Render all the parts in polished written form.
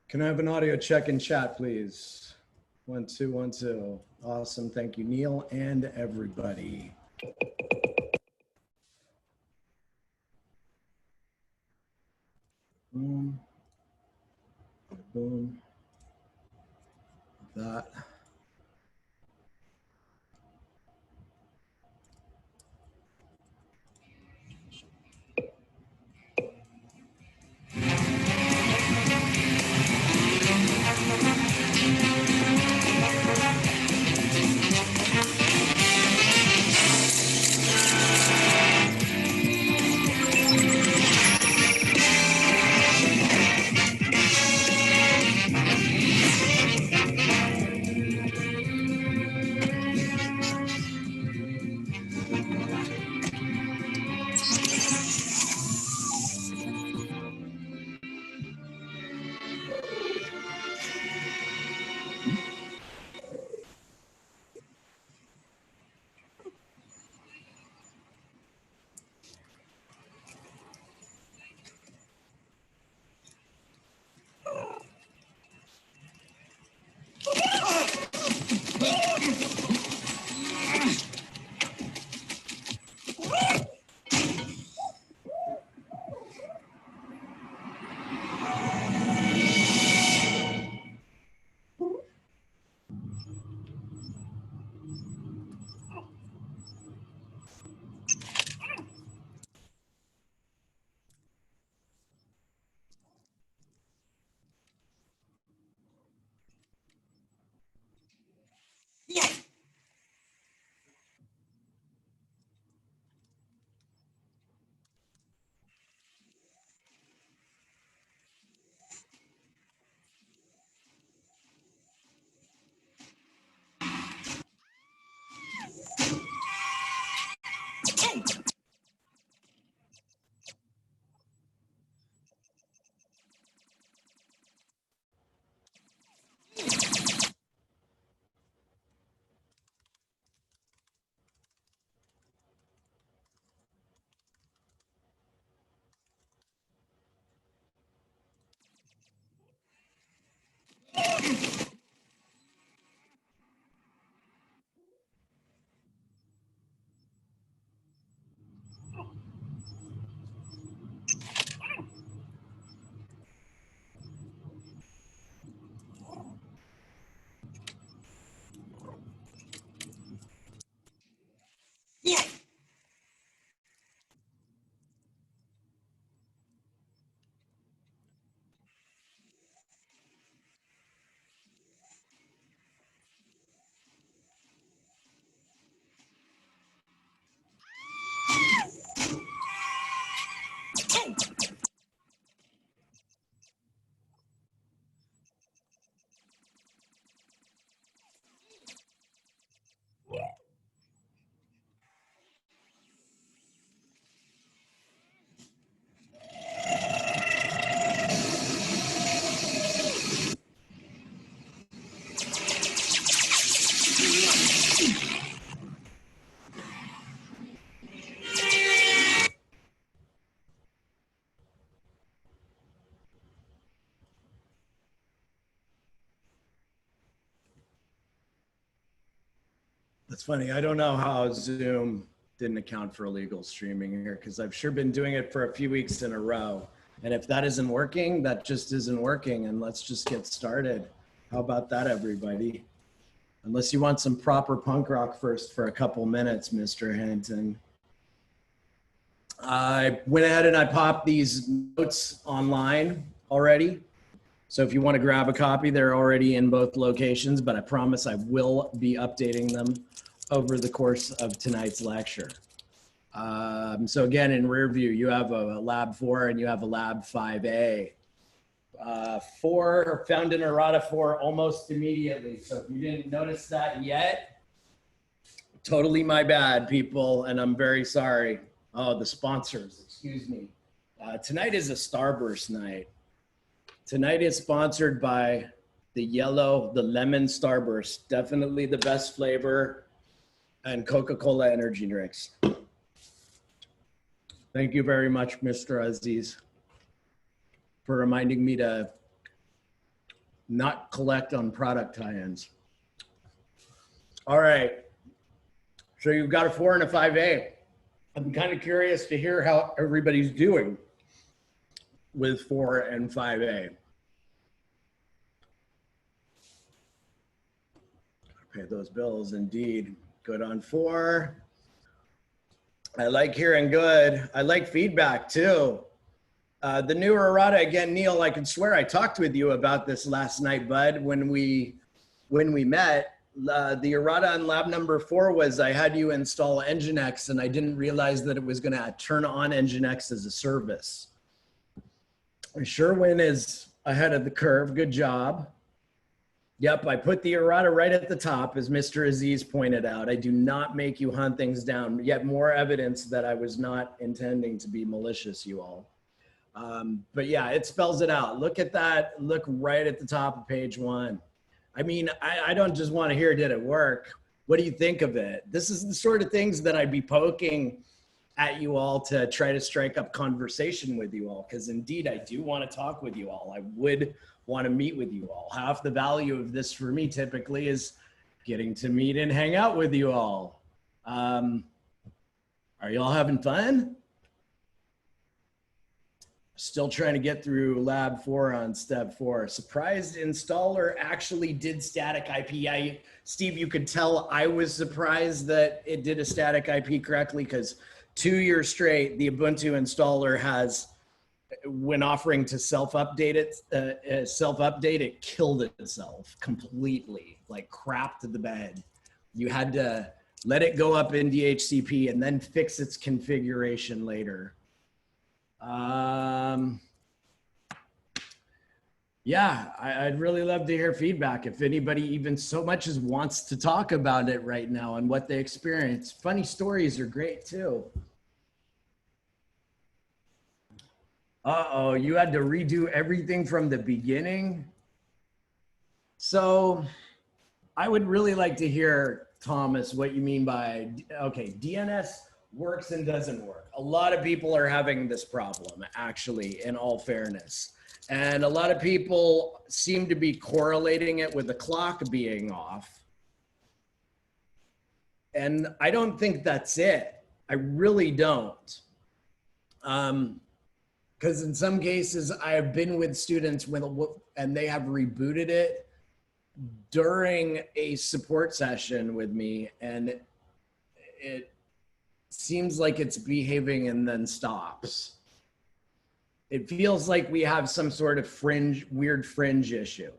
Can I have an audio check in chat, please? 1, 2, 1, 2. Awesome. Thank you, Neil, and everybody. Boom. Boom. That. That's funny. I don't know how Zoom didn't account for illegal streaming here because I've sure been doing it for a few weeks in a row. And if that isn't working, that just isn't working. And let's just get started. How about that, everybody? Unless you want some proper punk rock first for a couple minutes, Mr. Hinton. I went ahead and I popped these notes online already. So if you want to grab a copy, they're already in both locations, but I promise I will be updating them over the course of tonight's lecture. So again, in rear view, you have a lab 4 and you have a lab 5A. 4 found in errata 4 almost immediately. So if you didn't notice that yet, totally my bad, people, and I'm very sorry. Oh, the sponsors, excuse me. Tonight is a Starburst night. Tonight is sponsored by the lemon Starburst. Definitely the best flavor, and Coca-Cola energy drinks. Thank you very much, Mr. Aziz, for reminding me to not collect on product tie-ins. All right. So you've got a 4 and a 5A. I'm kind of curious to hear how everybody's doing with 4 and 5A. Pay those bills, indeed. Good on 4. I like hearing good. I like feedback too. The new errata, again, Neil, I can swear I talked with you about this last night, bud, when we met. The errata on lab number 4 was I had you install Nginx and I didn't realize that it was going to turn on Nginx as a service. Sherwin is ahead of the curve. Good job. Yep, I put the errata right at the top, as Mr. Aziz pointed out. I do not make you hunt things down. Yet more evidence that I was not intending to be malicious, you all. But yeah, it spells it out. Look at that. Look right at the top of page 1. I mean, I don't just want to hear, did it work? What do you think of it? This is the sort of things that I'd be poking at you all to try to strike up conversation with you all, because indeed I do want to talk with you all. I would want to meet with you all. Half the value of this for me typically is getting to meet and hang out with you all. Are you all having fun? Still trying to get through lab 4 on step 4. Surprised installer actually did static IP. Steve, you could tell I was surprised that it did a static IP correctly, because 2 years straight, the Ubuntu installer has, when offering to self-update it killed itself completely, like crap to the bed. You had to let it go up in DHCP and then fix its configuration later. Yeah, I'd really love to hear feedback. If anybody even so much as wants to talk about it right now and what they experience. Funny stories are great too. Uh-oh, you had to redo everything from the beginning? So I would really like to hear, Thomas, what you mean by, okay, DNS works and doesn't work. A lot of people are having this problem, actually, in all fairness. And a lot of people seem to be correlating it with the clock being off. And I don't think that's it. I really don't. Because in some cases, I have been with students and they have rebooted it during a support session with me, and it seems like it's behaving and then stops. It feels like we have some sort of weird fringe issue.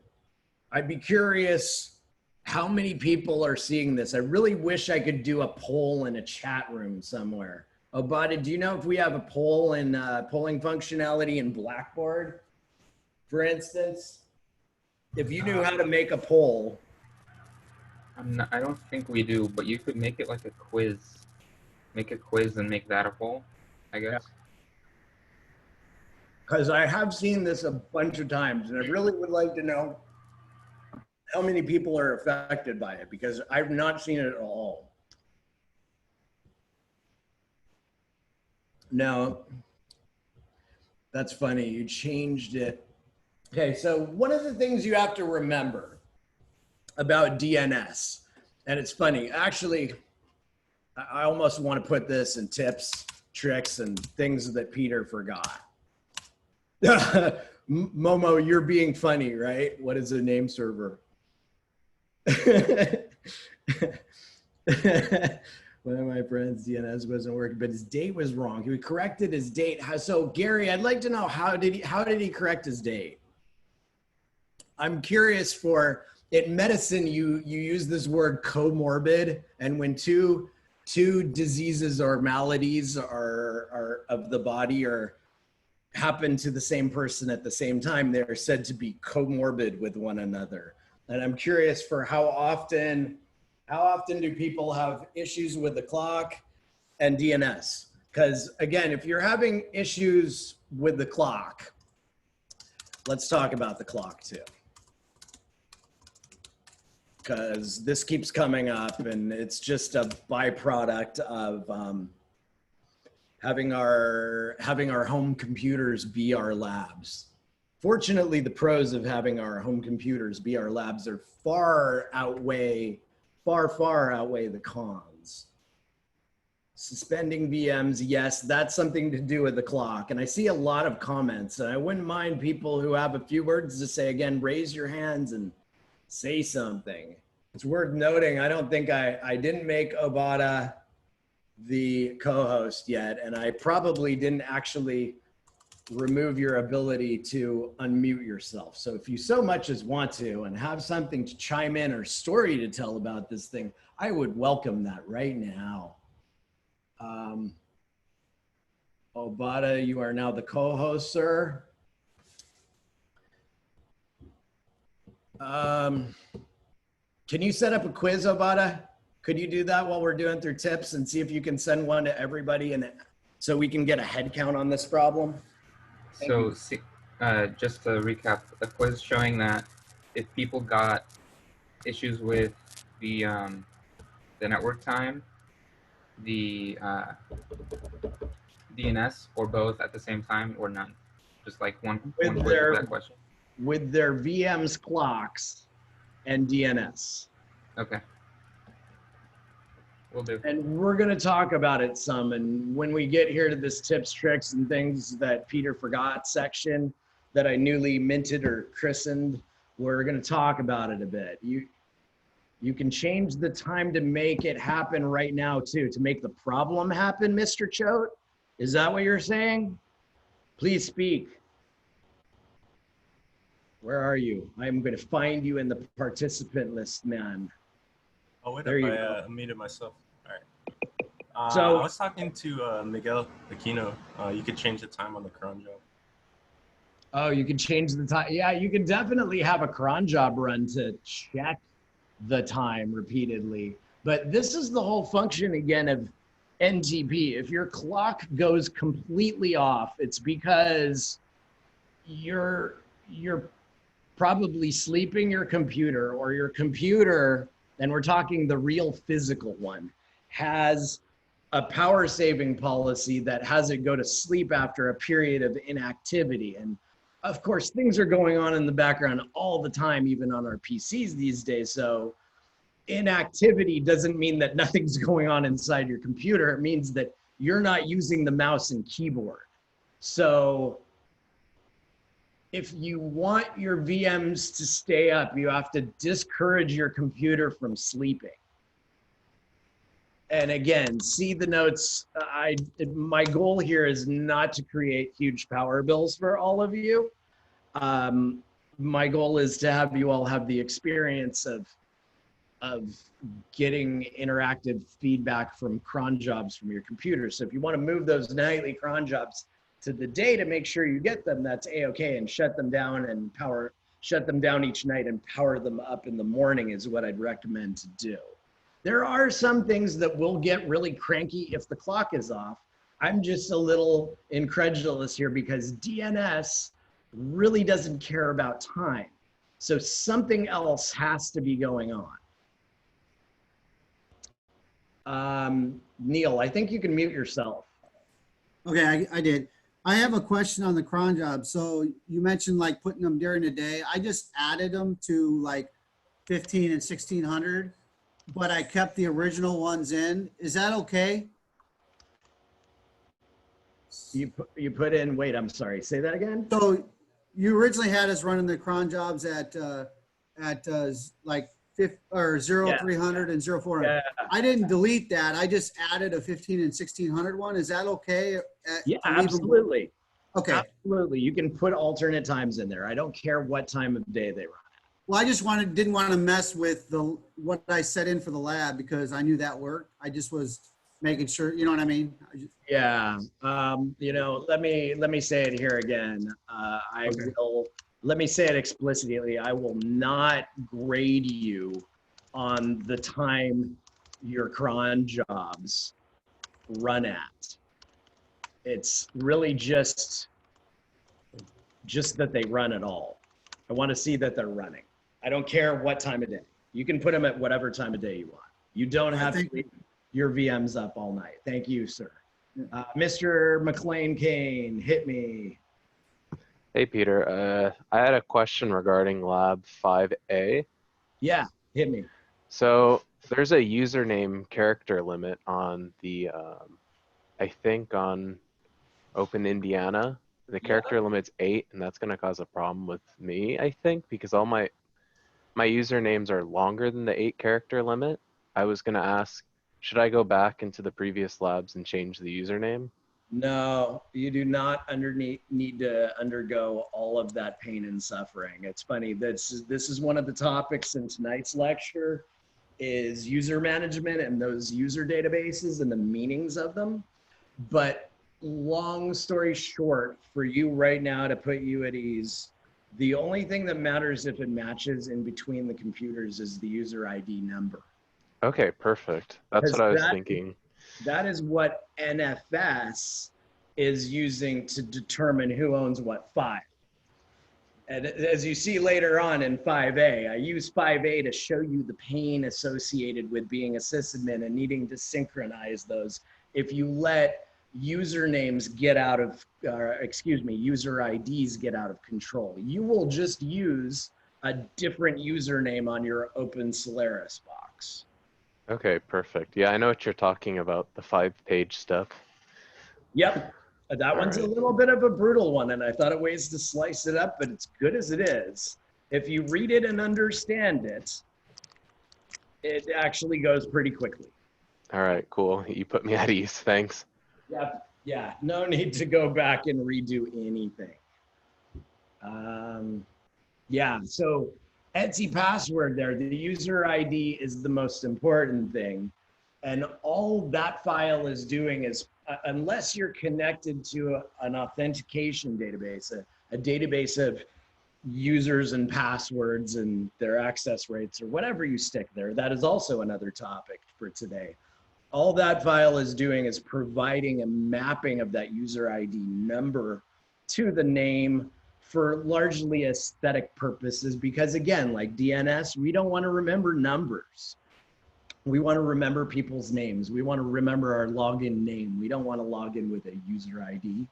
I'd be curious how many people are seeing this. I really wish I could do a poll in a chat room somewhere. Oh, Bada, do you know if we have a poll and polling functionality in Blackboard, for instance? If you knew how to make a poll. I don't think we do, but you could make it like a quiz. Make a quiz and make that a poll, I guess. Because I have seen this a bunch of times, and I really would like to know how many people are affected by it, because I've not seen it at all. No, that's funny. You changed it. Okay, so one of the things you have to remember about DNS, and it's funny, actually, I almost want to put this in tips, tricks, and things that Peter forgot. Momo, you're being funny, right? What is a name server? One of my friends' DNS wasn't working, but his date was wrong. He corrected his date. So Gary, I'd like to know, how did he correct his date? I'm curious. For in medicine, you use this word comorbid, and when two diseases or maladies are of the body or happen to the same person at the same time, they're said to be comorbid with one another. And I'm curious for how often do people have issues with the clock and DNS? Because again, if you're having issues with the clock, let's talk about the clock too. Because this keeps coming up, and it's just a byproduct of having our home computers be our labs. Fortunately, the pros of having our home computers be our labs are far outweigh the cons. Suspending VMs, yes, that's something to do with the clock. And I see a lot of comments, and I wouldn't mind people who have a few words to say. Again, raise your hands and say something. It's worth noting, I don't think I didn't make Obata the co-host yet, and I probably didn't actually remove your ability to unmute yourself. So if you so much as want to and have something to chime in or story to tell about this thing, I would welcome that right now. Obata, you are now the co-host, sir. Can you set up a quiz, Obata? Could you do that while we're doing through tips and see if you can send one to everybody and so we can get a head count on this problem? So just to recap, a quiz showing that if people got issues with the network time, the DNS, or both at the same time, or none, just like one quiz for that question. With their VMs, clocks, and DNS. Okay. Will do. And we're going to talk about it some. And when we get here to this tips, tricks, and things that Peter forgot section that I newly minted or christened, we're going to talk about it a bit. You can change the time to make it happen right now too, to make the problem happen, Mr. Choate. Is that what you're saying? Please speak. Where are you? I'm going to find you in the participant list, man. Oh, wait, There you I muted myself. All right. So I was talking to Miguel Aquino. You could change the time on the cron job. Oh, you can change the time. Yeah, you can definitely have a cron job run to check the time repeatedly. But this is the whole function again of NTP. If your clock goes completely off, it's because you're probably sleeping your computer, or your computer, and we're talking the real physical one, has a power saving policy that has it go to sleep after a period of inactivity. And of course, things are going on in the background all the time, even on our PCs these days. So inactivity doesn't mean that nothing's going on inside your computer. It means that you're not using the mouse and keyboard. So if you want your VMs to stay up, you have to discourage your computer from sleeping. And again, see the notes. My goal here is not to create huge power bills for all of you. My goal is to have you all have the experience of getting interactive feedback from cron jobs from your computer. So if you want to move those nightly cron jobs to the day to make sure you get them, that's A-okay, and shut them down each night and power them up in the morning is what I'd recommend to do. There are some things that will get really cranky if the clock is off. I'm just a little incredulous here because DNS really doesn't care about time. So something else has to be going on. Neil, I think you can mute yourself. Okay, I did. I have a question on the cron job. So you mentioned like putting them during the day. I just added them to like 15 and 1600, but I kept the original ones in. Is that okay? You put in, wait, I'm sorry, say that again? So you originally had us running the cron jobs at like 0300 and 0400. Yeah. I didn't delete that. I just added a 15 and 1600 one. Is that okay? Yeah, absolutely. Okay. Absolutely. You can put alternate times in there. I don't care what time of day they run at. Well, I just didn't want to mess with what I set in for the lab because I knew that worked. I just was making sure, you know what I mean? Yeah. You know, let me say it here again. Let me say it explicitly. I will not grade you on the time your cron jobs run at. It's really just that they run at all. I want to see that they're running. I don't care what time of day. You can put them at whatever time of day you want. You don't have to leave your VMs up all night. Thank you, sir. Mr. McLean Kane, hit me. Hey, Peter. I had a question regarding Lab 5A. Yeah, hit me. So there's a username character limit on the, I think on Open Indiana. The Yeah. character limit's 8, and that's going to cause a problem with me, I think, because all my usernames are longer than the 8 character limit. I was going to ask, should I go back into the previous labs and change the username? No, you do not need to undergo all of that pain and suffering. It's funny. This is one of the topics in tonight's lecture is user management and those user databases and the meanings of them. But long story short, for you right now to put you at ease, the only thing that matters if it matches in between the computers is the user ID number. Okay, perfect. That's Because what I was thinking. that is what NFS is using to determine who owns what file. And as you see later on in 5A, I use 5A to show you the pain associated with being a sysadmin and needing to synchronize those. If you let usernames get out of, user IDs get out of control, you will just use a different username on your Open Solaris box. Okay, perfect. Yeah, I know what you're talking about, the 5-page stuff. Yep. That one's a little bit of a brutal one, and I thought of ways to slice it up, but it's good as it is. If you read it and understand it, it actually goes pretty quickly. All right, cool. You put me at ease. Thanks. Yep. Yeah. No need to go back and redo anything. Yeah. So Etsy password there, the user ID is the most important thing. And all that file is doing is, unless you're connected to an authentication database, a database of users and passwords and their access rates or whatever you stick there, that is also another topic for today. All that file is doing is providing a mapping of that user ID number to the name for largely aesthetic purposes, because again, like DNS, we don't want to remember numbers. We want to remember people's names. We want to remember our login name. We don't want to log in with a user ID.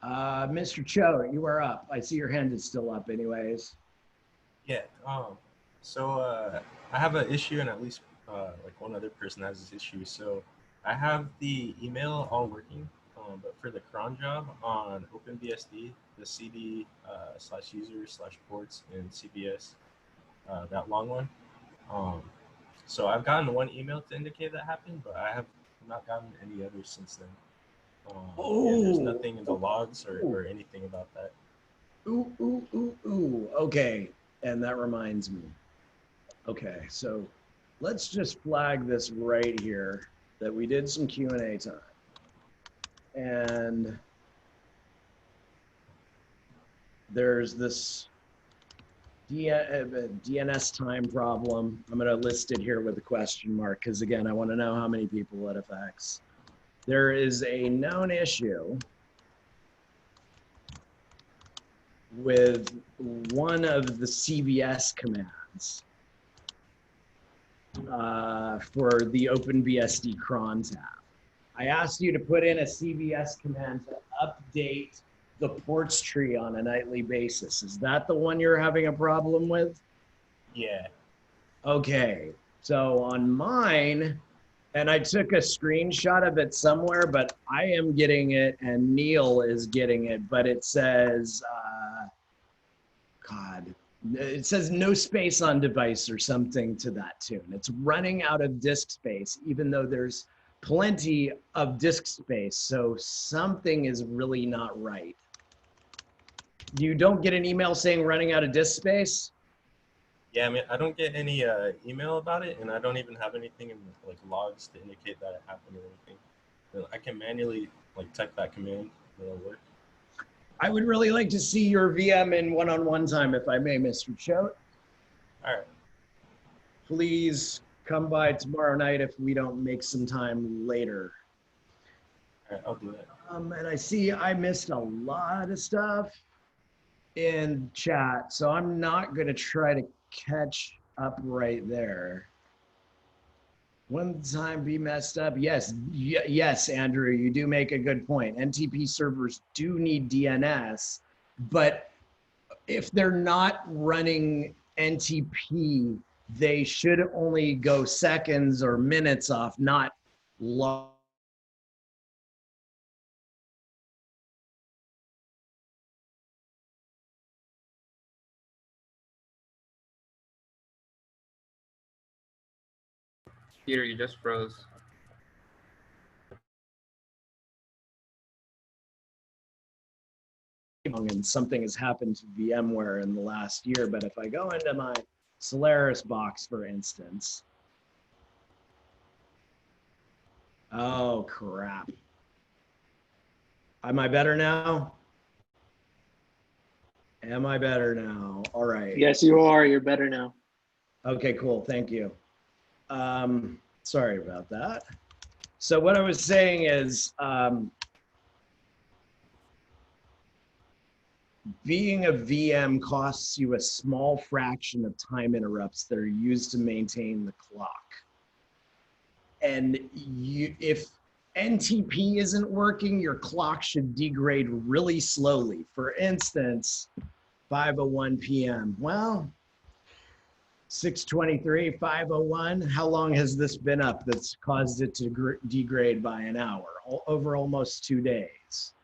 Mr. Cho, you are up. I see your hand is still up anyways. Yeah. So I have an issue, and at least like one other person has this issue. So I have the email all working, but for the cron job on OpenBSD, the CD /user/ports and CBS, that long one. So I've gotten one email to indicate that happened, but I have not gotten any others since then. And there's nothing in the logs or anything about that. Okay, and that reminds me. Okay, so let's just flag this right here that we did some Q&A time. And there's this DNS time problem. I'm going to list it here with a question mark because, again, I want to know how many people it affects. There is a known issue with one of the CVS commands for the OpenBSD cron tab. I asked you to put in a CVS command to update the ports tree on a nightly basis. Is that the one you're having a problem with? Yeah. Okay, so on mine, and I took a screenshot of it somewhere, but I am getting it and Neil is getting it, but it says, it says no space on device or something to that tune. It's running out of disk space, even though there's plenty of disk space. So something is really not right. You don't get an email saying running out of disk space? Yeah, I mean, I don't get any email about it, and I don't even have anything in like logs to indicate that it happened or anything. I can manually like type that command, and it'll work. I would really like to see your VM in one-on-one time, if I may, Mr. Choate. All right. Please come by tomorrow night if we don't make some time later. All right, I'll do that. And I see I missed a lot of stuff in chat, so I'm not going to try to catch up right there. One time be messed up. Yes, yes, Andrew, you do make a good point. NTP servers do need DNS, But if they're not running NTP, they should only go seconds or minutes off, not long. Peter, you just froze. And something has happened to VMware in the last year. But if I go into my Solaris box, for instance, oh crap. Am I better now? Am I better now? All right. Yes, you are. You're better now. Okay, cool. Thank you. Sorry about that. So what I was saying is, being a VM costs you a small fraction of time interrupts that are used to maintain the clock. And if NTP isn't working, your clock should degrade really slowly. For instance, 5:01 p.m. Well, 6:23, 5:01. How long has this been up that's caused it to degrade by an hour? Over almost 2 days.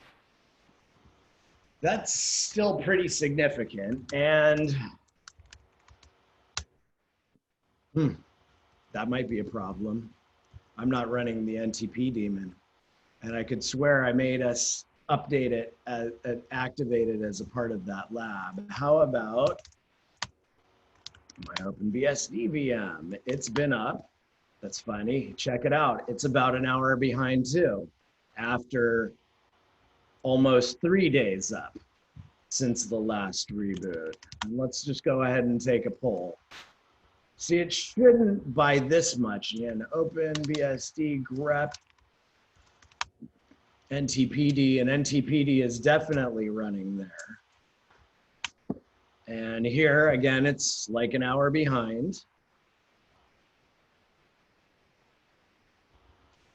That's still pretty significant. And that might be a problem. I'm not running the NTP daemon. And I could swear I made us update it, activate it as a part of that lab. How about my OpenBSD VM? It's been up. That's funny. Check it out. It's about an hour behind too, after almost 3 days up since the last reboot. And let's just go ahead and take a poll. See, it shouldn't by this much. Again, OpenBSD grep NTPD, and NTPD is definitely running there. And here, again, it's like an hour behind.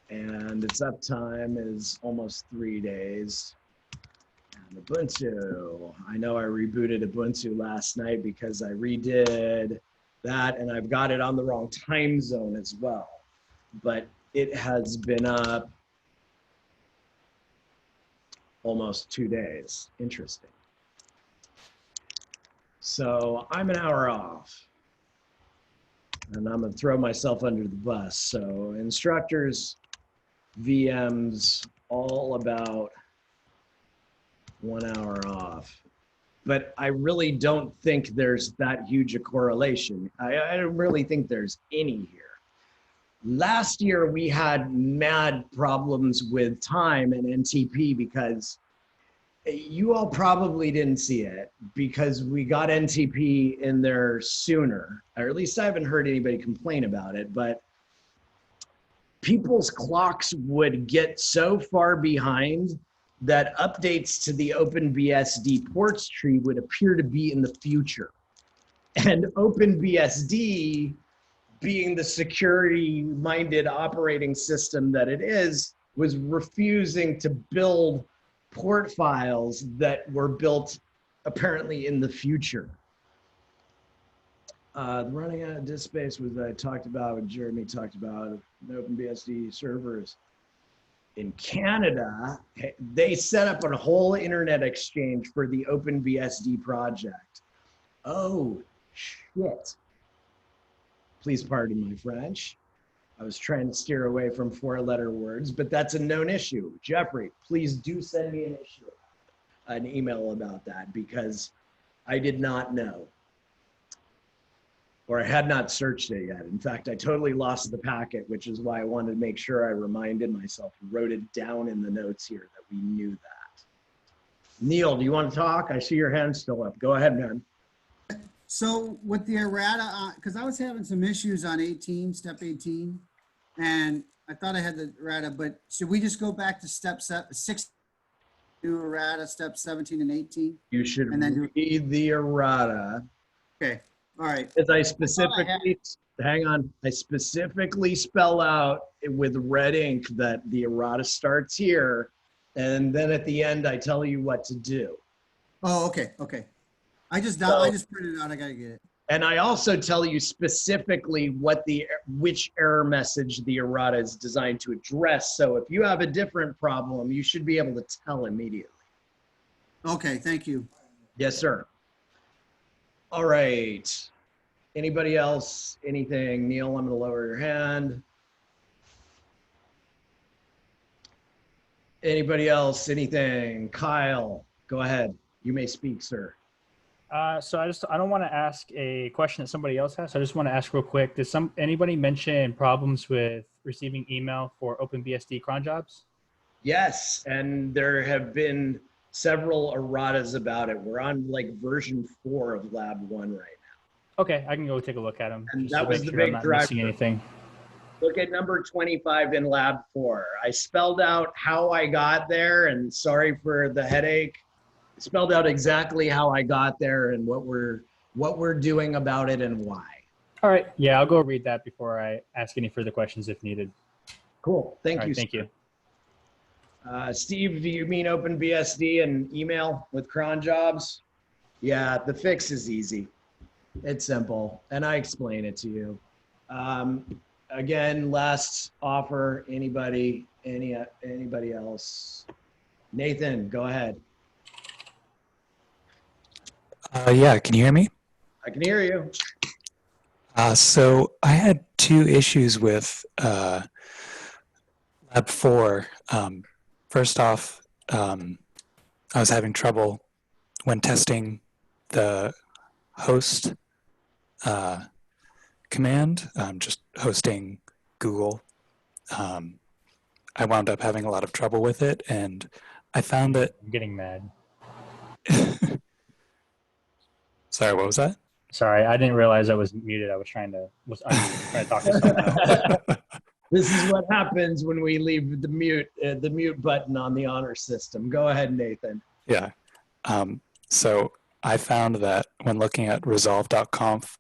And its uptime is almost 3 days. And Ubuntu, I know I rebooted Ubuntu last night because I redid that, and I've got it on the wrong time zone as well. But it has been up almost 2 days. Interesting. So I'm an hour off. And I'm gonna throw myself under the bus. So instructors, VMs, all about 1 hour off. But I really don't think there's that huge a correlation. I don't really think there's any here. Last year, we had mad problems with time and NTP because you all probably didn't see it because we got NTP in there sooner, or at least I haven't heard anybody complain about it, but people's clocks would get so far behind that updates to the OpenBSD ports tree would appear to be in the future. And OpenBSD, being the security-minded operating system that it is, was refusing to build port files that were built apparently in the future. Running out of disk space was I talked about, what Jeremy talked about, the OpenBSD servers. In Canada, they set up a whole internet exchange for the OpenBSD project. Oh, shit. Please pardon my French. I was trying to steer away from 4-letter words, but that's a known issue. Jeffrey, please do send me an email about that because I did not know. Or I had not searched it yet. In fact, I totally lost the packet, which is why I wanted to make sure I reminded myself, wrote it down in the notes here that we knew that. Neil, do you want to talk? I see your hand still up. Go ahead, man. So with the errata, because I was having some issues on 18, step 18, and I thought I had the errata, but should we just go back to step 6, do errata, step 17 and 18? You should And then read the errata. Okay, all right. As I specifically, hang on, I specifically spell out with red ink that the errata starts here, and then at the end I tell you what to do. Oh, okay, okay. I just printed it out. I gotta get it. And I also tell you specifically which error message the errata is designed to address. So if you have a different problem, you should be able to tell immediately. Okay, thank you. Yes, sir. All right. Anybody else? Anything? Neil, I'm going to lower your hand. Anybody else? Anything? Kyle, go ahead. You may speak, sir. So I don't want to ask a question that somebody else has. So I just want to ask real quick. Does anybody mention problems with receiving email for OpenBSD cron jobs? Yes, and there have been several erratas about it. We're on like version 4 of Lab 1 right now. Okay, I can go take a look at them. And just that to was make the sure I'm big not driver. missing anything. Look at number 25 in Lab 4. I spelled out how I got there, and sorry for the headache. I spelled out exactly how I got there and what we're doing about it and why. All right. Yeah, I'll go read that before I ask any further questions if needed. Cool. Thank All you. right, thank sir. you. Steve, do you mean OpenBSD and email with cron jobs? Yeah, the fix is easy. It's simple, and I explain it to you. Again, last offer. Anybody else? Nathan, go ahead. Yeah, can you hear me? I can hear you. So I had two issues with Lab 4. First off, I was having trouble when testing the host command, just hosting Google. I wound up having a lot of trouble with it, and I found that... I'm getting mad. Sorry, what was that? Sorry, I didn't realize I was muted. I was trying to talk to someone else. This is what happens when we leave the mute button on the honor system. Go ahead, Nathan. Yeah. So I found that when looking at resolve.conf,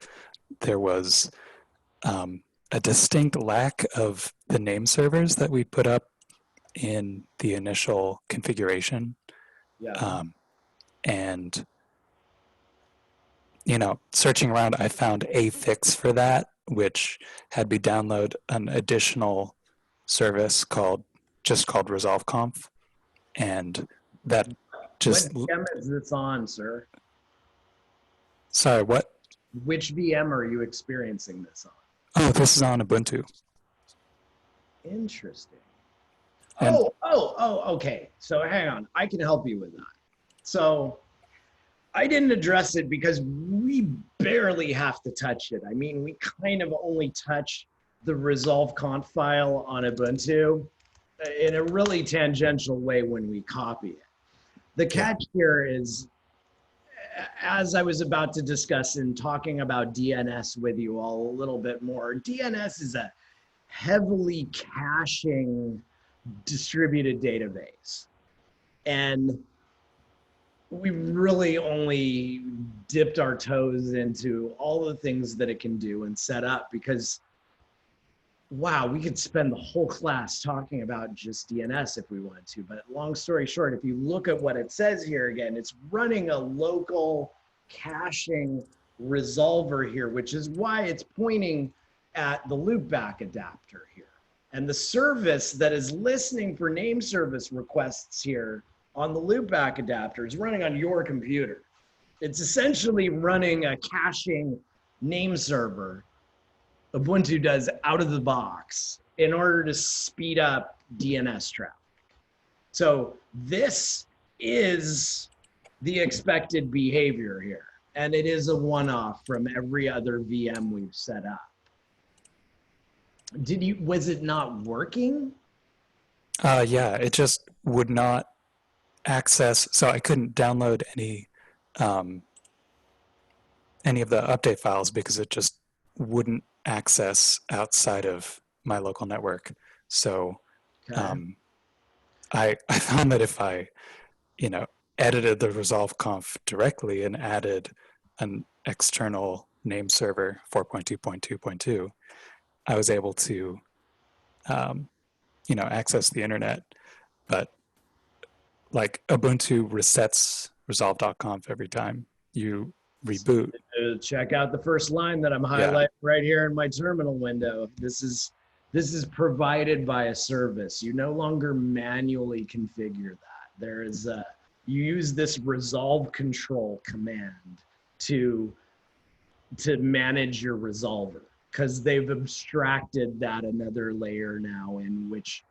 there was a distinct lack of the name servers that we put up in the initial configuration. Yeah. And, searching around, I found a fix for that, which had me download an additional service called resolve.conf. And that just... What VM is this on, sir? Sorry, what? Which VM are you experiencing this on? Oh, this is on Ubuntu. Interesting. And- Okay. So hang on. I can help you with that. So I didn't address it because we barely have to touch it. I mean, we kind of only touch the resolve.conf file on Ubuntu in a really tangential way when we copy it. The catch here is, as I was about to discuss in talking about DNS with you all a little bit more, DNS is a heavily caching distributed database. And we really only dipped our toes into all the things that it can do and set up because, wow, we could spend the whole class talking about just DNS if we wanted to. But long story short, if you look at what it says here again, it's running a local caching resolver here, which is why it's pointing at the loopback adapter here. And the service that is listening for name service requests here on the loopback adapter is running on your computer. It's essentially running a caching name server Ubuntu does out of the box in order to speed up DNS traffic. So this is the expected behavior here. And it is a one-off from every other VM we've set up. Was it not working? Yeah, it just would not access, so I couldn't download any of the update files because it just wouldn't access outside of my local network. So Okay. I found that if I, edited the resolve.conf directly and added an external name server 4.2.2.2, I was able to, access the internet. But like Ubuntu resolve.conf every time you reboot. Check out the first line that I'm highlighting right here in my terminal window. This is provided by a service. You no longer manually configure that. There is you use this resolve control command to manage your resolver, because they've abstracted that another layer now, in which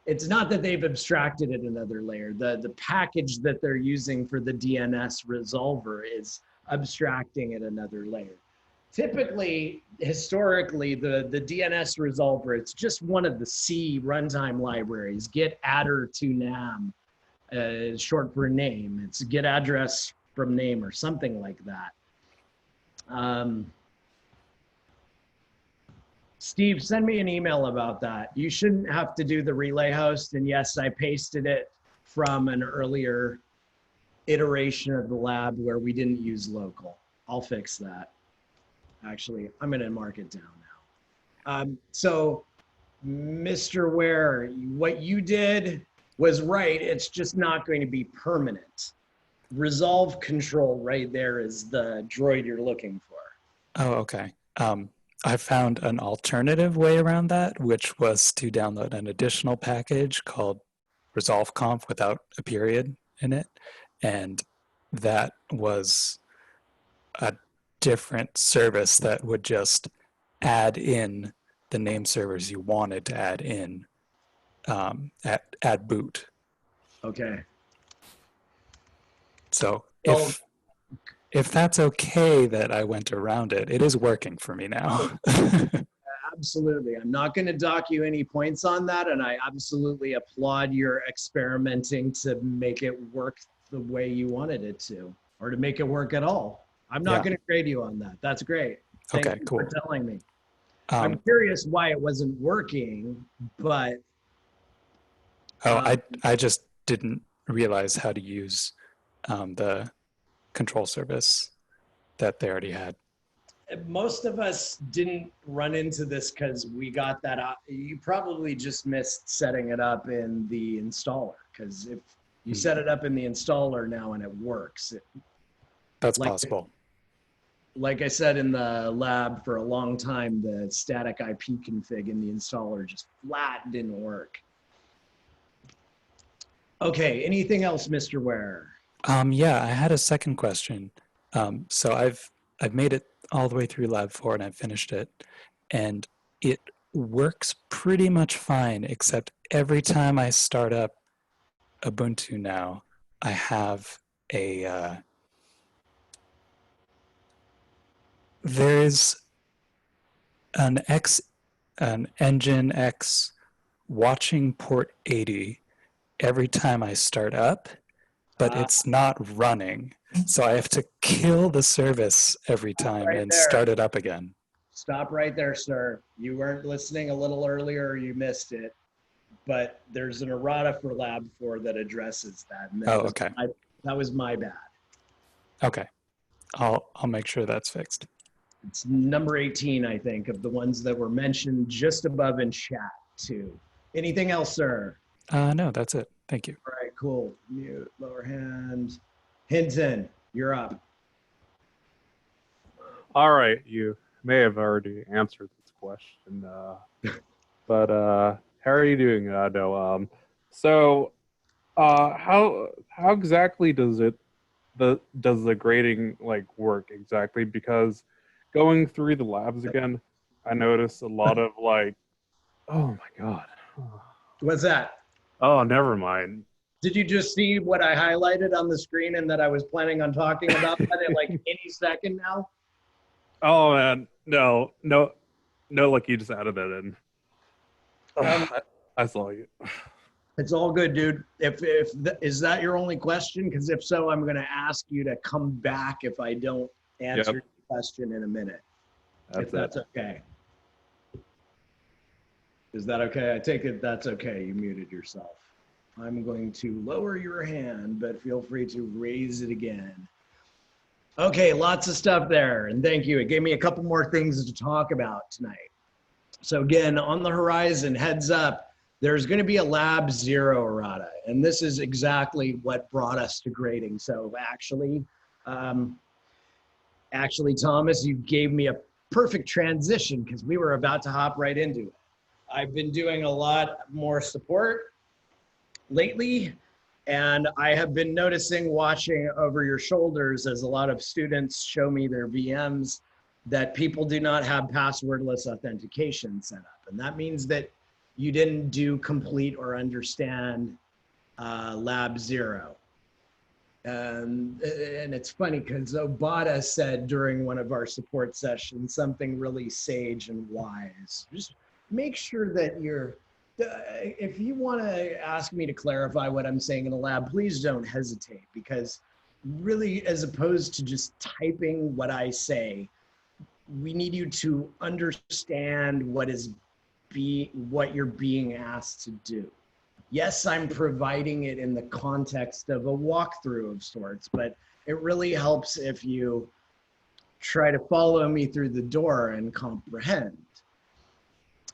it's not that they've abstracted it another layer. The package that they're using for the DNS resolver is abstracting it another layer. Typically, historically, the DNS resolver, it's just one of the C runtime libraries, get adder to nam, short for name. It's get address from name or something like that. Steve, send me an email about that. You shouldn't have to do the relay host. And yes, I pasted it from an earlier iteration of the lab where we didn't use local. I'll fix that. Actually, I'm going to mark it down now. So, Mr. Ware, what you did was right. It's just not going to be permanent. Resolve control right there is the droid you're looking for. Oh, okay. I found an alternative way around that, which was to download an additional package called resolve.conf without a period in it. And that was a different service that would just add in the name servers you wanted to add in at boot. Okay. So if that's okay that I went around it, it is working for me now. Absolutely. I'm not going to dock you any points on that, and I absolutely applaud your experimenting to make it work the way you wanted it to, or to make it work at all. I'm not going to grade you on that. That's great. Thank you cool. for telling me. I'm curious why it wasn't working, but... I just didn't realize how to use the control service that they already had. Most of us didn't run into this because we got that out. You probably just missed setting it up in the installer, because if you set it up in the installer now and it works. That's possible. Like I said in the lab for a long time, the static IP config in the installer just flat didn't work. Okay, anything else, Mr. Ware? Yeah, I had a second question. So I've made it all the way through Lab 4 and I've finished it. And it works pretty much fine, except every time I start up Ubuntu now, I have there's an Nginx watching port 80 every time I start up, but it's not running. So I have to kill the service every time and start it up again. Stop right there, sir. You weren't listening a little earlier, or you missed it. But there's an errata for Lab 4 that addresses that. And that okay. That was my bad. Okay. I'll make sure that's fixed. It's number 18, I think, of the ones that were mentioned just above in chat, too. Anything else, sir? No, that's it. Thank you. All right, cool. Mute, lower hand. Hinton, you're up. All right, you may have already answered this question, but how are you doing, Noah? So, how exactly does the grading work exactly? Because going through the labs again, I noticed a lot of oh my god. What's that? Oh, never mind. Did you just see what I highlighted on the screen and that I was planning on talking about that at any second now? Oh man, no, you just added that in. I saw you. It's all good, dude. Is that your only question? Because if so, I'm going to ask you to come back if I don't answer your question in a minute. If that's okay. Is that okay? I take it that's okay. You muted yourself. I'm going to lower your hand, but feel free to raise it again. Okay, lots of stuff there, and thank you. It gave me a couple more things to talk about tonight. So again, on the horizon, heads up, there's going to be a lab 0 errata. And this is exactly what brought us to grading. So actually, Thomas, you gave me a perfect transition because we were about to hop right into it. I've been doing a lot more support lately, and I have been noticing, watching over your shoulders as a lot of students show me their VMs, that people do not have passwordless authentication set up. And that means that you didn't do complete or understand lab 0. And it's funny because Obata said during one of our support sessions something really sage and wise. Just make sure that you're, if you want to ask me to clarify what I'm saying in the lab, please don't hesitate, because really, as opposed to just typing what I say, we need you to understand what you're being asked to do. Yes, I'm providing it in the context of a walkthrough of sorts, but it really helps if you try to follow me through the door and comprehend.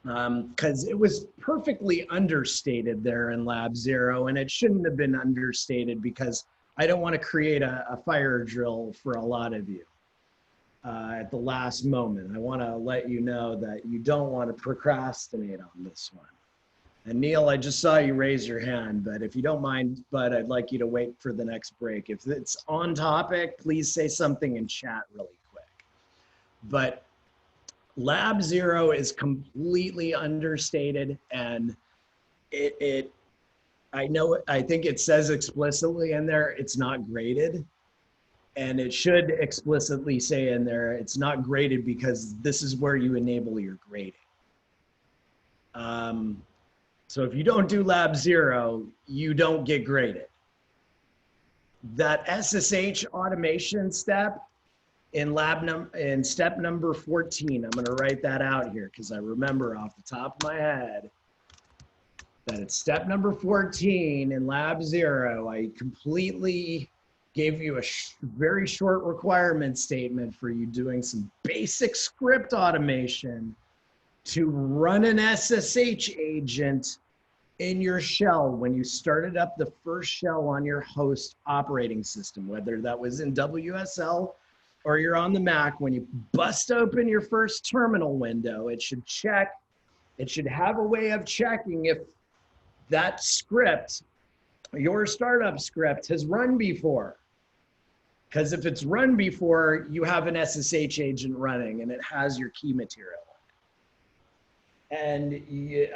Because it was perfectly understated there in Lab 0, and it shouldn't have been understated because I don't want to create a fire drill for a lot of you at the last moment. I want to let you know that you don't want to procrastinate on this one. And Neil, I just saw you raise your hand, but if you don't mind, Bud, I'd like you to wait for the next break. If it's on topic, please say something in chat really quick. But Lab 0 is completely understated, and I think it says explicitly in there, it's not graded. And it should explicitly say in there, it's not graded because this is where you enable your grading. So if you don't do Lab 0, you don't get graded. That SSH automation step in step number 14, I'm gonna write that out here because I remember off the top of my head that it's step number 14 in Lab 0. I completely gave you a very short requirement statement for you doing some basic script automation to run an SSH agent in your shell when you started up the first shell on your host operating system, whether that was in WSL or you're on the Mac. When you bust open your first terminal window, it should check, it should have a way of checking if that script, your startup script, has run before. Because if it's run before, you have an SSH agent running and it has your key material. And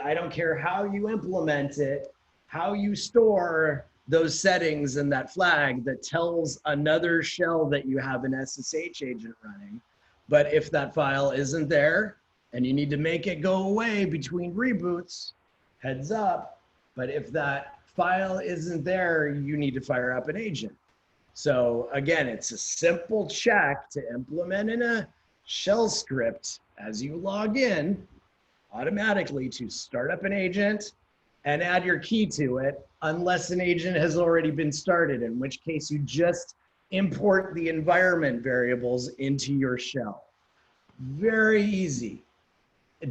I don't care how you implement it, how you store those settings and that flag that tells another shell that you have an SSH agent running. But if that file isn't there and you need to make it go away between reboots, heads up. But if that file isn't there, you need to fire up an agent. So again, it's a simple check to implement in a shell script as you log in automatically to start up an agent and add your key to it, unless an agent has already been started, in which case you just import the environment variables into your shell. Very easy.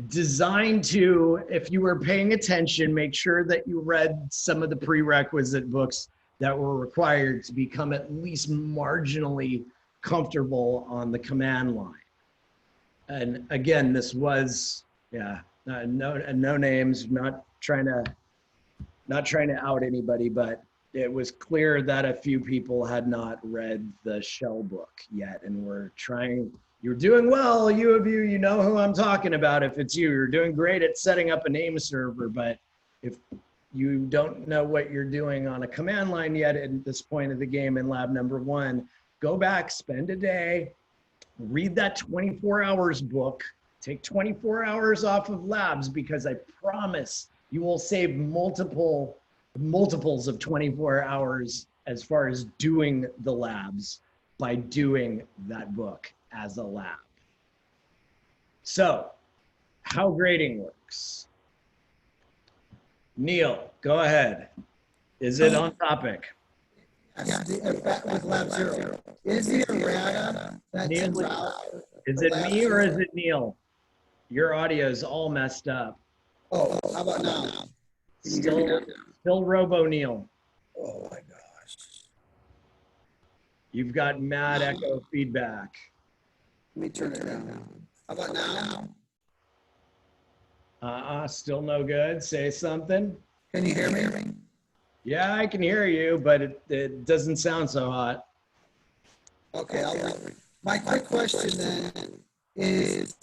Designed to, if you were paying attention, make sure that you read some of the prerequisite books that were required to become at least marginally comfortable on the command line. And again, this was, no names, not trying to out anybody, but it was clear that a few people had not read the shell book yet, and we're trying. You're doing well, you know who I'm talking about. If it's you, you're doing great at setting up a name server, but if you don't know what you're doing on a command line yet at this point of the game in lab number 1, go back, spend a day, read that 24 hours book, take 24 hours off of labs, because I promise you will save multiples of 24 hours as far as doing the labs by doing that book as a lab. So, how grading works. Neil, go ahead. Is it on topic? Yes, with lab 0. Is the errata that Neil, sends out? is it me or is it Neil? Your audio is all messed up. Oh, how about now? Still Robo Neil. Oh my gosh. You've got mad echo feedback. Let me turn it down. How about now? Still no good. Say something. Can you hear me? Yeah, I can hear you, but it doesn't sound so hot. Okay, my quick question then is,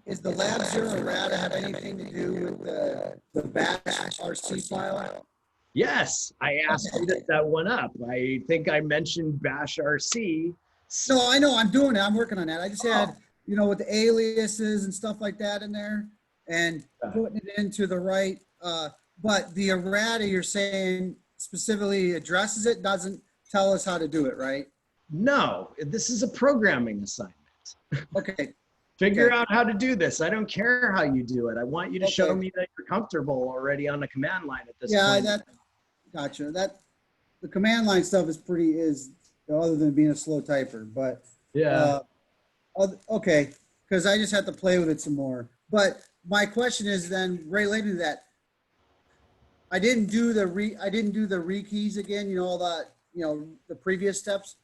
is the lab zero errata have anything to do with the bash RC file? Yes, I asked you to set one up. I think I mentioned bash RC. No, I know, I'm doing it. I'm working on that. I just had, with the aliases and stuff like that in there and putting it into the right, but the errata you're saying specifically addresses it, doesn't tell us how to do it, right? No, this is a programming assignment. Okay. Figure out how to do this. I don't care how you do it. I want you to show me that you're comfortable already on the command line at this point. Yeah, gotcha. The command line stuff is other than being a slow typer, but yeah. Okay, because I just have to play with it some more. But my question is then related to that. I didn't do the rekeys again. All that. The previous steps.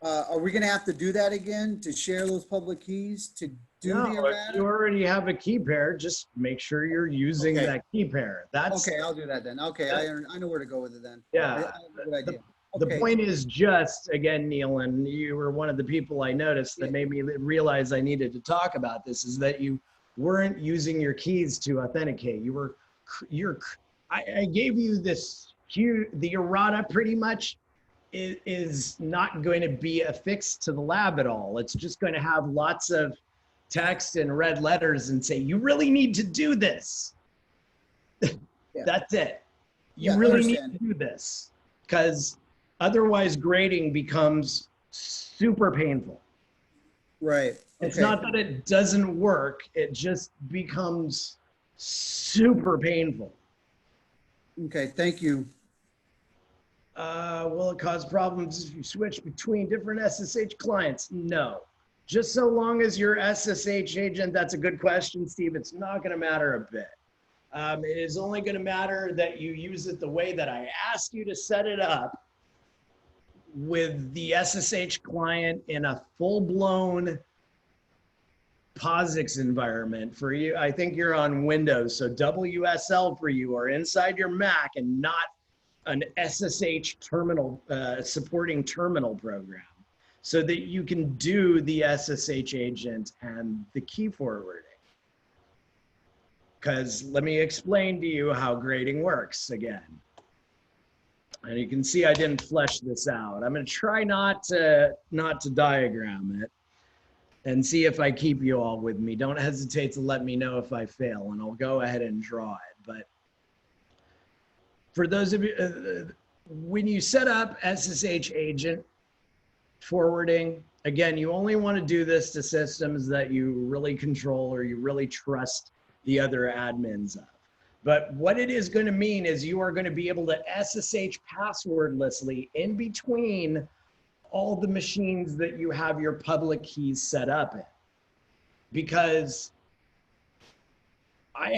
Are we going to have to do that again to share those public keys to do the errata? If you already have a key pair, just make sure you're using that key pair. Okay. I'll do that then. Okay, I know where to go with it then. Yeah. Good idea. The point is just, again, Neil, and you were one of the people I noticed that made me realize I needed to talk about this, is that you weren't using your keys to authenticate. I gave you this cue, the errata pretty much is not going to be affixed to the lab at all. It's just going to have lots of text and red letters and say, you really need to do this. That's it. You really need to do this, because otherwise grading becomes super painful. Right. It's not that it doesn't work. It just becomes super painful. Okay. Thank you. Will it cause problems if you switch between different SSH clients? No. Just so long as your SSH agent, that's a good question, Steve, it's not going to matter a bit. It is only going to matter that you use it the way that I asked you to set it up, with the SSH client in a full-blown POSIX environment for you. I think you're on Windows, so WSL for you, or inside your Mac, and not an SSH terminal, supporting terminal program, so that you can do the SSH agent and the key forwarding. Because let me explain to you how grading works again. And you can see I didn't flesh this out. I'm going to try not to diagram it and see if I keep you all with me. Don't hesitate to let me know if I fail, and I'll go ahead and draw it. But for those of you, when you set up SSH agent forwarding, again, you only want to do this to systems that you really control or you really trust the other admins of. But what it is going to mean is you are going to be able to SSH passwordlessly in between all the machines that you have your public keys set up in. Because I'm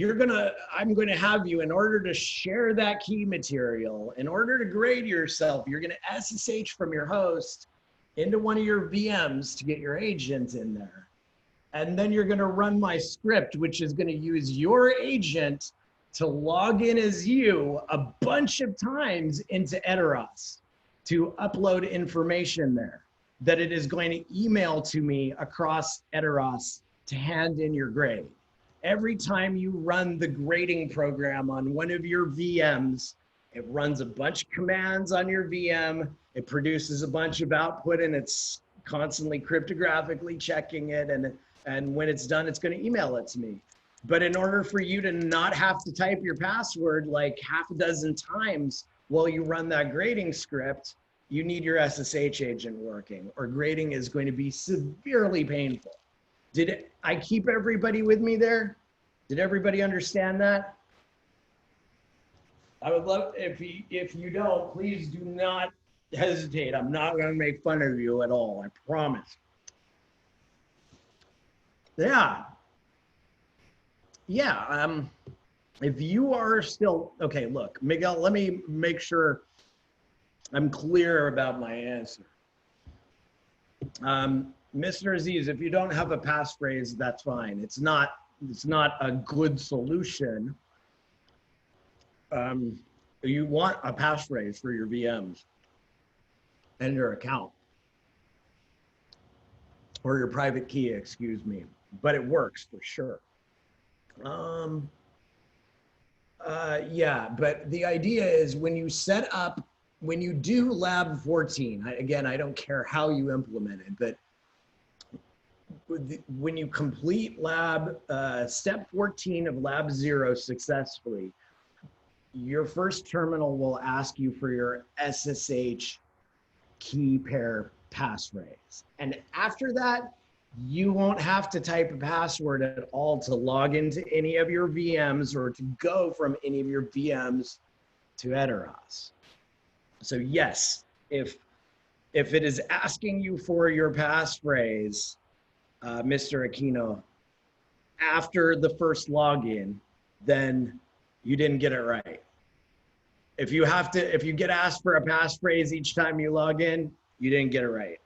going to have you, in order to share that key material, in order to grade yourself, you're going to SSH from your host into one of your VMs to get your agent in there. And then you're going to run my script, which is going to use your agent to log in as you a bunch of times into Eteros to upload information there that it is going to email to me across Eteros to hand in your grade. Every time you run the grading program on one of your VMs, it runs a bunch of commands on your VM. It produces a bunch of output, and it's constantly cryptographically checking it. And when it's done, it's going to email it to me. But in order for you to not have to type your password like half a dozen times while you run that grading script, you need your SSH agent working, or grading is going to be severely painful. Did I keep everybody with me there? Did everybody understand that? I would love, if you don't, please do not hesitate. I'm not going to make fun of you at all, I promise. Yeah. If you are still, okay, look, Miguel, let me make sure I'm clear about my answer. Mr. Aziz, if you don't have a passphrase, that's fine. It's not a good solution. You want a passphrase for your VMs and your account, or your private key, excuse me, but it works for sure. Yeah, but the idea is when you set up, when you do lab 14, again, I don't care how you implement it, but when you complete lab, step 14 of lab 0 successfully, your first terminal will ask you for your SSH key pair passphrase. And after that, you won't have to type a password at all to log into any of your VMs or to go from any of your VMs to Eteros. So yes, if it is asking you for your passphrase, Mr. Aquino, after the first login, then you didn't get it right. If you get asked for a passphrase each time you log in, you didn't get it right.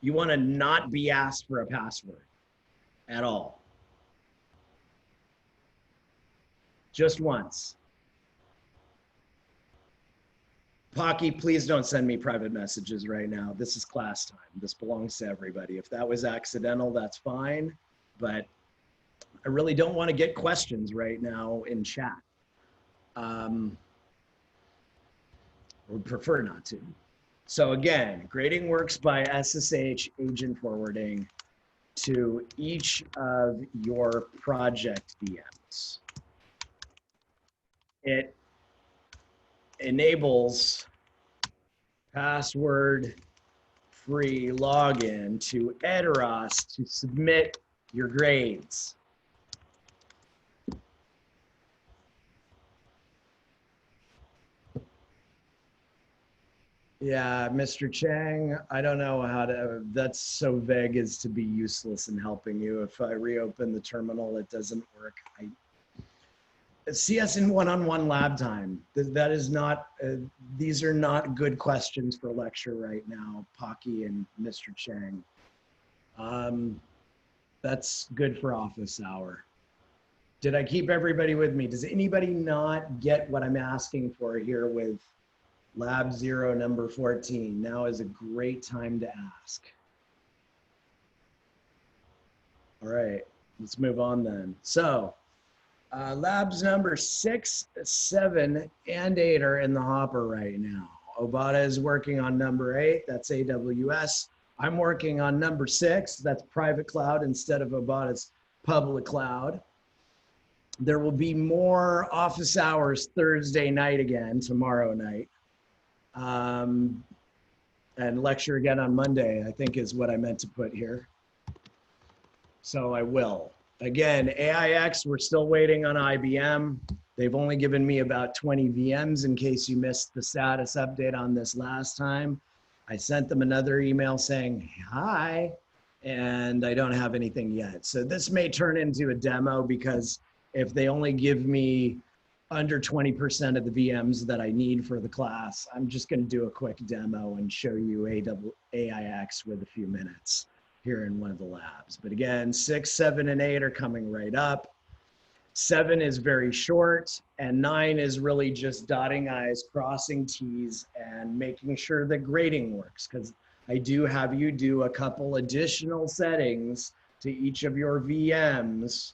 You want to not be asked for a password at all. Just once. Pocky, please don't send me private messages right now. This is class time. This belongs to everybody. If that was accidental, that's fine. But I really don't want to get questions right now in chat. Would prefer not to. So again, grading works by SSH agent forwarding to each of your project VMs. It enables password-free login to Eteros to submit your grades. Yeah, Mr. Chang, I don't know how to, that's so vague as to be useless in helping you. If I reopen the terminal, it doesn't work. CS in one-on-one lab time. That is not, these are not good questions for lecture right now, Pocky and Mr. Chang. That's good for office hour. Did I keep everybody with me? Does anybody not get what I'm asking for here with Lab 0, number 14? Now is a great time to ask. All right, let's move on then. So, labs number 6, 7, and 8 are in the hopper right now. Obata is working on number 8, that's AWS. I'm working on number 6, that's private cloud instead of Obata's public cloud. There will be more office hours Thursday night again, tomorrow night. And lecture again on Monday, I think is what I meant to put here. So I will. Again, AIX, we're still waiting on IBM. They've only given me about 20 VMs in case you missed the status update on this last time. I sent them another email saying, hi, and I don't have anything yet. So this may turn into a demo because if they only give me under 20% of the VMs that I need for the class, I'm just going to do a quick demo and show you AIX with a few minutes here in one of the labs. But again, 6, 7, and 8 are coming right up. 7 is very short, and 9 is really just dotting I's, crossing T's, and making sure that grading works, because I do have you do a couple additional settings to each of your VMs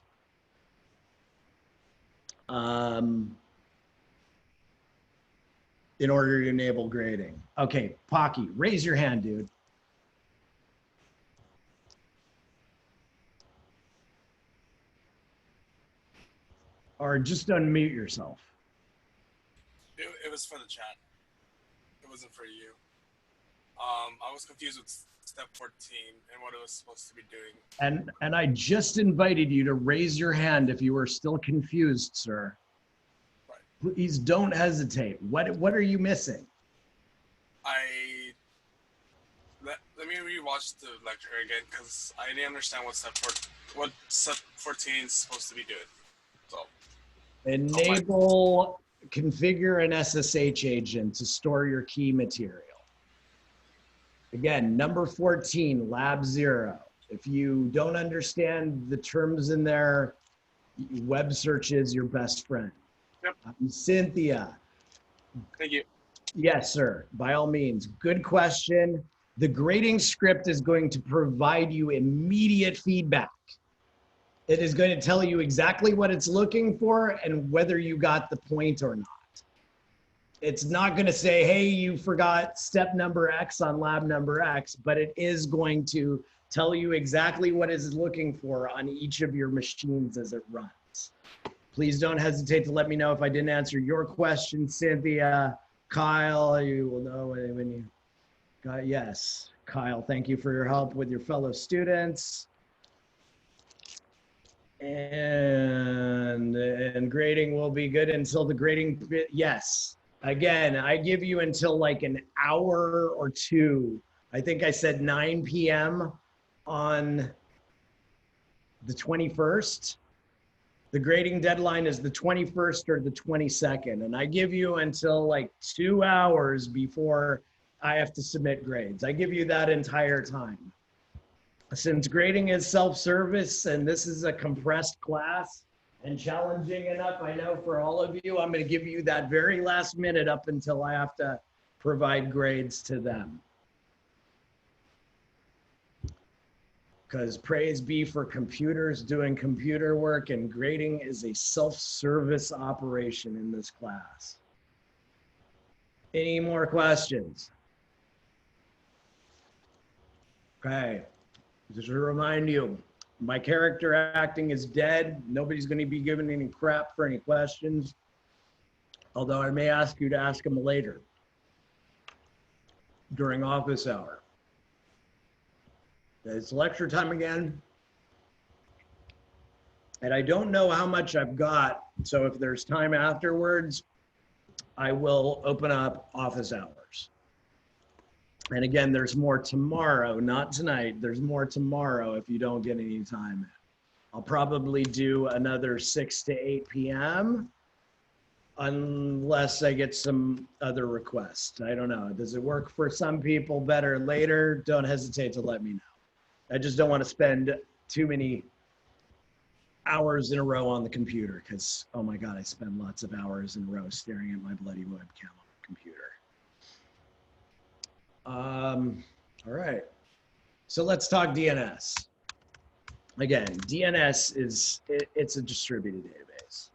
in order to enable grading. Okay, Pocky, raise your hand, dude. Or just unmute yourself. It was for the chat. It wasn't for you. I was confused with step 14 and what it was supposed to be doing. And I just invited you to raise your hand if you are still confused, sir. Right. Please don't hesitate. What are you missing? Let me rewatch the lecture again because I didn't understand what step 14 is supposed to be doing. So. Enable, configure an SSH agent to store your key material. Again, number 14, lab 0. If you don't understand the terms in there, web search is your best friend. Yep. Cynthia. Thank you. Yes, sir. By all means. Good question. The grading script is going to provide you immediate feedback. It is going to tell you exactly what it's looking for and whether you got the point or not. It's not going to say, hey, you forgot step number X on lab number X, but it is going to tell you exactly what it's looking for on each of your machines as it runs. Please don't hesitate to let me know if I didn't answer your question, Cynthia. Kyle, you will know when you got, yes. Kyle, thank you for your help with your fellow students. And grading will be good until the grading, yes. Again, I give you until like an hour or two. I think I said 9 p.m. on the 21st. The grading deadline is the 21st or the 22nd. And I give you until like 2 hours before I have to submit grades. I give you that entire time. Since grading is self-service and this is a compressed class and challenging enough, I know for all of you, I'm going to give you that very last minute up until I have to provide grades to them. Because praise be for computers doing computer work, and grading is a self-service operation in this class. Any more questions? Okay. Just to remind you, my character acting is dead. Nobody's going to be giving any crap for any questions, although I may ask you to ask them later during office hour. It's lecture time again, and I don't know how much I've got, so if there's time afterwards, I will open up office hours. And again, there's more tomorrow, not tonight. There's more tomorrow if you don't get any time. I'll probably do another 6 to 8 p.m. unless I get some other requests. I don't know. Does it work for some people better later? Don't hesitate to let me know. I just don't want to spend too many hours in a row on the computer because, oh my God, I spend lots of hours in a row staring at my bloody webcam on the computer. All right, so let's talk DNS. Again, DNS is, it's a distributed database.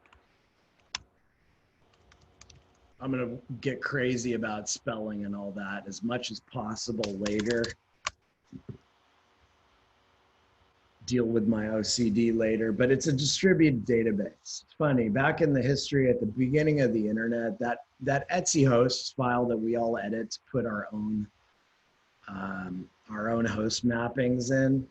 I'm gonna get crazy about spelling and all that as much as possible later. Deal with my OCD later, but it's a distributed database. It's funny, back in the history at the beginning of the internet, that Etsy hosts file that we all edit to put our own host mappings in,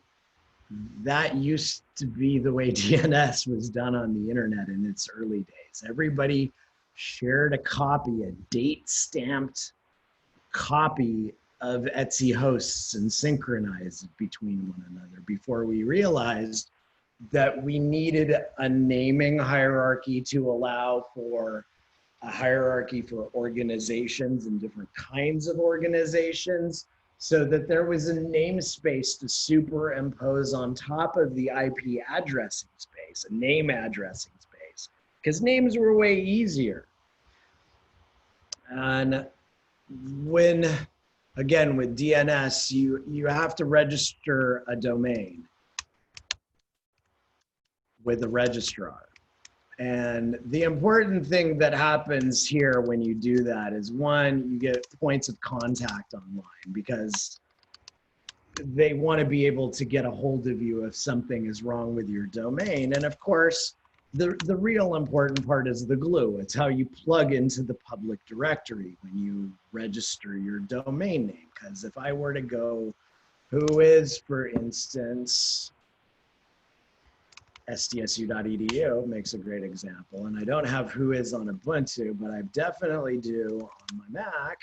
that used to be the way DNS was done on the internet in its early days. Everybody shared a copy, a date-stamped copy of Etsy hosts and synchronized it between one another before we realized that we needed a naming hierarchy to allow for a hierarchy for organizations and different kinds of organizations, so that there was a namespace to superimpose on top of the IP addressing space, a name addressing space, because names were way easier. And when, again, with DNS, you have to register a domain with the registrar. And the important thing that happens here when you do that is, one, you get points of contact online because they want to be able to get a hold of you if something is wrong with your domain. And of course, the real important part is the glue. It's how you plug into the public directory when you register your domain name. Because if I were to go, who is, for instance, sdsu.edu makes a great example. And I don't have who is on Ubuntu, but I definitely do on my Mac,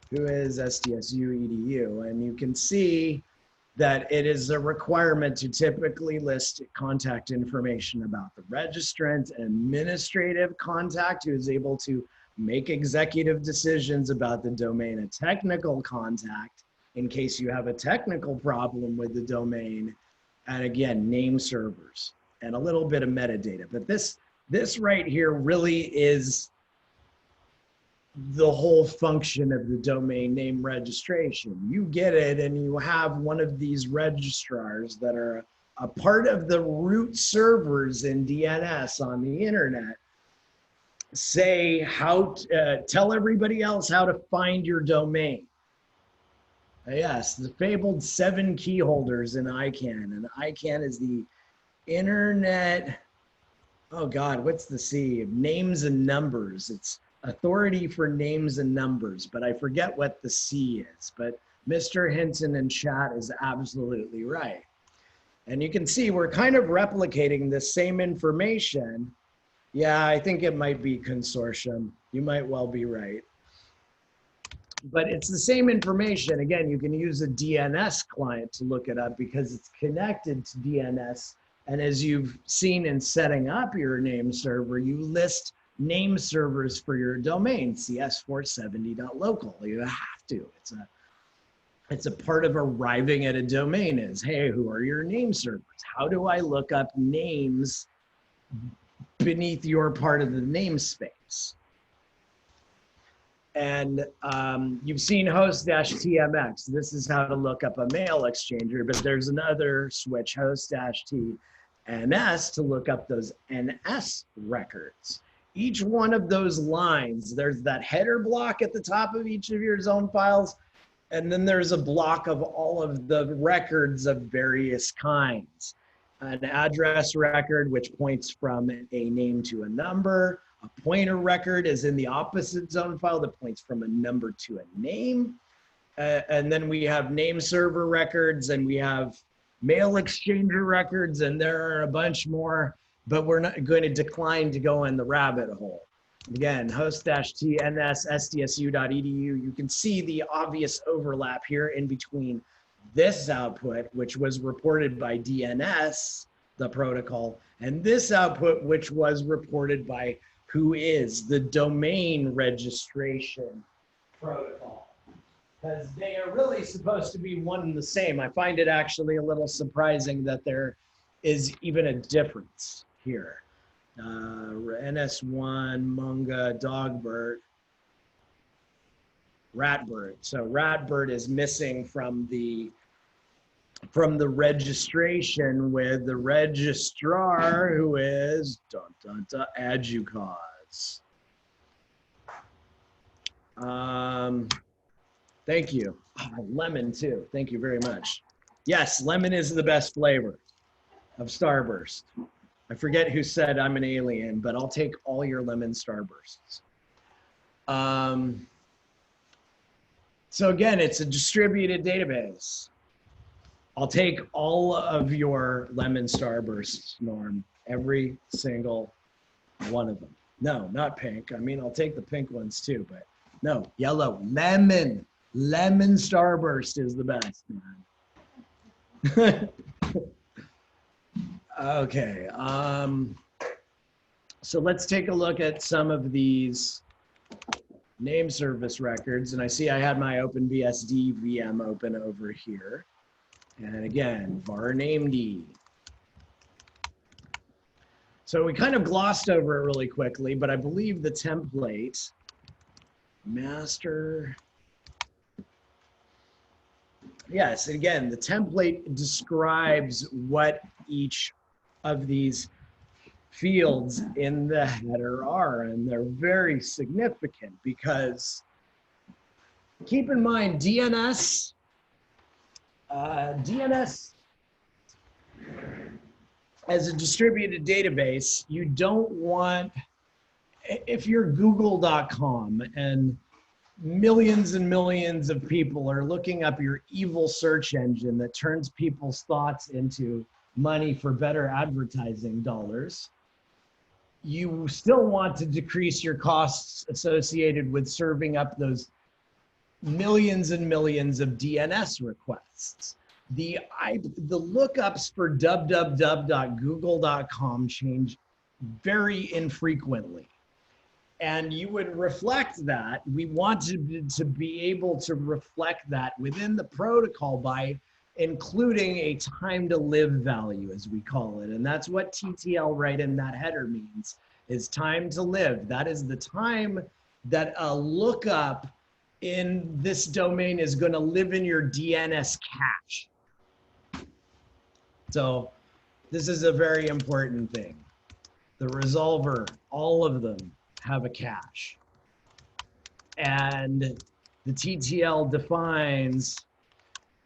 who is sdsu.edu. And you can see that it is a requirement to typically list contact information about the registrant, administrative contact who is able to make executive decisions about the domain, a technical contact in case you have a technical problem with the domain, and again, name servers and a little bit of metadata. But this right here really is the whole function of the domain name registration. You get it and you have one of these registrars that are a part of the root servers in DNS on the internet say how tell everybody else how to find your domain. Yes, the fabled 7 key holders in ICANN, and ICANN is the internet, oh God, what's the C? Names and numbers. It's authority for names and numbers, but I forget what the C is. But Mr. Hinton in chat is absolutely right. And you can see we're kind of replicating the same information. Yeah, I think it might be consortium. You might well be right. But it's the same information. Again, you can use a DNS client to look it up because it's connected to DNS. And as you've seen in setting up your name server, you list name servers for your domain, cs470.local. You have to. It's a part of arriving at a domain is, hey, who are your name servers? How do I look up names beneath your part of the namespace? And you've seen host-tmx. This is how to look up a mail exchanger, but there's another switch, host-tns, to look up those NS records. Each one of those lines, there's that header block at the top of each of your zone files, and then there's a block of all of the records of various kinds. An address record, which points from a name to a number. A pointer record is in the opposite zone file that points from a number to a name. And then we have name server records, and we have mail exchanger records, and there are a bunch more, but we're not going to decline to go in the rabbit hole. Again, host-tns.sdsu.edu, you can see the obvious overlap here in between this output, which was reported by DNS, the protocol, and this output, which was reported by who is the domain registration protocol. Because they are really supposed to be one and the same. I find it actually a little surprising that there is even a difference here. NS1, Munga, Dogbert, Ratbird. So Ratbird is missing from the registration with the registrar, who is Adjucause. Thank you. Lemon too. Thank you very much. Yes, lemon is the best flavor of Starburst. I forget who said I'm an alien, but I'll take all your lemon Starbursts. So again, it's a distributed database. I'll take all of your lemon Starbursts, Norm, every single one of them. No, not pink. I mean, I'll take the pink ones too, but no, yellow, lemon. Lemon Starburst is the best, man. Okay, so let's take a look at some of these name service records. And I see I had my OpenBSD VM open over here. And again, var named. So we kind of glossed over it really quickly, but I believe the template, master, yes, again, the template describes what each of these fields in the header are, and they're very significant because keep in mind DNS as a distributed database, you don't want, if you're google.com and millions and millions of people are looking up your evil search engine that turns people's thoughts into money for better advertising dollars, you still want to decrease your costs associated with serving up those millions and millions of DNS requests. The lookups for www.google.com change very infrequently. And you would reflect that. We wanted to be able to reflect that within the protocol by including a time to live value, as we call it. And that's what TTL right in that header means, is time to live. That is the time that a lookup in this domain is going to live in your DNS cache. So this is a very important thing. The resolver, all of them have a cache. And the TTL defines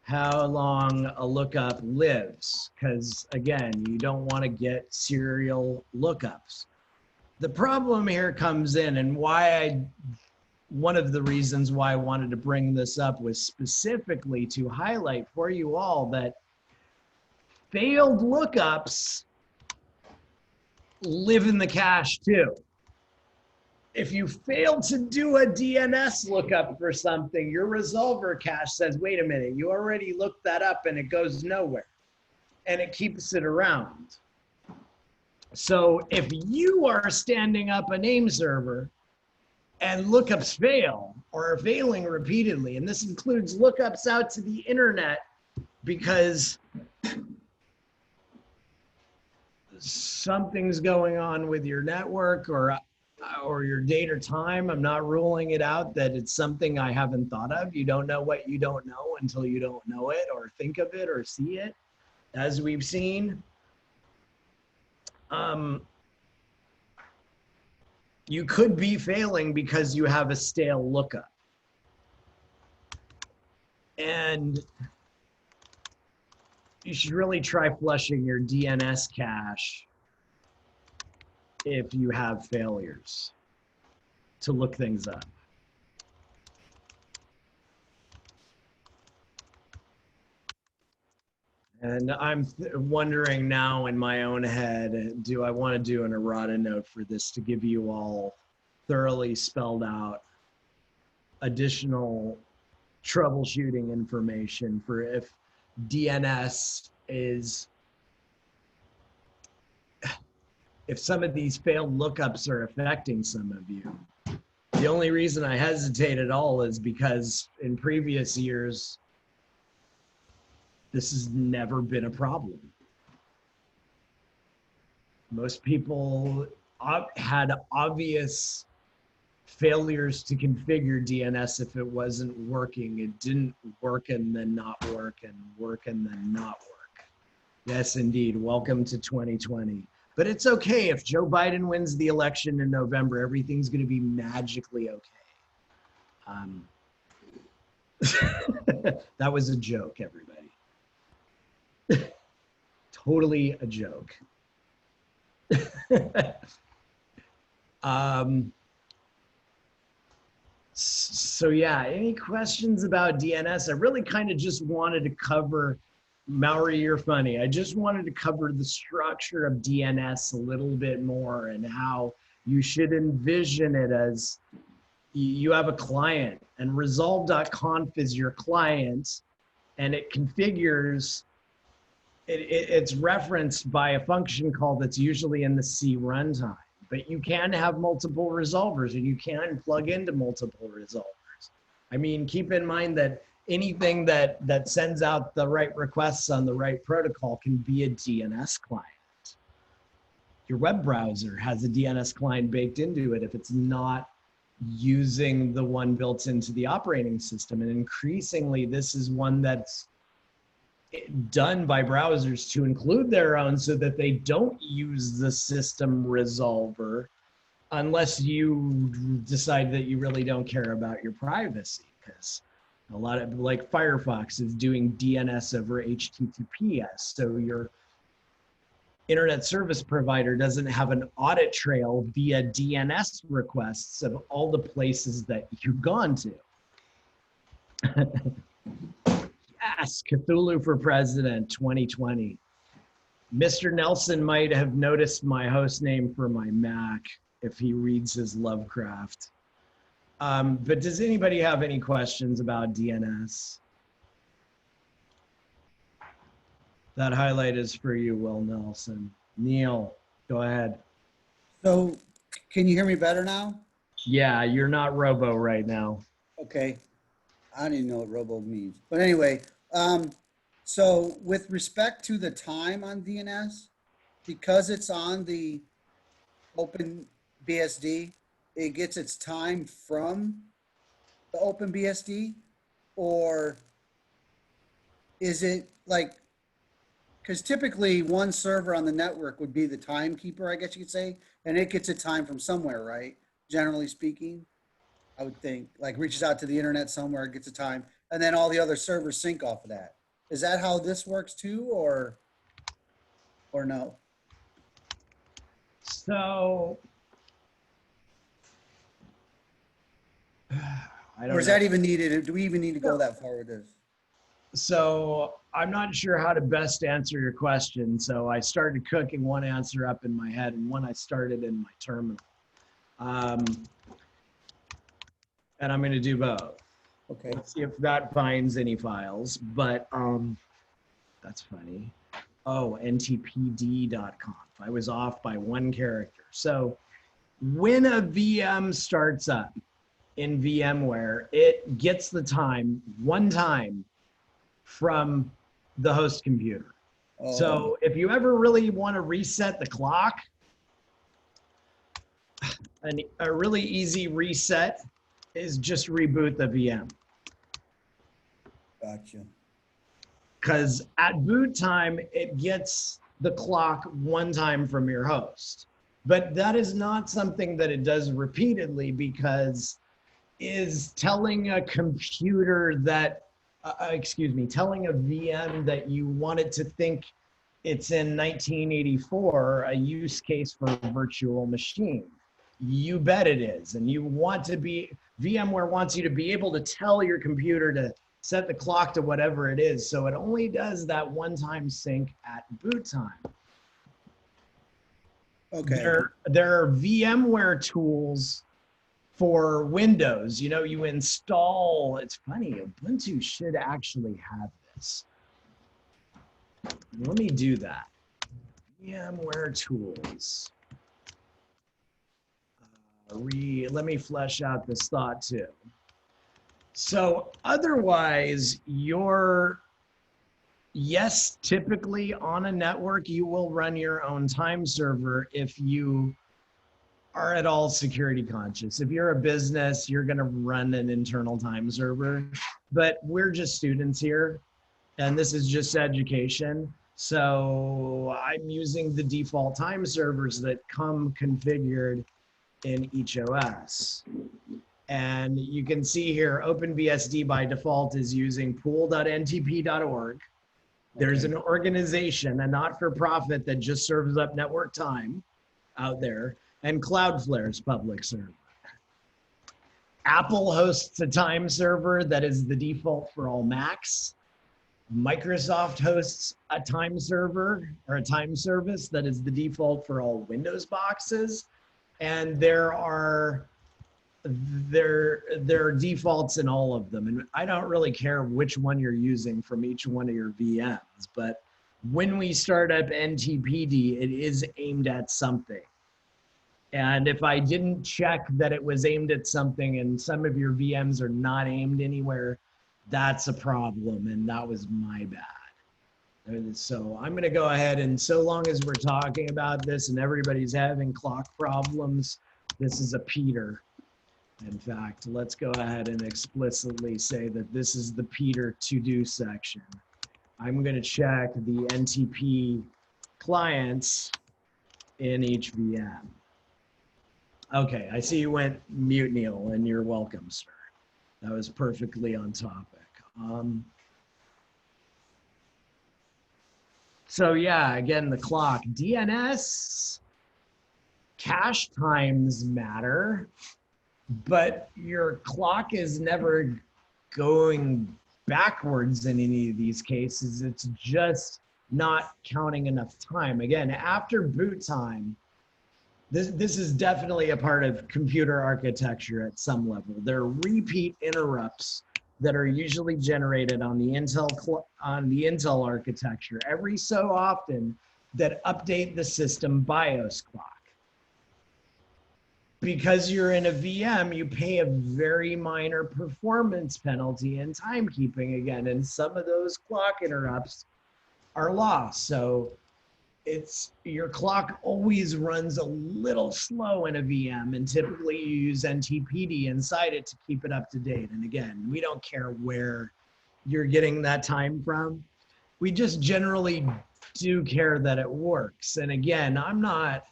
how long a lookup lives, because again, you don't want to get serial lookups. The problem here comes in, and one of the reasons why I wanted to bring this up was specifically to highlight for you all that failed lookups live in the cache too. If you fail to do a DNS lookup for something, your resolver cache says, wait a minute, you already looked that up and it goes nowhere. And it keeps it around. So if you are standing up a name server and lookups fail or are failing repeatedly, and this includes lookups out to the internet because something's going on with your network or your date or time. I'm not ruling it out that it's something I haven't thought of. You don't know what you don't know until you don't know it or think of it or see it, as we've seen. You could be failing because you have a stale lookup. And you should really try flushing your DNS cache if you have failures to look things up. And I'm wondering now in my own head, do I want to do an errata note for this to give you all thoroughly spelled out additional troubleshooting information for if DNS is, if some of these failed lookups are affecting some of you. The only reason I hesitate at all is because in previous years, this has never been a problem. Most people had obvious failures to configure DNS if it wasn't working. It didn't work and then not work and work and then not work. Yes, indeed. Welcome to 2020. But it's okay. If Joe Biden wins the election in November, everything's going to be magically okay. That was a joke, everybody. Totally a joke. So yeah, any questions about DNS? I really kind of just wanted to cover, Maori, you're funny. I just wanted to cover the structure of DNS a little bit more and how you should envision it as you have a client and resolve.conf is your client and it configures, it's referenced by a function call that's usually in the C runtime. But you can have multiple resolvers and you can plug into multiple resolvers. I mean, keep in mind that anything that sends out the right requests on the right protocol can be a DNS client. Your web browser has a DNS client baked into it if it's not using the one built into the operating system. And increasingly, this is one that's done by browsers to include their own so that they don't use the system resolver unless you decide that you really don't care about your privacy, because a lot of, like Firefox is doing DNS over HTTPS. So your internet service provider doesn't have an audit trail via DNS requests of all the places that you've gone to. Yes, Cthulhu for President 2020. Mr. Nelson might have noticed my host name for my Mac if he reads his Lovecraft. But does anybody have any questions about DNS? That highlight is for you, Will Nelson. Neil, go ahead. So can you hear me better now? Yeah, you're not robo right now. Okay. I don't even know what robo means. But anyway, so with respect to the time on DNS, because it's on the Open BSD, it gets its time from the Open BSD, or is it like, because typically one server on the network would be the timekeeper, I guess you could say, and it gets a time from somewhere, right? Generally speaking, I would think, like reaches out to the internet somewhere, gets a time, and then all the other servers sync off of that. Is that how this works too, or no? So, I Or don't is know. that even needed? Do we even need to go that far with this? So I'm not sure how to best answer your question. So I started cooking one answer up in my head and one I started in my terminal. And I'm going to do both. Okay. Let's see if that finds any files. But that's funny. Oh, ntpd.conf. I was off by one character. So when a VM starts up in VMware, it gets the time one time from the host computer. Oh, So if you ever really want to reset the clock, a really easy reset is just reboot the VM. gotcha. Because at boot time, it gets the clock one time from your host. But that is not something that it does repeatedly, because is telling a computer that telling a VM that you want it to think it's in 1984, a use case for a virtual machine. You bet it is. And you want to be, VMware wants you to be able to tell your computer to set the clock to whatever it is. So it only does that one-time sync at boot time. Okay. There are VMware tools for Windows. You know, you install, it's funny, Ubuntu should actually have this. Let me do that. VMware tools. Let me flesh out this thought too. So otherwise, yes, typically on a network, you will run your own time server if you are at all security conscious. If you're a business, you're going to run an internal time server, but we're just students here and this is just education. So I'm using the default time servers that come configured in each OS. And you can see here, OpenBSD by default is using pool.ntp.org. There's an organization, a not-for-profit that just serves up network time out there, and Cloudflare's public server. Apple hosts a time server that is the default for all Macs. Microsoft hosts a time server or a time service that is the default for all Windows boxes. And there are defaults in all of them. And I don't really care which one you're using from each one of your VMs, but when we start up NTPD, it is aimed at something. And if I didn't check that it was aimed at something and some of your VMs are not aimed anywhere, that's a problem, and that was my bad. And so I'm gonna go ahead, and so long as we're talking about this and everybody's having clock problems, this is a Peter. In fact, let's go ahead and explicitly say that this is the Peter to-do section. I'm gonna check the NTP clients in each VM. Okay, I see you went mute, Neil, and you're welcome, sir. That was perfectly on topic. So yeah, again, the clock. DNS, cache times matter, but your clock is never going backwards in any of these cases. It's just not counting enough time. Again, after boot time, this is definitely a part of computer architecture at some level. There are repeat interrupts that are usually generated on the Intel architecture every so often that update the system BIOS clock. Because you're in a VM, you pay a very minor performance penalty in timekeeping again, and some of those clock interrupts are lost. So your clock always runs a little slow in a VM, and typically you use NTPD inside it to keep it up to date. And again, we don't care where you're getting that time from. We just generally do care that it works. And again, I'm not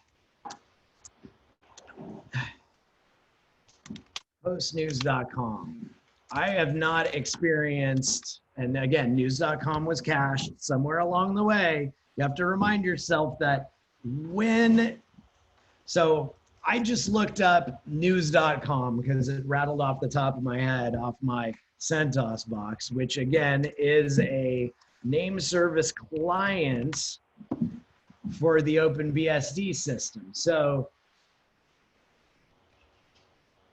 postnews.com. I have not experienced, and again, news.com was cached somewhere along the way. You have to remind yourself that so I just looked up news.com because it rattled off the top of my head off my CentOS box, which again is a name service client for the OpenBSD system. So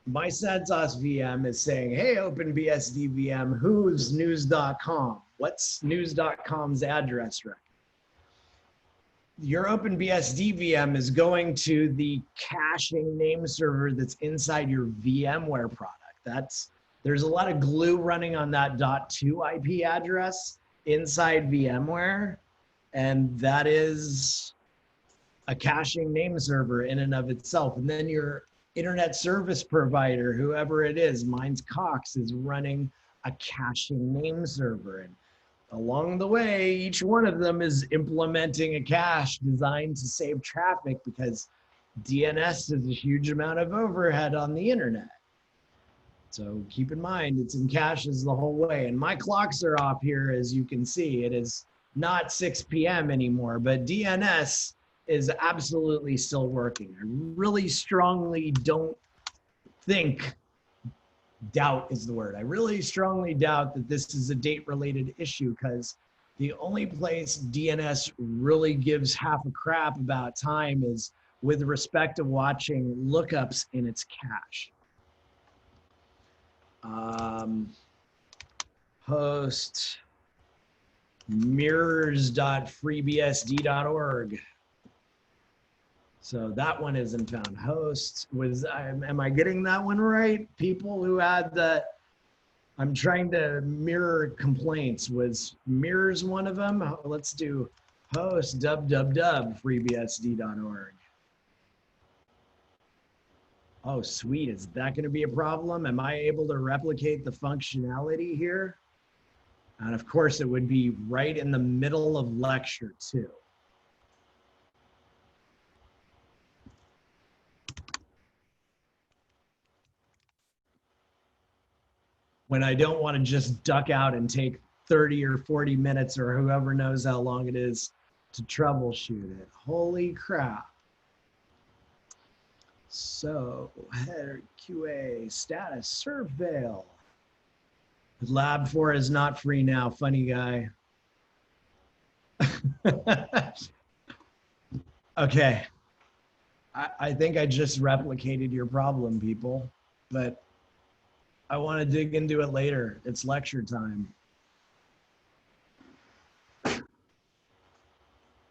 my CentOS VM is saying, hey, OpenBSD VM, who's news.com? What's news.com's address record? Your OpenBSD VM is going to the caching name server that's inside your VMware product. There's a lot of glue running on that .2 IP address inside VMware, and that is a caching name server in and of itself. And then your internet service provider, whoever it is, mine's Cox, is running a caching name server. And along the way, each one of them is implementing a cache designed to save traffic because DNS is a huge amount of overhead on the internet. So keep in mind, it's in caches the whole way. And my clocks are off here, as you can see. It is not 6 p.m. anymore, but DNS is absolutely still working. I really strongly doubt is the word. I really strongly doubt that this is a date-related issue, because the only place DNS really gives half a crap about time is with respect to watching lookups in its cache. Host mirrors.freebsd.org. So that one isn't found. Host am I getting that one right? People who had I'm trying to mirror complaints. Was mirrors one of them? Let's do host freebsd.org. Oh, sweet. Is that going to be a problem? Am I able to replicate the functionality here? And of course, it would be right in the middle of lecture too. When I don't want to just duck out and take 30 or 40 minutes or whoever knows how long it is to troubleshoot it. Holy crap. So header QA status surveil. Lab 4 is not free now. Funny guy. Okay. I think I just replicated your problem, people, but I want to dig into it later. It's lecture time.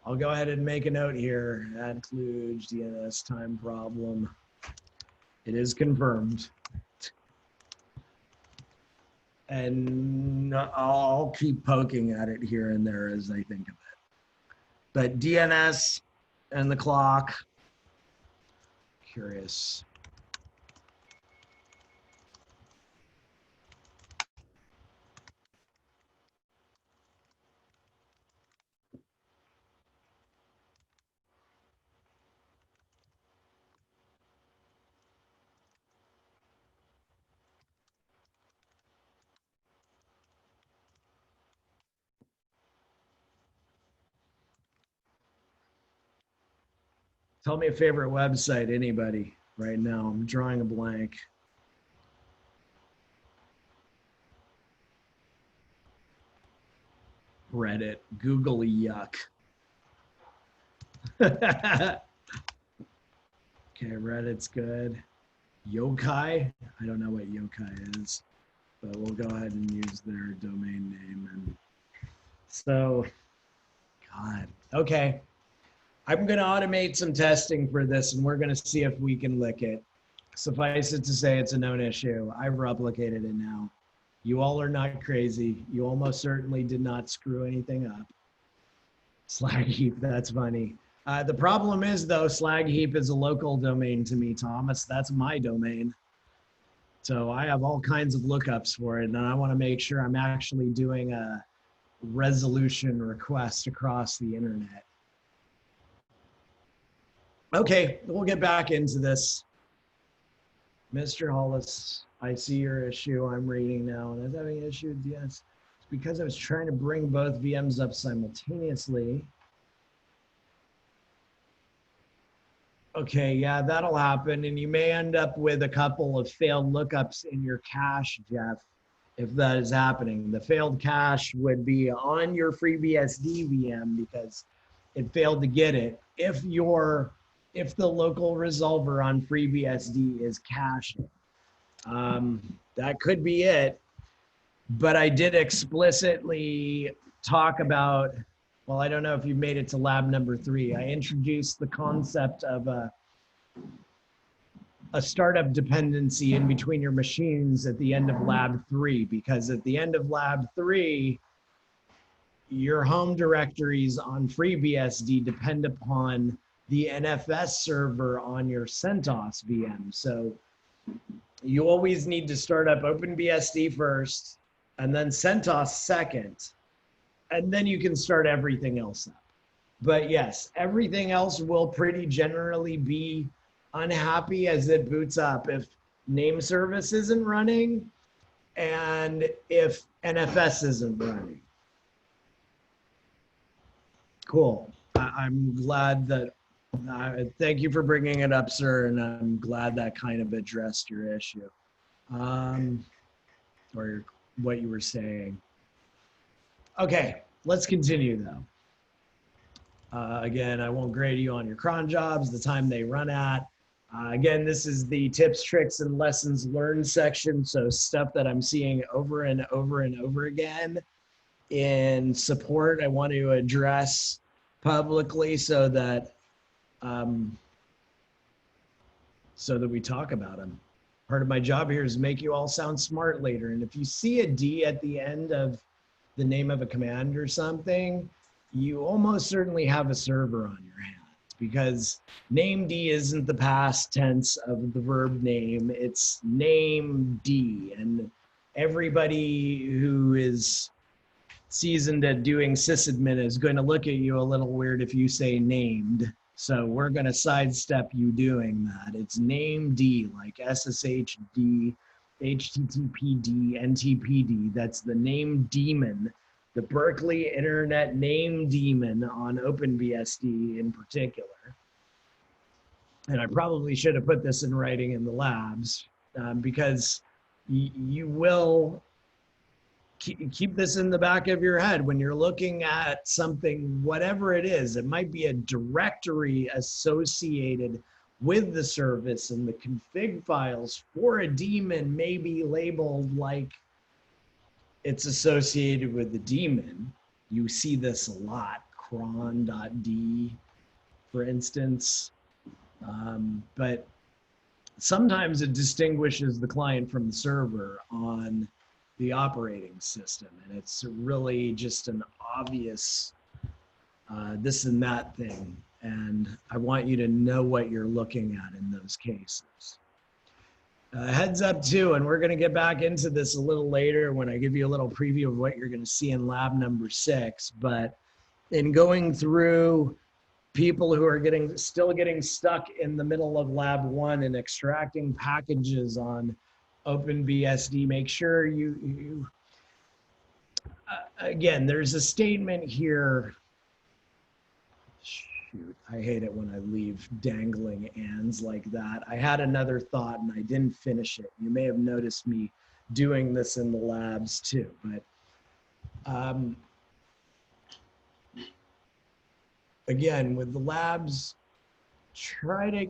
I'll go ahead and make a note here. Add kludge, DNS time problem. It is confirmed. And I'll keep poking at it here and there as I think of it. But DNS and the clock, curious. Tell me a favorite website, anybody, right now. I'm drawing a blank. Reddit, Google, yuck. Okay, Reddit's good. Yokai, I don't know what yokai is. but we'll go ahead and use their domain name. And so, God, okay. I'm going to automate some testing for this, and we're going to see if we can lick it. Suffice it to say, it's a known issue. I've replicated it now. You all are not crazy. You almost certainly did not screw anything up. Slag heap, that's funny. The problem is, though, slag heap is a local domain to me, Thomas. That's my domain. So I have all kinds of lookups for it, and I want to make sure I'm actually doing a resolution request across the internet. Okay, we'll get back into this. Mr. Hollis, I see your issue. I'm reading now, and I was having an issue with DNS. It's because I was trying to bring both VMs up simultaneously. Okay, yeah, that'll happen, and you may end up with a couple of failed lookups in your cache, Jeff, if that is happening. The failed cache would be on your FreeBSD VM because it failed to get it. If the local resolver on FreeBSD is caching, that could be it. But I did explicitly talk about, well, I don't know if you made it to lab number 3. I introduced the concept of a startup dependency in between your machines at the end of lab 3, because at the end of lab 3, your home directories on FreeBSD depend upon the NFS server on your CentOS VM. So you always need to start up OpenBSD first, and then CentOS second, and then you can start everything else up. But yes, everything else will pretty generally be unhappy as it boots up if name service isn't running and if NFS isn't running. Cool. I'm glad that, thank you for bringing it up, sir, and I'm glad that kind of addressed your issue, or what you were saying. Okay, let's continue though. Again, I won't grade you on your cron jobs, the time they run at. Again, this is the tips, tricks, and lessons learned section, so stuff that I'm seeing over and over and over again in support. I want to address publicly so that we talk about them. Part of my job here is make you all sound smart later. And if you see a D at the end of the name of a command or something, you almost certainly have a server on your hands, because named isn't the past tense of the verb name, it's named. And everybody who is seasoned at doing sysadmin is going to look at you a little weird if you say named. So we're going to sidestep you doing that. It's named, like SSHD, HTTPD, NTPD. That's the name daemon, the Berkeley Internet Name Daemon on OpenBSD in particular. And I probably should have put this in writing in the labs, because you will keep this in the back of your head when you're looking at something, whatever it is. It might be a directory associated with the service, and the config files for a daemon may be labeled like it's associated with the daemon. You see this a lot, cron.d, for instance. But sometimes it distinguishes the client from the server on the operating system, and it's really just an obvious this and that thing. And I want you to know what you're looking at in those cases. Heads up too, and we're going to get back into this a little later when I give you a little preview of what you're going to see in lab number 6. But in going through people who are still getting stuck in the middle of lab 1 and extracting packages on OpenBSD, make sure you again, there's a statement here. Shoot, I hate it when I leave dangling ands like that. I had another thought and I didn't finish it. You may have noticed me doing this in the labs too, but again, with the labs, try to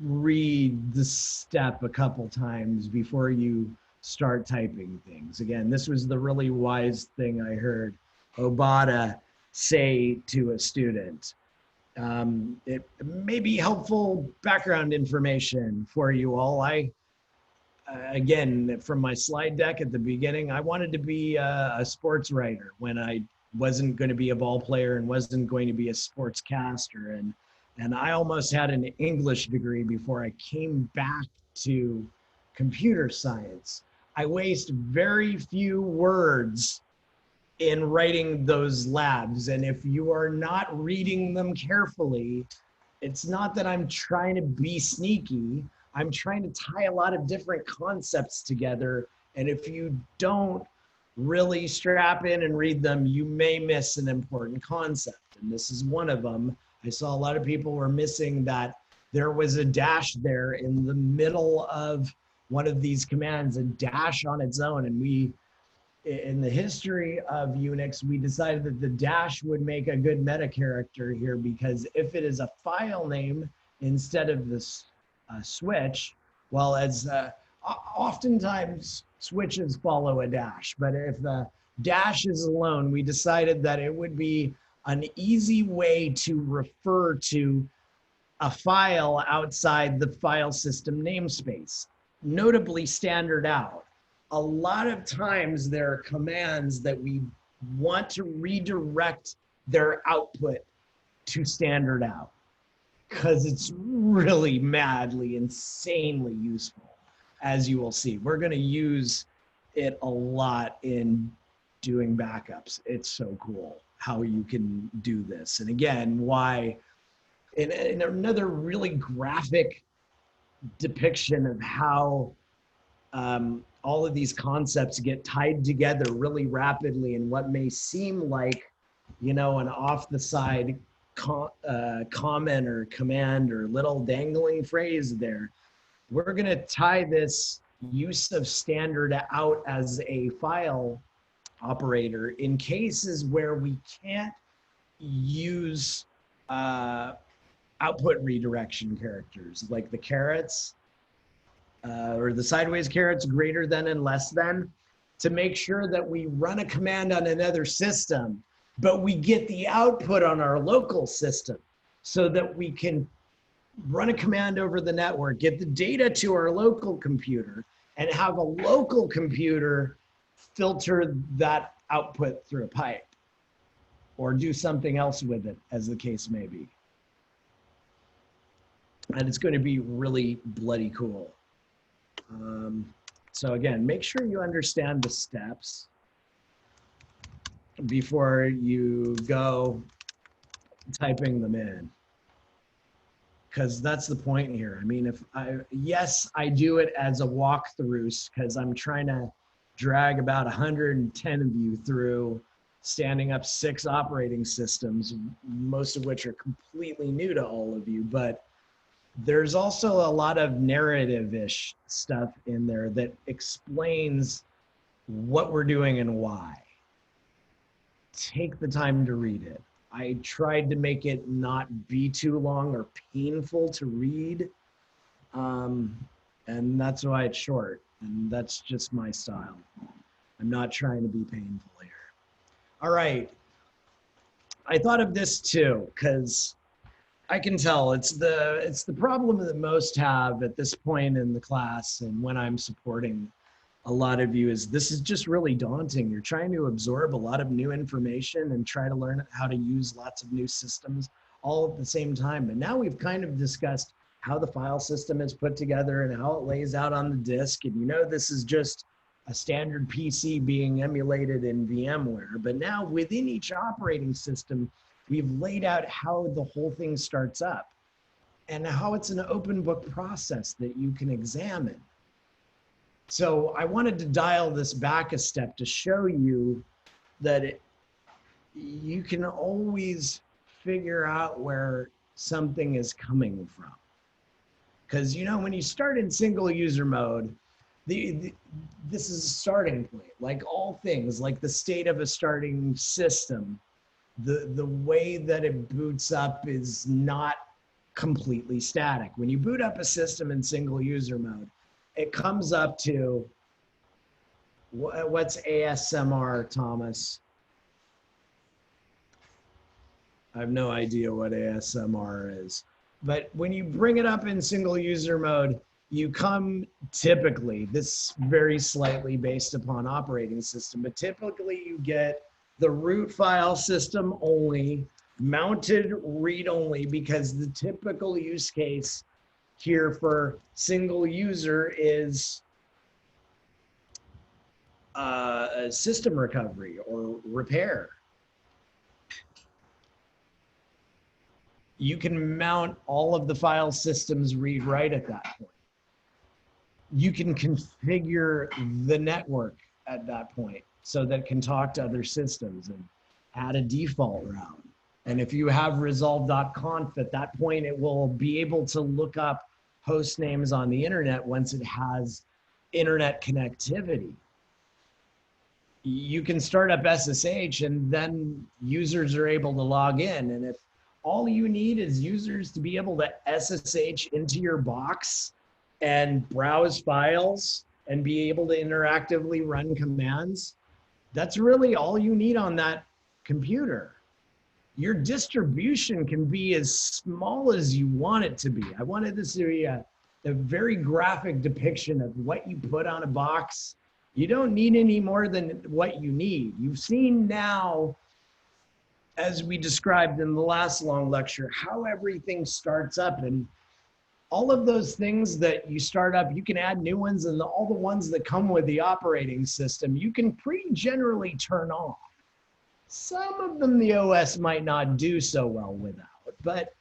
read the step a couple times before you start typing things. Again, this was the really wise thing I heard Obata say to a student. It may be helpful background information for you all. Again, from my slide deck at the beginning, I wanted to be a sports writer when I wasn't going to be a ball player and wasn't going to be a sportscaster. And I almost had an English degree before I came back to computer science. I waste very few words in writing those labs. And if you are not reading them carefully, it's not that I'm trying to be sneaky. I'm trying to tie a lot of different concepts together. And if you don't really strap in and read them, you may miss an important concept. And this is one of them. I saw a lot of people were missing that there was a dash there in the middle of one of these commands, a dash on its own. And we, in the history of Unix, we decided that the dash would make a good meta character here, because if it is a file name instead of this switch, well, as oftentimes switches follow a dash, but if the dash is alone, we decided that it would be an easy way to refer to a file outside the file system namespace, notably standard out. A lot of times there are commands that we want to redirect their output to standard out because it's really madly, insanely useful, as you will see. We're going to use it a lot in doing backups. It's so cool how you can do this. And again, why, in another really graphic depiction of how all of these concepts get tied together really rapidly in what may seem like, you know, an off the side comment or command or little dangling phrase there. We're going to tie this use of standard out as a file operator in cases where we can't use output redirection characters like the carets or the sideways carets, greater than and less than, to make sure that we run a command on another system, but we get the output on our local system so that we can run a command over the network, get the data to our local computer, and have a local computer filter that output through a pipe or do something else with it, as the case may be. And it's going to be really bloody cool. So again, make sure you understand the steps before you go typing them in, because that's the point here. I mean, yes, I do it as a walkthrough because I'm trying to drag about 110 of you through standing up 6 operating systems, most of which are completely new to all of you, but there's also a lot of narrative-ish stuff in there that explains what we're doing and why. Take the time to read it. I tried to make it not be too long or painful to read, and that's why it's short, and that's just my style. I'm not trying to be painful here. All right. I thought of this too, because I can tell it's the problem that most have at this point in the class, and when I'm supporting a lot of you, is this is just really daunting. You're trying to absorb a lot of new information and try to learn how to use lots of new systems all at the same time. But now we've kind of discussed how the file system is put together and how it lays out on the disk. And you know, this is just a standard PC being emulated in VMware. But now within each operating system, we've laid out how the whole thing starts up and how it's an open book process that you can examine. So I wanted to dial this back a step to show you that you can always figure out where something is coming from. Because, you know, when you start in single user mode, this is a starting point. Like all things, like the state of a starting system, the way that it boots up is not completely static. When you boot up a system in single user mode, it comes up to What's ASMR, Thomas? I have no idea what ASMR is. But when you bring it up in single user mode, you come typically, this varies slightly based upon operating system, but typically you get the root file system only, mounted read only, because the typical use case here for single user is a system recovery or repair. You can mount all of the file systems read write at that point. You can configure the network at that point so that it can talk to other systems and add a default route. And if you have resolve.conf at that point, it will be able to look up host names on the internet once it has internet connectivity. You can start up SSH and then users are able to log in. And if all you need is users to be able to SSH into your box and browse files and be able to interactively run commands, that's really all you need on that computer. Your distribution can be as small as you want it to be. I wanted this to be a very graphic depiction of what you put on a box. You don't need any more than what you need. You've seen now, as we described in the last long lecture, how everything starts up, and all of those things that you start up, you can add new ones, and all the ones that come with the operating system, you can pretty generally turn off. Some of them the OS might not do so well without, but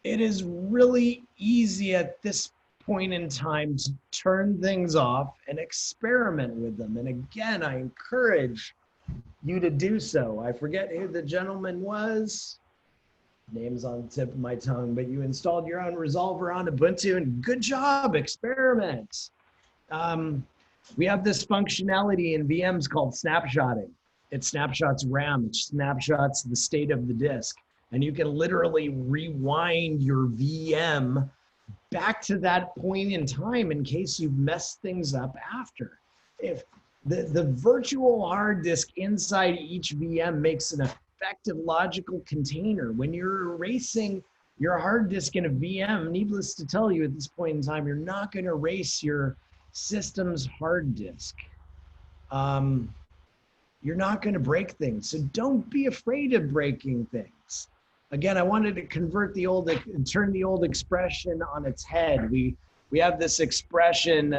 it is really easy at this point in time to turn things off and experiment with them. And again, I encourage you to do so. I forget who the gentleman was. Name's on the tip of my tongue, but you installed your own resolver on Ubuntu, and good job, experiment. We have this functionality in VMs called snapshotting. It snapshots RAM, it snapshots the state of the disk, and you can literally rewind your VM back to that point in time in case you've messed things up after. If the virtual hard disk inside each VM makes an effective logical container. When you're erasing your hard disk in a VM, needless to tell you at this point in time, you're not going to erase your system's hard disk. You're not going to break things. So don't be afraid of breaking things. Again, I wanted to convert the old, turn the old expression on its head. We have this expression,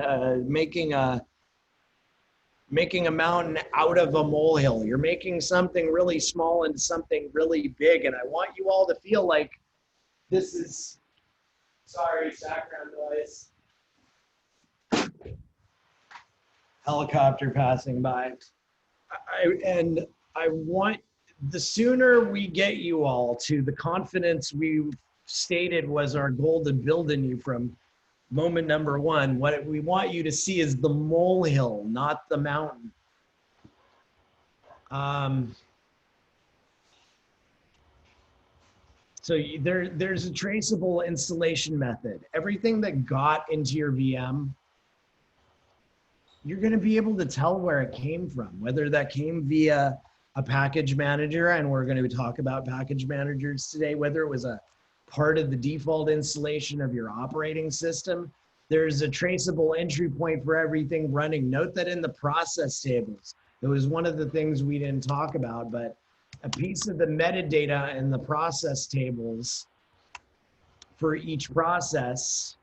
making a mountain out of a molehill. You're making something really small into something really big. And I want you all to feel like this is, sorry, background noise. Helicopter passing by. I want, the sooner we get you all to the confidence we stated was our goal to build in you from moment number one, what we want you to see is the molehill, not the mountain. So there's a traceable installation method. Everything that got into your VM, you're going to be able to tell where it came from, whether that came via a package manager, and we're going to talk about package managers today, whether it was a part of the default installation of your operating system. There's a traceable entry point for everything running. Note that in the process tables, it was one of the things we didn't talk about, but a piece of the metadata in the process tables for each process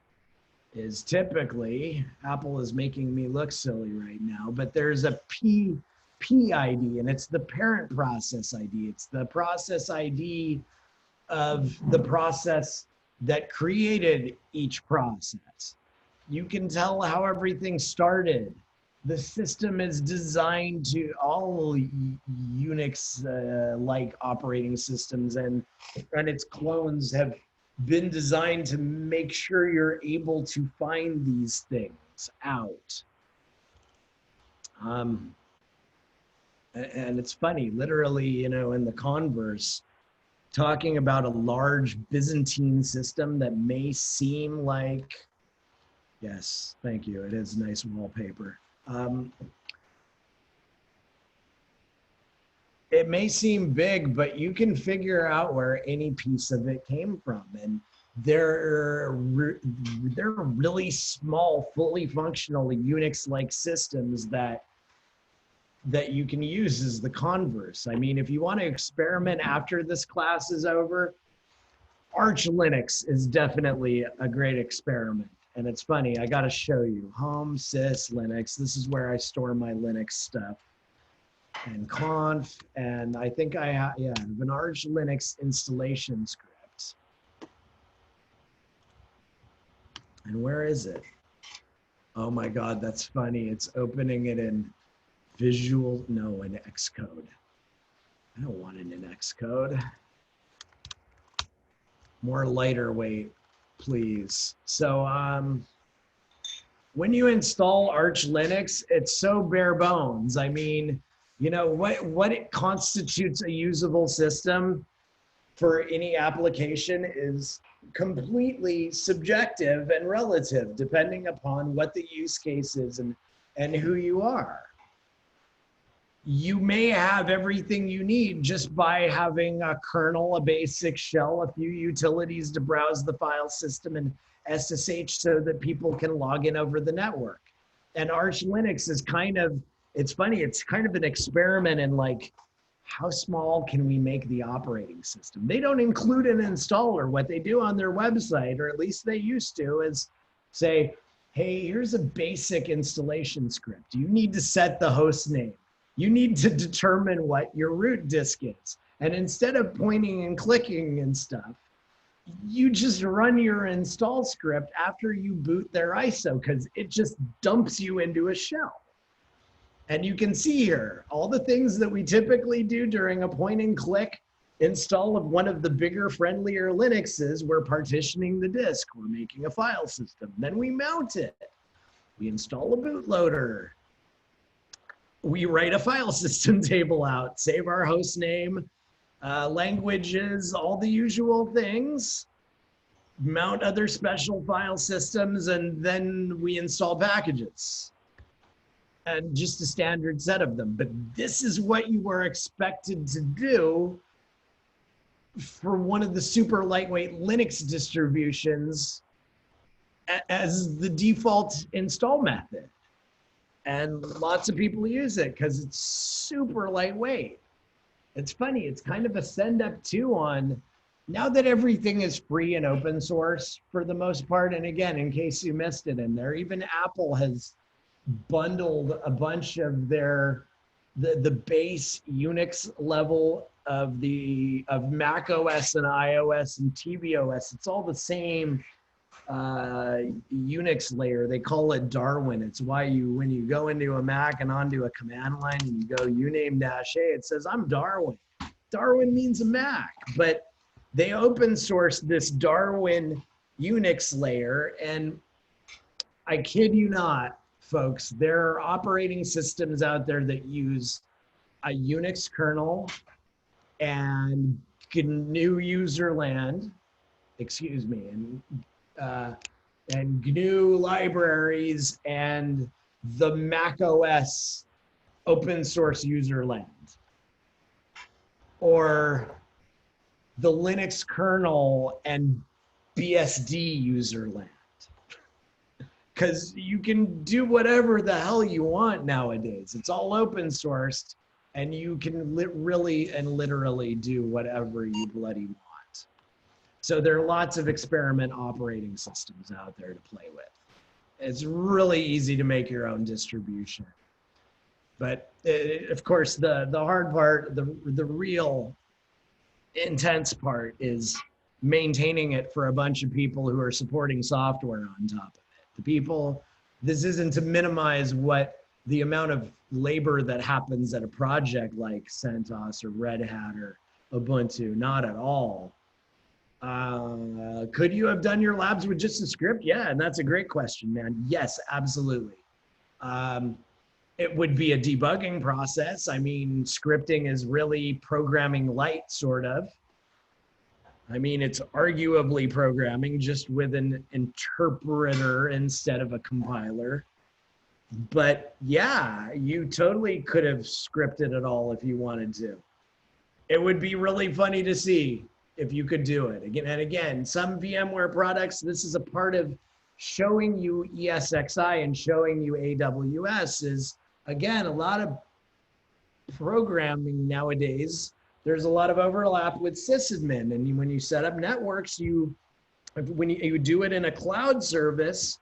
is typically, Apple is making me look silly right now, but there's a PID, and it's the parent process ID. It's the process ID of the process that created each process. You can tell how everything started. The system is designed to, all Unix-like operating systems and its clones have been designed to make sure you're able to find these things out. And it's funny, literally, you know, in the converse, talking about a large Byzantine system that may seem like, yes, thank you, it is nice wallpaper. It may seem big, but you can figure out where any piece of it came from. And they're really small, fully functional Unix-like systems that you can use as the converse. I mean, if you want to experiment after this class is over, Arch Linux is definitely a great experiment. And it's funny, I got to show you. Home sys Linux. This is where I store my Linux stuff. And conf, and I think I have, yeah, an Arch Linux installation script. And where is it? Oh my God, that's funny. It's opening it in Visual, no, in Xcode. I don't want it in Xcode. More lighter weight, please. So when you install Arch Linux, it's so bare bones. I mean, you know, what it constitutes a usable system for any application is completely subjective and relative, depending upon what the use case is and who you are. You may have everything you need just by having a kernel, a basic shell, a few utilities to browse the file system, and SSH so that people can log in over the network. And Arch Linux is kind of, it's funny, it's kind of an experiment in like, how small can we make the operating system? They don't include an installer. What they do on their website, or at least they used to, is say, hey, here's a basic installation script. You need to set the host name. You need to determine what your root disk is. And instead of pointing and clicking and stuff, you just run your install script after you boot their ISO, because it just dumps you into a shell. And you can see here, all the things that we typically do during a point and click install of one of the bigger, friendlier Linuxes, we're partitioning the disk, we're making a file system, then we mount it. We install a bootloader. We write a file system table out, save our host name, languages, all the usual things, mount other special file systems, and then we install packages. And just a standard set of them. But this is what you were expected to do for one of the super lightweight Linux distributions as the default install method. And lots of people use it because it's super lightweight. It's funny, it's kind of a send up too on, now that everything is free and open source for the most part, and again, in case you missed it in there, even Apple has bundled a bunch of their, the base Unix level of Mac OS and iOS and tvOS. It's all the same Unix layer. They call it Darwin. It's why when you go into a Mac and onto a command line and you go uname-a, it says, I'm Darwin. Darwin means a Mac, but they open sourced this Darwin Unix layer, and I kid you not, folks, there are operating systems out there that use a Unix kernel and GNU userland, excuse me, and GNU libraries and the Mac OS open source userland, or the Linux kernel and BSD userland. Because you can do whatever the hell you want nowadays. It's all open sourced, and you can really and literally do whatever you bloody want. So there are lots of experiment operating systems out there to play with. It's really easy to make your own distribution. But of course, the hard part, the real intense part is maintaining it for a bunch of people who are supporting software on top of it. The people, this isn't to minimize what the amount of labor that happens at a project like CentOS or Red Hat or Ubuntu, not at all. Could you have done your labs with just a script? Yeah, and that's a great question, man. Yes, absolutely. It would be a debugging process. I mean, scripting is really programming light, sort of. I mean, it's arguably programming, just with an interpreter instead of a compiler. But yeah, you totally could have scripted it all if you wanted to. It would be really funny to see if you could do it. Again and again, some VMware products, this is a part of showing you ESXi and showing you AWS is, again, a lot of programming nowadays, there's a lot of overlap with sysadmin. And when you set up networks, when you do it in a cloud service,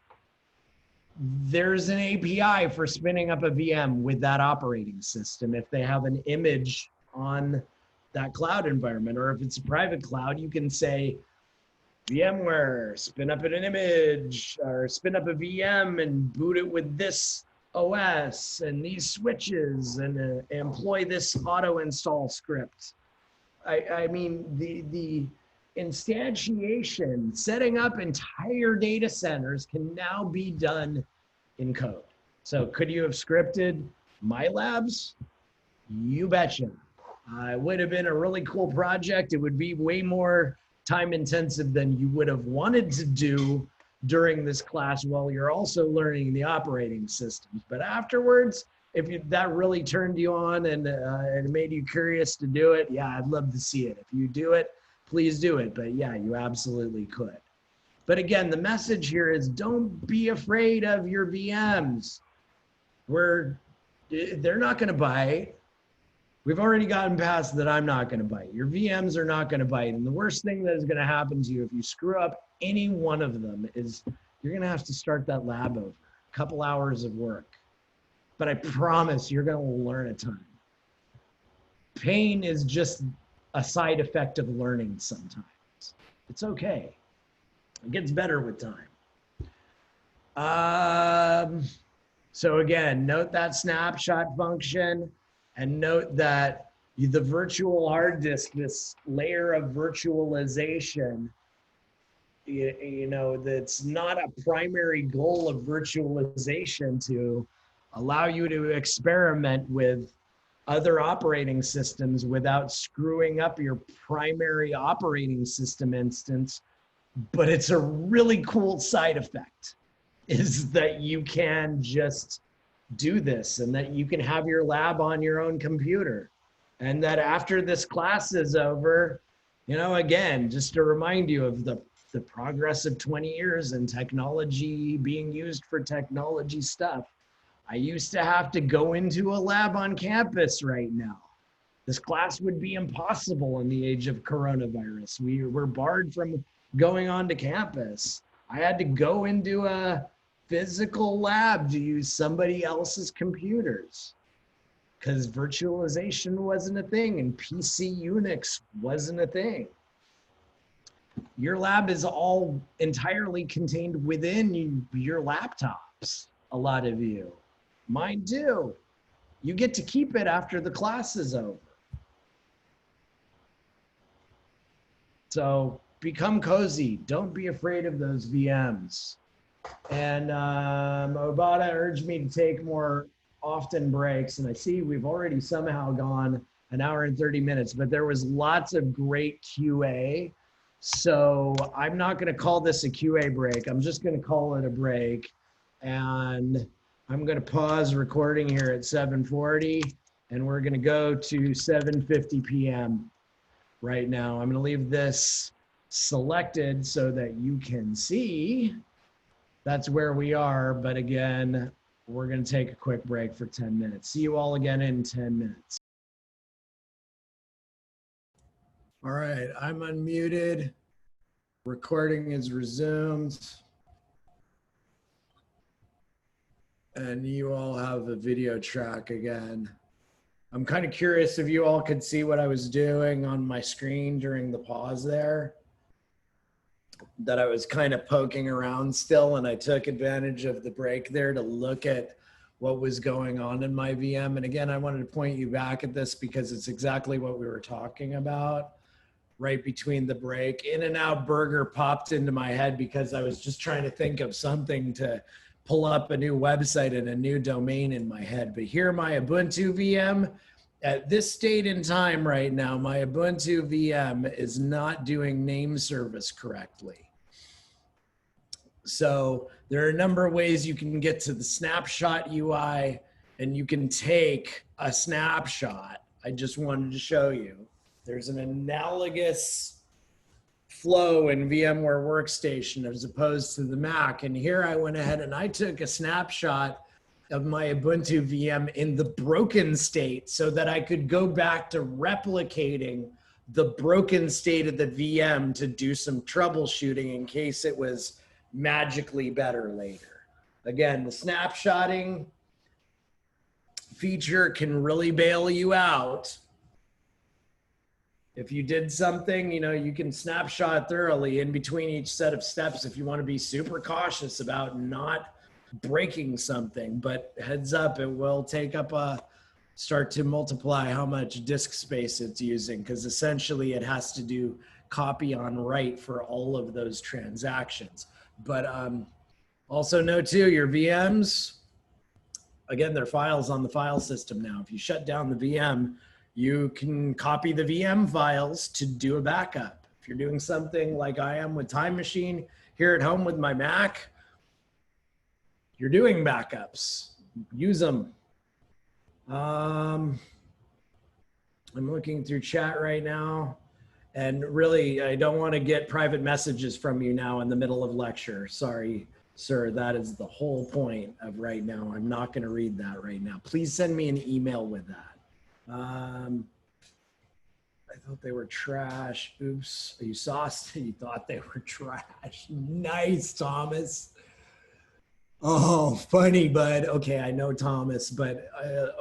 there's an API for spinning up a VM with that operating system if they have an image on that cloud environment. Or if it's a private cloud, you can say, VMware, spin up an image, or spin up a VM and boot it with this OS and these switches and employ this auto install script. I mean, the instantiation, setting up entire data centers can now be done in code. So could you have scripted my labs? You betcha. It would have been a really cool project. It would be way more time intensive than you would have wanted to do during this class while you're also learning the operating systems. But afterwards, if that really turned you on and it made you curious to do it, yeah, I'd love to see it. If you do it, please do it. But yeah, you absolutely could. But again, the message here is don't be afraid of your VMs. They're not going to bite. We've already gotten past that. I'm not going to bite. Your VMs are not going to bite. And the worst thing that is going to happen to you if you screw up any one of them is you're going to have to start that lab over. A couple hours of work. But I promise you're going to learn a ton. Pain is just a side effect of learning sometimes. It's okay. It gets better with time. So again, note that snapshot function and note that the virtual hard disk, this layer of virtualization, you know, that's not a primary goal of virtualization to allow you to experiment with other operating systems without screwing up your primary operating system instance. But it's a really cool side effect is that you can just do this and that you can have your lab on your own computer. And that after this class is over, you know, again, just to remind you of the progress of 20 years and technology being used for technology stuff. I used to have to go into a lab on campus right now. This class would be impossible in the age of coronavirus. We were barred from going onto campus. I had to go into a physical lab to use somebody else's computers because virtualization wasn't a thing and PC Unix wasn't a thing. Your lab is all entirely contained within your laptops, a lot of you. Mine too. You get to keep it after the class is over. So become cozy. Don't be afraid of those VMs. And Obata urged me to take more often breaks. And I see we've already somehow gone an hour and 30 minutes, but there was lots of great QA. So I'm not going to call this a QA break. I'm just going to call it a break. And I'm going to pause recording here at 7:40 and we're going to go to 7:50 p.m. right now. I'm going to leave this selected so that you can see that's where we are. But again, we're going to take a quick break for 10 minutes. See you all again in 10 minutes. All right, I'm unmuted. Recording is resumed. And you all have a video track again. I'm kind of curious if you all could see what I was doing on my screen during the pause there. That I was kind of poking around still, and I took advantage of the break there to look at what was going on in my VM. And again, I wanted to point you back at this because it's exactly what we were talking about right between the break. In-N-Out Burger popped into my head because I was just trying to think of something to pull up a new website and a new domain in my head. But here my Ubuntu VM, at this date in time right now, my Ubuntu VM is not doing name service correctly. So there are a number of ways you can get to the snapshot UI, and you can take a snapshot. I just wanted to show you. There's an analogous flow in VMware Workstation as opposed to the Mac. And here I went ahead and I took a snapshot of my Ubuntu VM in the broken state so that I could go back to replicating the broken state of the VM to do some troubleshooting in case it was magically better later. Again, the snapshotting feature can really bail you out. If you did something, you know, you can snapshot thoroughly in between each set of steps if you want to be super cautious about not breaking something. But heads up, it will take up start to multiply how much disk space it's using, because essentially it has to do copy on write for all of those transactions. But also know too, your VMs, again, they're files on the file system now. If you shut down the VM, you can copy the VM files to do a backup. If you're doing something like I am with Time Machine here at home with my Mac, you're doing backups. Use them. I'm looking through chat right now, and really, I don't want to get private messages from you now in the middle of lecture. Sorry, sir, that is the whole point of right now. I'm not going to read that right now. Please send me an email with that. I thought they were trash. Oops. You sauced and you thought they were trash. Nice, Thomas. Oh, funny, bud. Okay, I know Thomas, but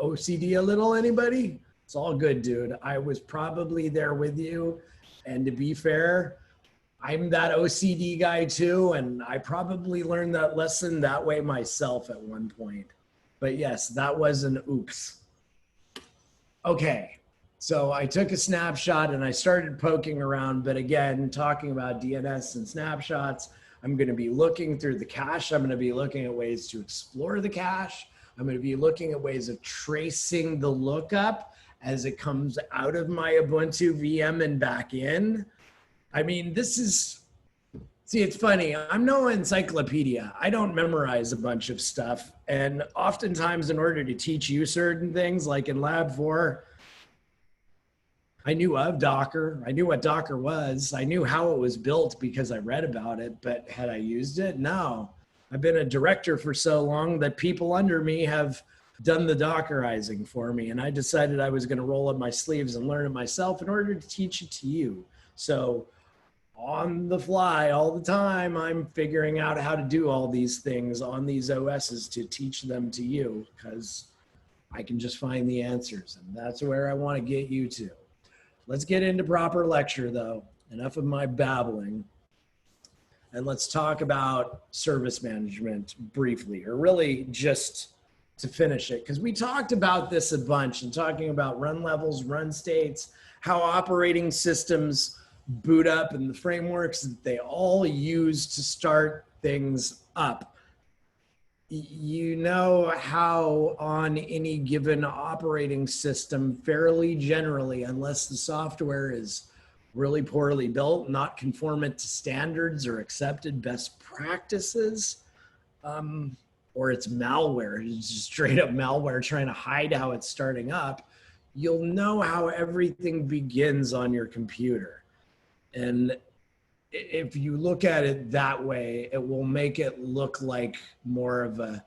OCD a little, anybody? It's all good, dude. I was probably there with you. And to be fair, I'm that OCD guy too. And I probably learned that lesson that way myself at one point. But yes, that was an oops. Okay, so I took a snapshot and I started poking around, but again, talking about DNS and snapshots, I'm going to be looking through the cache. I'm going to be looking at ways to explore the cache. I'm going to be looking at ways of tracing the lookup as it comes out of my Ubuntu VM and back in. I mean, this is, see, it's funny. I'm no encyclopedia. I don't memorize a bunch of stuff. And oftentimes in order to teach you certain things, like in Lab 4, I knew of Docker. I knew what Docker was. I knew how it was built because I read about it, but had I used it? No. I've been a director for so long that people under me have done the Dockerizing for me. And I decided I was going to roll up my sleeves and learn it myself in order to teach it to you. So on the fly all the time, I'm figuring out how to do all these things on these OSs to teach them to you, because I can just find the answers. And that's where I want to get you to. Let's get into proper lecture though. Enough of my babbling. And let's talk about service management briefly, or really just to finish it, because we talked about this a bunch and talking about run levels, run states, how operating systems boot up and the frameworks that they all use to start things up. You know how on any given operating system, fairly generally, unless the software is really poorly built, not conformant to standards or accepted best practices, or it's malware, it's just straight up malware trying to hide how it's starting up, you'll know how everything begins on your computer. And if you look at it that way, it will make it look like more of a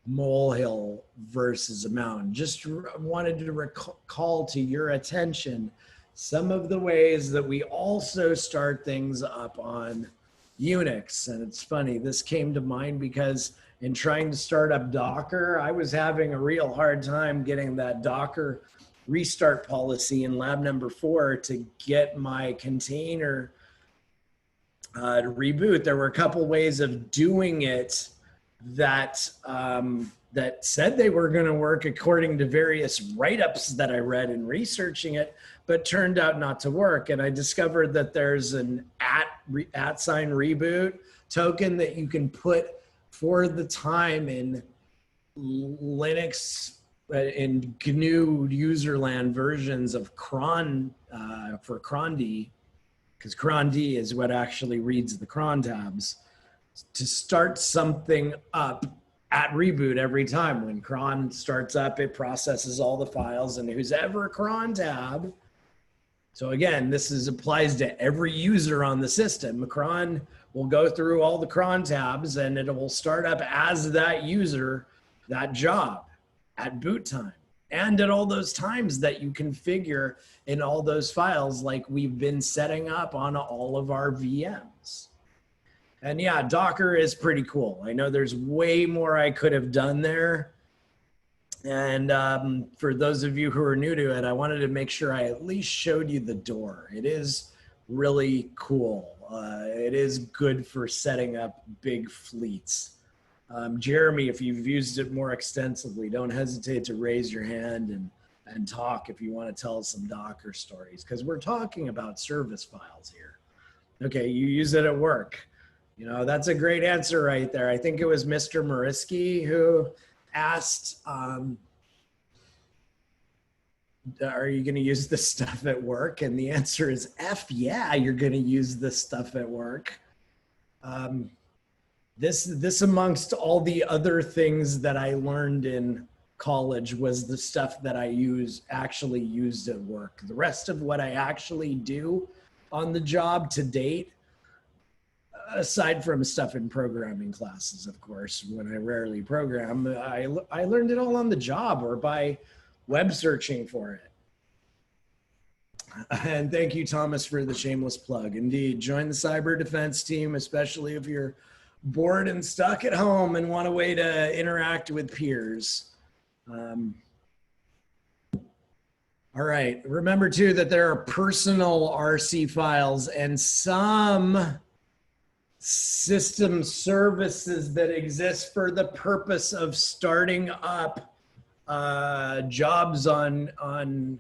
molehill versus a mountain. Just wanted to recall to your attention some of the ways that we also start things up on Unix. And it's funny, this came to mind because in trying to start up Docker, I was having a real hard time getting that Docker restart policy in lab number 4 to get my container to reboot. There were a couple ways of doing it that that said they were going to work according to various write-ups that I read in researching it, but turned out not to work. And I discovered that there's an @ sign reboot token that you can put for the time in Linux in GNU userland versions of cron for crond, because crond is what actually reads the cron tabs. to start something up at reboot every time. When cron starts up, it processes all the files and who's ever cron tab. So again, this applies to every user on the system. Cron will go through all the cron tabs and it will start up as that user, that job at boot time. And at all those times that you configure in all those files like we've been setting up on all of our VMs. And yeah, Docker is pretty cool. I know there's way more I could have done there. And for those of you who are new to it, I wanted to make sure I at least showed you the door. It is really cool. It is good for setting up big fleets. Jeremy, if you've used it more extensively, don't hesitate to raise your hand and talk if you want to tell us some Docker stories, because we're talking about service files here. Okay, you use it at work. You know, that's a great answer right there. I think it was Mr. Mariski who asked, are you going to use this stuff at work? And the answer is F yeah, you're going to use this stuff at work. This amongst all the other things that I learned in college was the stuff that I actually used at work. The rest of what I actually do on the job to date, aside from stuff in programming classes, of course, when I rarely program, I learned it all on the job or by web searching for it. And thank you, Thomas, for the shameless plug. Indeed, join the cyber defense team, especially if you're bored and stuck at home and want a way to interact with peers. All right, remember too that there are personal RC files and some system services that exist for the purpose of starting up jobs on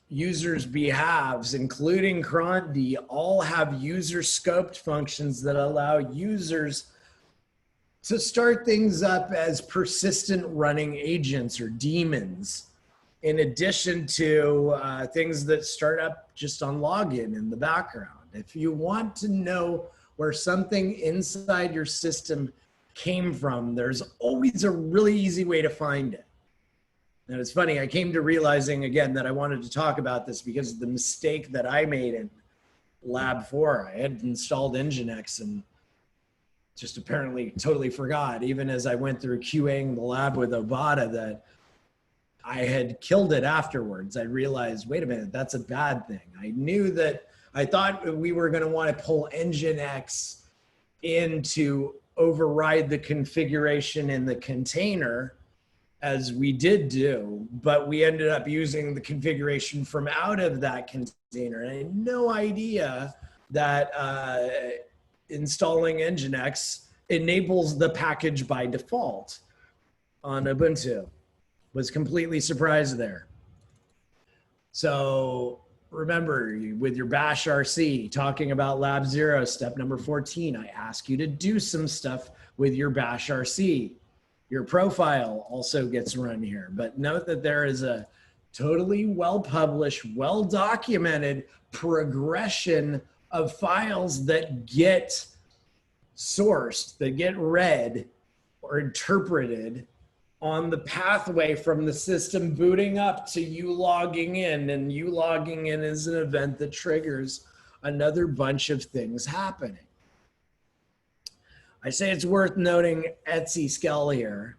users' behalves, including crond, all have user scoped functions that allow users to start things up as persistent running agents or daemons, in addition to things that start up just on login in the background. If you want to know where something inside your system came from, there's always a really easy way to find it. And it's funny, I came to realizing again that I wanted to talk about this because of the mistake that I made in Lab 4. I had installed Nginx and just apparently totally forgot, even as I went through QAing the lab with Obata, that I had killed it afterwards. I realized, wait a minute, that's a bad thing. I knew that I thought we were going to want to pull Nginx in to override the configuration in the container, as we did do, but we ended up using the configuration from out of that container. And I had no idea that installing Nginx enables the package by default on Ubuntu. Was completely surprised there. So remember, with your bash RC, talking about Lab 0, step number 14, I ask you to do some stuff with your bash RC. Your profile also gets run here, but note that there is a totally well-published, well-documented progression of files that get sourced, that get read or interpreted on the pathway from the system booting up to you logging in, and you logging in is an event that triggers another bunch of things happening. I say it's worth noting etc here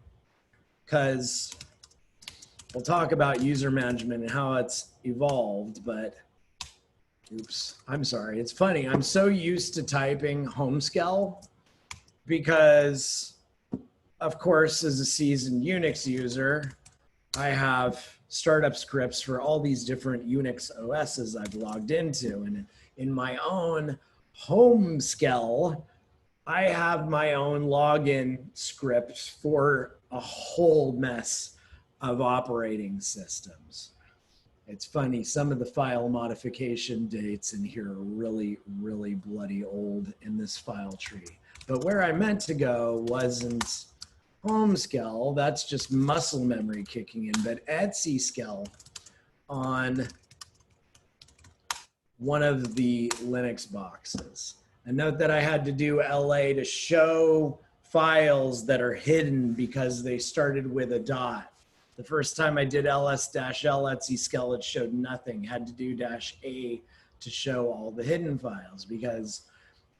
because we'll talk about user management and how it's evolved, but oops, I'm sorry. It's funny. I'm so used to typing homescale because, of course, as a seasoned Unix user, I have startup scripts for all these different Unix OSs I've logged into. And in my own homescale, I have my own login script for a whole mess of operating systems. It's funny, some of the file modification dates in here are really, really bloody old in this file tree. But where I meant to go wasn't homescale, that's just muscle memory kicking in, but etc on one of the Linux boxes. And note that I had to do LA to show files that are hidden because they started with a dot. The first time I did ls-l Etsy Skell, it showed nothing. Had to do -a to show all the hidden files because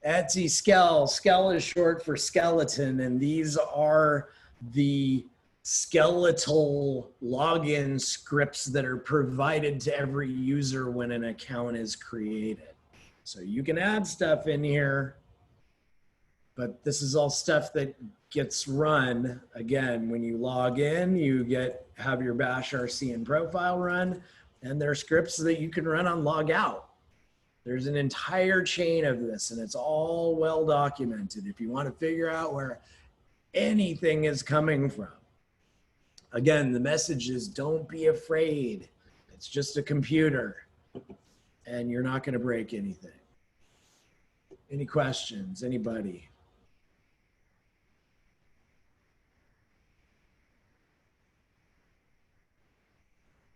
Etsy Skell is short for skeleton, and these are the skeletal login scripts that are provided to every user when an account is created. So you can add stuff in here, but this is all stuff that gets run. Again, when you log in, you have your bash RC and profile run, and there are scripts that you can run on log out. There's an entire chain of this, and it's all well documented if you want to figure out where anything is coming from. Again, the message is don't be afraid. It's just a computer, and you're not going to break anything. Any questions? Anybody?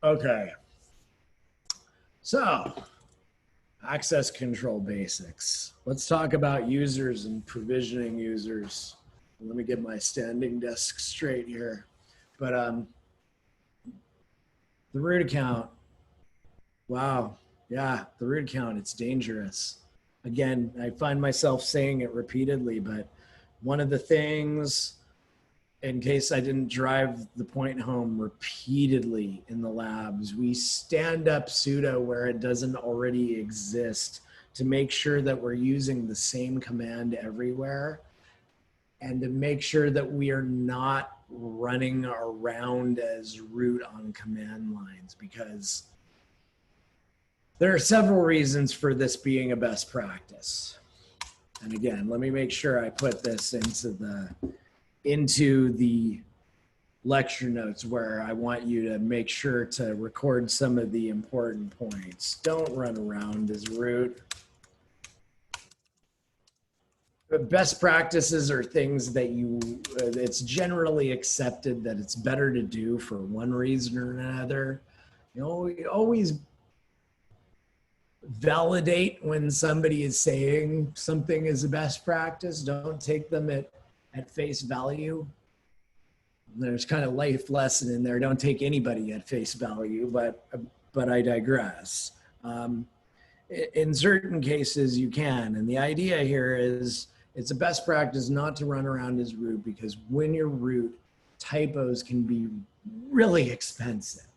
Okay. So, access control basics. Let's talk about users and provisioning users. Let me get my standing desk straight here. But the root account, wow, yeah, the root account, it's dangerous. Again, I find myself saying it repeatedly, but one of the things, in case I didn't drive the point home repeatedly in the labs, we stand up sudo where it doesn't already exist to make sure that we're using the same command everywhere, and to make sure that we are not running around as root on command lines, because there are several reasons for this being a best practice. And again, let me make sure I put this into the lecture notes where I want you to make sure to record some of the important points. Don't run around as root. But best practices are things that it's generally accepted that it's better to do for one reason or another. You know, we always validate when somebody is saying something is a best practice. Don't take them at face value. There's kind of life lesson in there. Don't take anybody at face value, but I digress. In certain cases you can, and the idea here is it's a best practice not to run around as root, because when you're root, typos can be really expensive.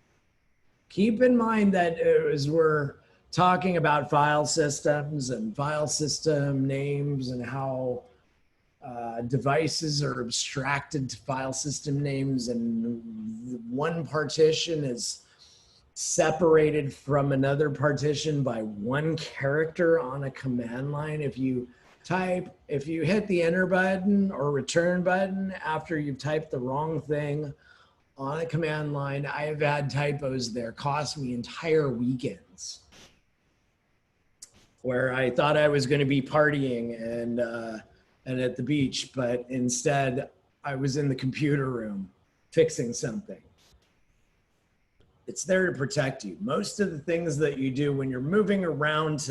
Keep in mind that as we're talking about file systems and file system names and how devices are abstracted to file system names, and one partition is separated from another partition by one character on a command line. If you hit the enter button or return button after you've typed the wrong thing on a command line, I have had typos there cost me entire weekends, where I thought I was going to be partying and at the beach, but instead I was in the computer room fixing something. It's there to protect you. Most of the things that you do when you're moving around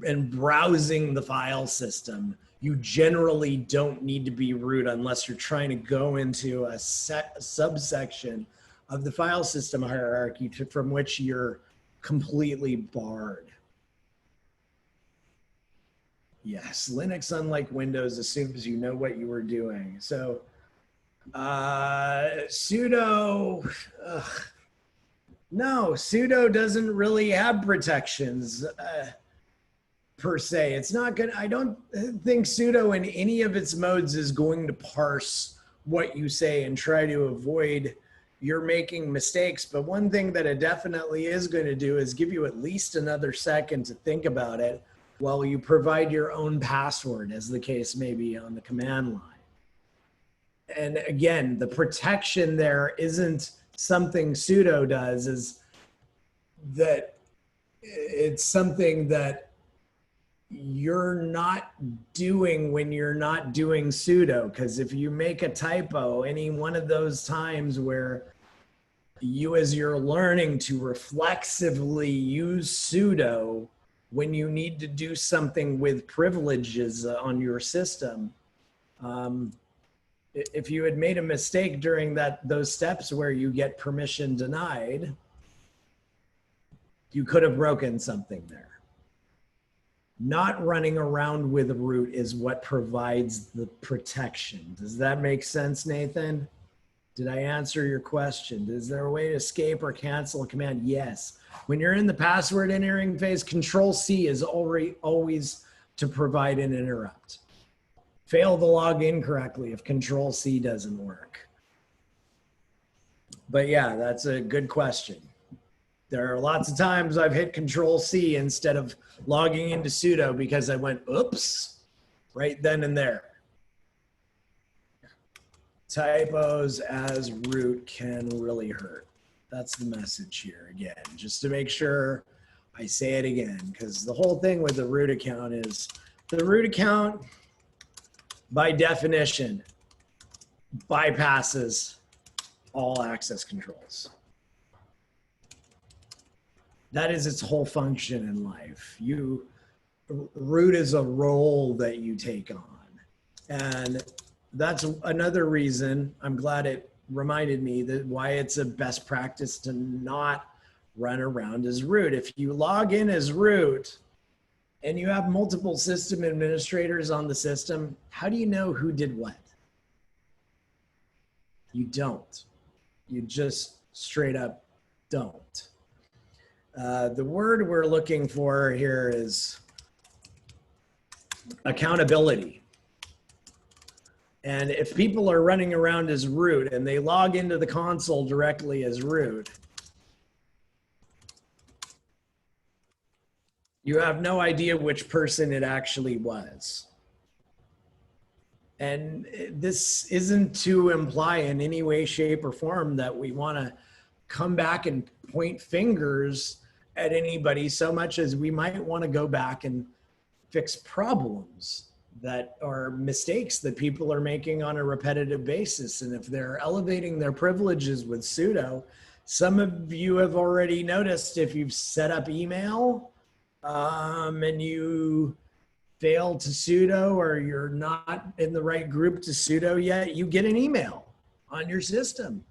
and browsing the file system, you generally don't need to be root unless you're trying to go into a subsection of the file system hierarchy from which you're completely barred. Yes, Linux, unlike Windows, assumes you know what you were doing. So sudo, no, sudo doesn't really have protections per se. It's not gonna, I don't think sudo in any of its modes is going to parse what you say and try to avoid you're making mistakes. But one thing that it definitely is going to do is give you at least another second to think about it while you provide your own password, as the case may be on the command line. And again, the protection there isn't something sudo does, is that it's something that you're not doing when you're not doing sudo. Because if you make a typo any one of those times where you, as you're learning to reflexively use sudo, when you need to do something with privileges on your system, if you had made a mistake during those steps where you get permission denied, you could have broken something there. Not running around with root is what provides the protection. Does that make sense, Nathan? Did I answer your question? Is there a way to escape or cancel a command? Yes. When you're in the password entering phase, Control-C is always to provide an interrupt. Fail to log in correctly if Control-C doesn't work. But yeah, that's a good question. There are lots of times I've hit Control-C instead of logging into sudo because I went, oops, right then and there. Typos as root can really hurt. That's the message here again, just to make sure I say it again, because the whole thing with the root account is the root account, by definition, bypasses all access controls. That is its whole function in life. Root is a role that you take on. And that's another reason, I'm glad it reminded me that why it's a best practice to not run around as root. If you log in as root and you have multiple system administrators on the system, how do you know who did what? You don't. You just straight up don't. The word we're looking for here is accountability. And if people are running around as root and they log into the console directly as root, you have no idea which person it actually was. And this isn't to imply in any way, shape, or form that we want to come back and point fingers at anybody so much as we might want to go back and fix problems that are mistakes that people are making on a repetitive basis. And if they're elevating their privileges with sudo, some of you have already noticed if you've set up email and you fail to sudo or you're not in the right group to sudo yet, you get an email on your system.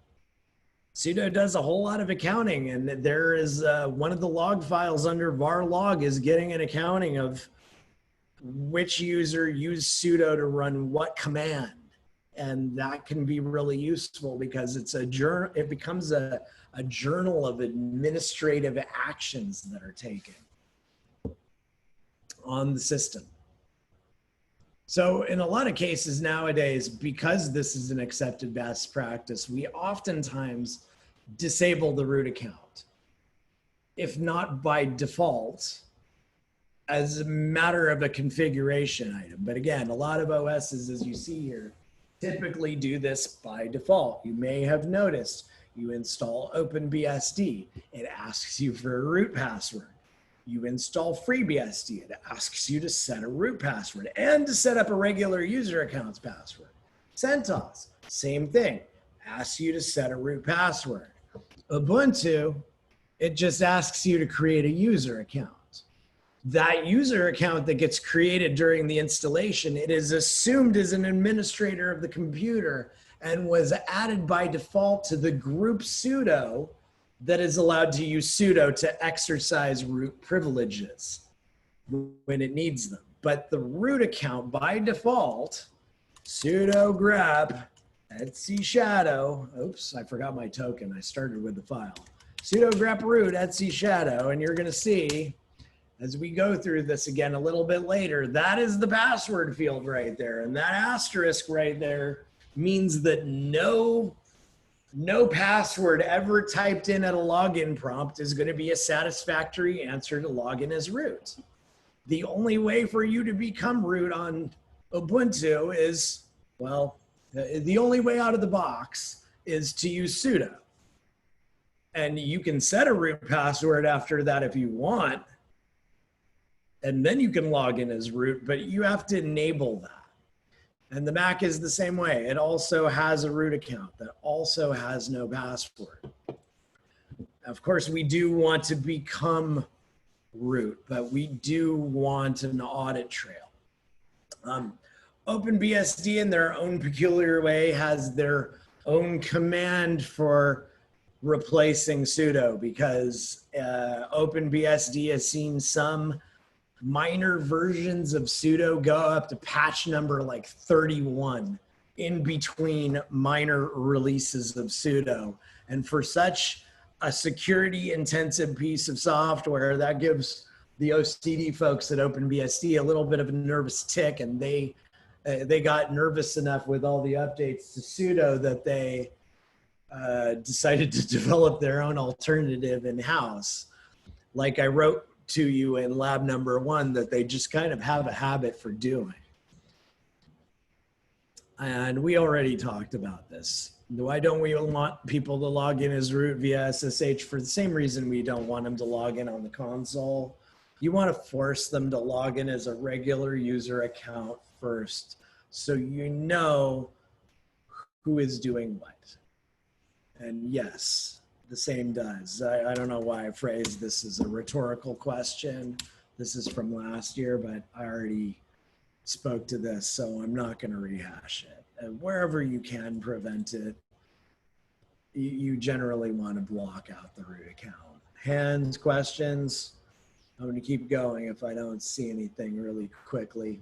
Sudo does a whole lot of accounting, and there is one of the log files under var log is getting an accounting of which user used sudo to run what command. And that can be really useful because it's a journal, it becomes a journal of administrative actions that are taken on the system. So in a lot of cases nowadays, because this is an accepted best practice, we oftentimes disable the root account, if not by default, as a matter of a configuration item. But again, a lot of OSs, as you see here, typically do this by default. You may have noticed you install OpenBSD, it asks you for a root password. You install FreeBSD, it asks you to set a root password and to set up a regular user account's password. CentOS, same thing, asks you to set a root password. Ubuntu, it just asks you to create a user account. That user account that gets created during the installation, it is assumed as an administrator of the computer and was added by default to the group sudo that is allowed to use sudo to exercise root privileges when it needs them. But the root account by default, sudo grep etc shadow, oops, I forgot my token. I started with the file. Sudo grep root etc shadow, and you're gonna see as we go through this again a little bit later, that is the password field right there. And that asterisk right there means that no password ever typed in at a login prompt is going to be a satisfactory answer to login as root. The only way for you to become root on Ubuntu is, well, the only way out of the box is to use sudo. And you can set a root password after that if you want, and then you can log in as root, but you have to enable that. And the Mac is the same way. It also has a root account that also has no password. Of course, we do want to become route, but we do want an audit trail. OpenBSD in their own peculiar way has their own command for replacing sudo, because OpenBSD has seen some minor versions of sudo go up to patch number like 31 in between minor releases of sudo. And for such a security intensive piece of software, that gives the OCD folks at OpenBSD a little bit of a nervous tick, and they got nervous enough with all the updates to sudo that they decided to develop their own alternative in-house. Like I wrote to you in lab number 1 that they just kind of have a habit for doing. And we already talked about this. Why don't we want people to log in as root via SSH? For the same reason we don't want them to log in on the console. You want to force them to log in as a regular user account first, so you know who is doing what. And yes, the same does. I don't know why I phrased this as a rhetorical question. This is from last year, but I already spoke to this, so I'm not going to rehash it. And wherever you can prevent it, you generally want to block out the root account. Hands, questions? I'm going to keep going if I don't see anything really quickly.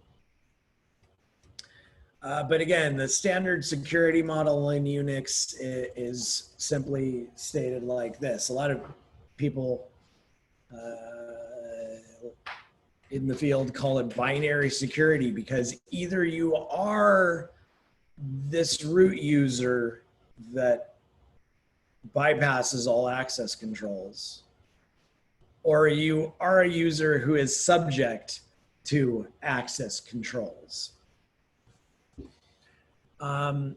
But again, the standard security model in Unix is simply stated like this. A lot of people in the field call it binary security, because either you are this root user that bypasses all access controls, or you are a user who is subject to access controls. The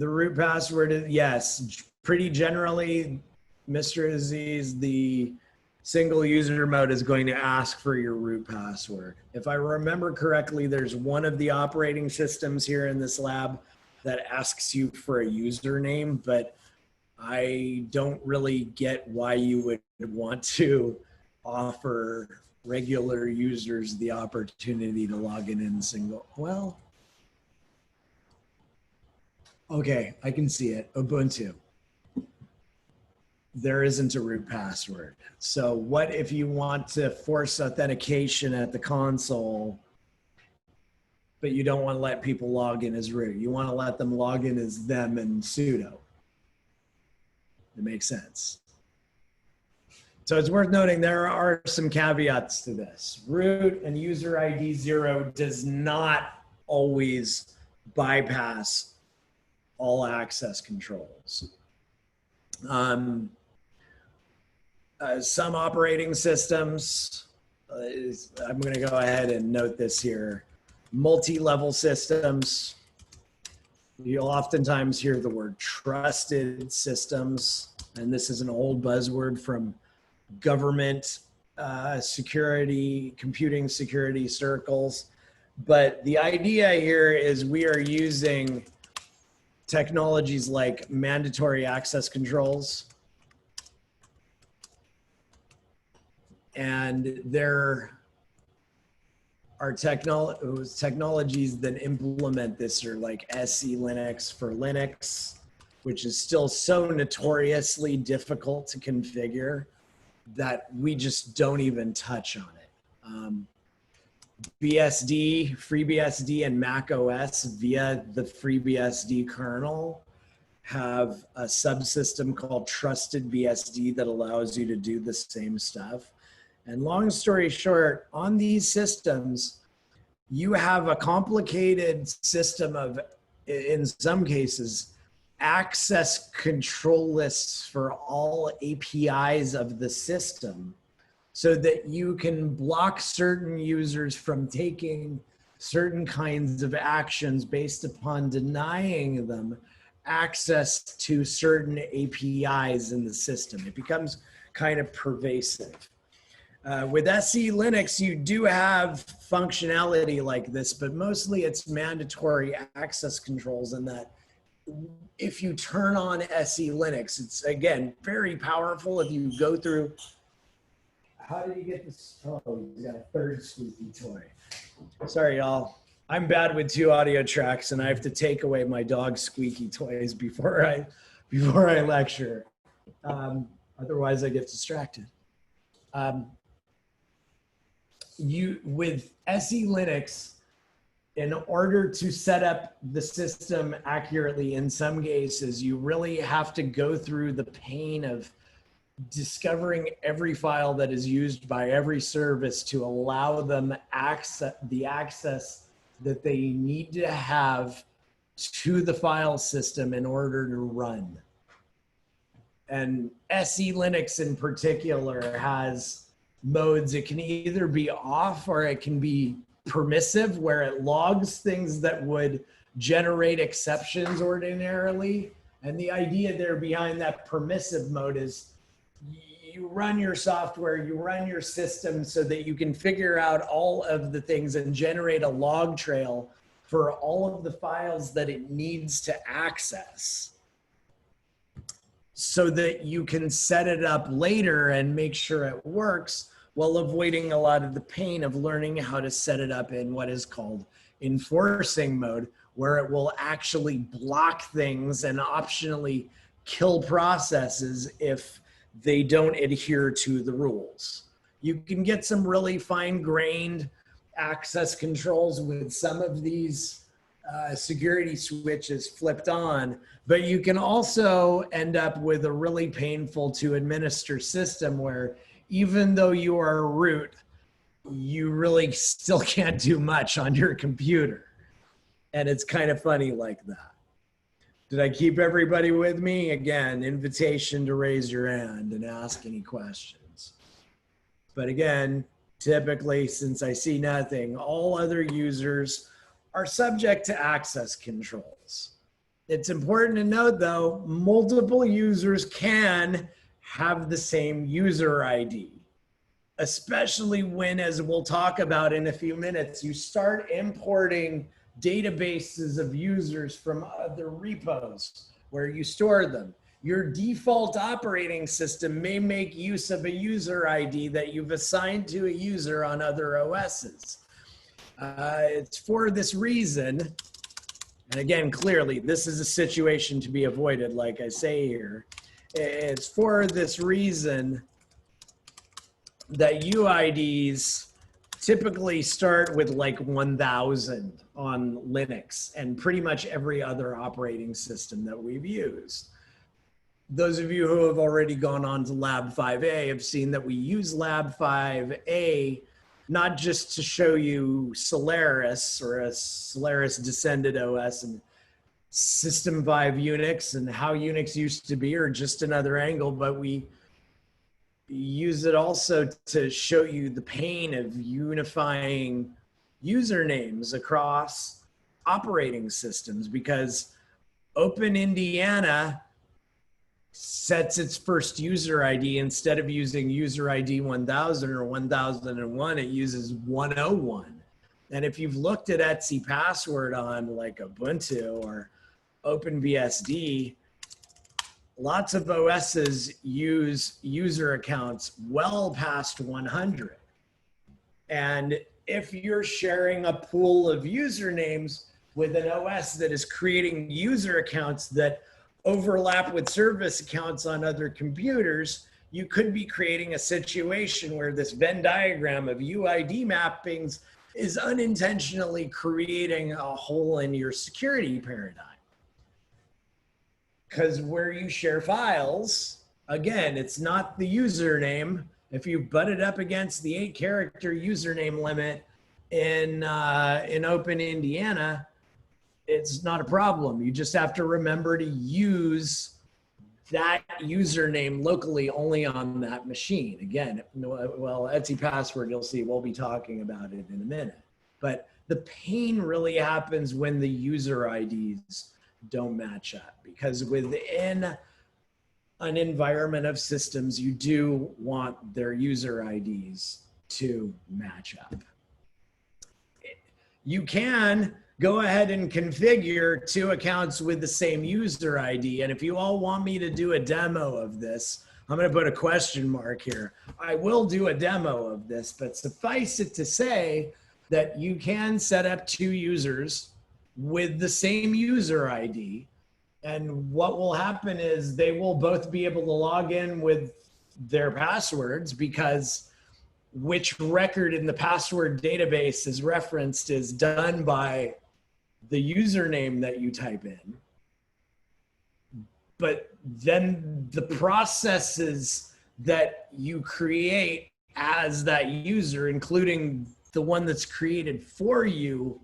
root password is, yes, pretty generally, Mr. Aziz, the single user mode is going to ask for your root password. If I remember correctly, there's one of the operating systems here in this lab that asks you for a username, but I don't really get why you would want to offer regular users the opportunity to log in single. Well, okay, I can see it. Ubuntu. There isn't a root password. So what if you want to force authentication at the console, but you don't want to let people log in as root? You want to let them log in as them and sudo. It makes sense. So it's worth noting there are some caveats to this. Root and user ID 0 does not always bypass all access controls. Some operating systems, I'm going to go ahead and note this here, multi-level systems. You'll oftentimes hear the word trusted systems, and this is an old buzzword from government security, computing security circles. But the idea here is we are using technologies like mandatory access controls, and there are technologies that implement this, or like SE Linux for Linux, which is still so notoriously difficult to configure that we just don't even touch on it. BSD, FreeBSD, and Mac OS via the FreeBSD kernel have a subsystem called Trusted BSD that allows you to do the same stuff. And long story short, on these systems, you have a complicated system of, in some cases, access control lists for all APIs of the system, so that you can block certain users from taking certain kinds of actions based upon denying them access to certain APIs in the system. It becomes kind of pervasive. With SE Linux, you do have functionality like this, but mostly it's mandatory access controls, in that if you turn on SE Linux, it's again very powerful. If you go through, how did he get this? Oh, he's got a third squeaky toy. Sorry, y'all. I'm bad with 2 audio tracks, and I have to take away my dog's squeaky toys before I lecture. Otherwise, I get distracted. With SE Linux, in order to set up the system accurately, in some cases, you really have to go through the pain of discovering every file that is used by every service to allow them access that they need to have to the file system in order to run. And SE Linux in particular has modes. It can either be off or it can be permissive, where it logs things that would generate exceptions ordinarily. And the idea there behind that permissive mode is you run your software, you run your system so that you can figure out all of the things and generate a log trail for all of the files that it needs to access, so that you can set it up later and make sure it works, while avoiding a lot of the pain of learning how to set it up in what is called enforcing mode, where it will actually block things and optionally kill processes if they don't adhere to the rules. You can get some really fine-grained access controls with some of these security switches flipped on, but you can also end up with a really painful to administer system where even though you are root, you really still can't do much on your computer. And it's kind of funny like that. Did I keep everybody with me? Again, invitation to raise your hand and ask any questions. But again, typically, since I see nothing, all other users are subject to access controls. It's important to note, though, multiple users can have the same user ID, especially when, as we'll talk about in a few minutes, you start importing databases of users from other repos where you store them. Your default operating system may make use of a user ID that you've assigned to a user on other OSs. It's for this reason, and again, clearly, this is a situation to be avoided, like I say here. It's for this reason that UIDs typically start with like 1000 on Linux and pretty much every other operating system that we've used. Those of you who have already gone on to Lab 5A have seen that we use Lab 5A not just to show you Solaris or a Solaris descended OS and System 5 Unix and how Unix used to be, or just another angle, but we use it also to show you the pain of unifying usernames across operating systems, because Open Indiana sets its first user ID. Instead of using user ID 1000 or 1001, it uses 101. And if you've looked at Etsy password on like Ubuntu or OpenBSD, lots of OSs use user accounts well past 100. And if you're sharing a pool of usernames with an OS that is creating user accounts that overlap with service accounts on other computers, you could be creating a situation where this Venn diagram of UID mappings is unintentionally creating a hole in your security paradigm. Because where you share files, again, it's not the username. If you butt it up against the 8-character username limit in Open Indiana, it's not a problem. You just have to remember to use that username locally only on that machine. Again, well, Etsy password, you'll see, we'll be talking about it in a minute. But the pain really happens when the user IDs don't match up, because within an environment of systems, you do want their user IDs to match up. You can go ahead and configure 2 accounts with the same user ID. And if you all want me to do a demo of this, I'm going to put a question mark here. I will do a demo of this, but suffice it to say that you can set up 2 users with the same user ID. And what will happen is they will both be able to log in with their passwords, because which record in the password database is referenced is done by the username that you type in. But then the processes that you create as that user, including the one that's created for you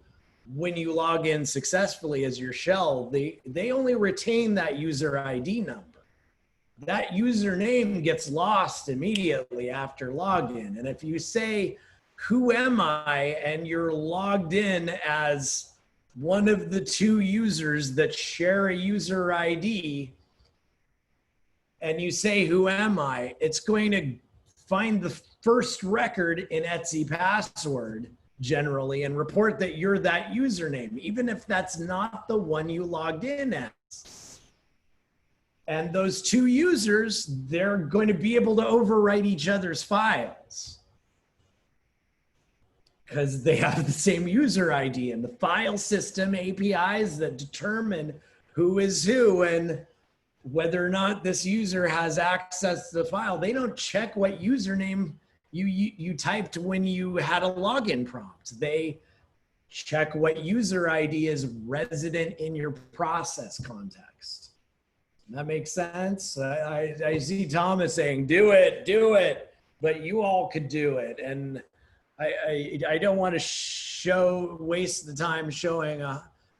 when you log in successfully as your shell, they only retain that user ID number. That username gets lost immediately after login. And if you say, who am I? And you're logged in as one of the 2 users that share a user ID, and you say, who am I? It's going to find the first record in Etsy password generally and report that you're that username, even if that's not the one you logged in as. And those 2 users, they're going to be able to overwrite each other's files because they have the same user ID, and the file system APIs that determine who is who and whether or not this user has access to the file. They don't check what username you typed when you had a login prompt. They check what user ID is resident in your process context. That makes sense. I see Thomas saying, do it, but you all could do it. And I don't want to waste the time showing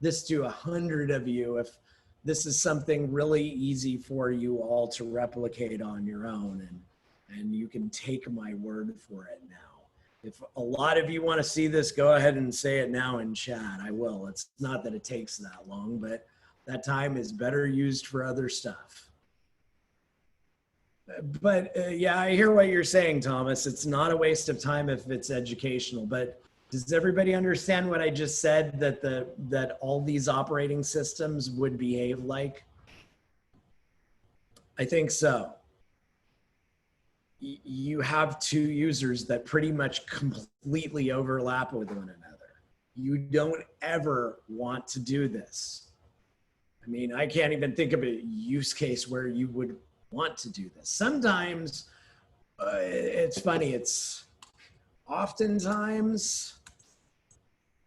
this to 100 of you if this is something really easy for you all to replicate on your own, and you can take my word for it now. If a lot of you want to see this, go ahead and say it now in chat. I will. It's not that it takes that long, but that time is better used for other stuff. But yeah, I hear what you're saying, Thomas. It's not a waste of time if it's educational, but does everybody understand what I just said, that all these operating systems would behave like? I think so. You have 2 users that pretty much completely overlap with one another. You don't ever want to do this. I mean, I can't even think of a use case where you would want to do this. Sometimes it's funny, it's oftentimes,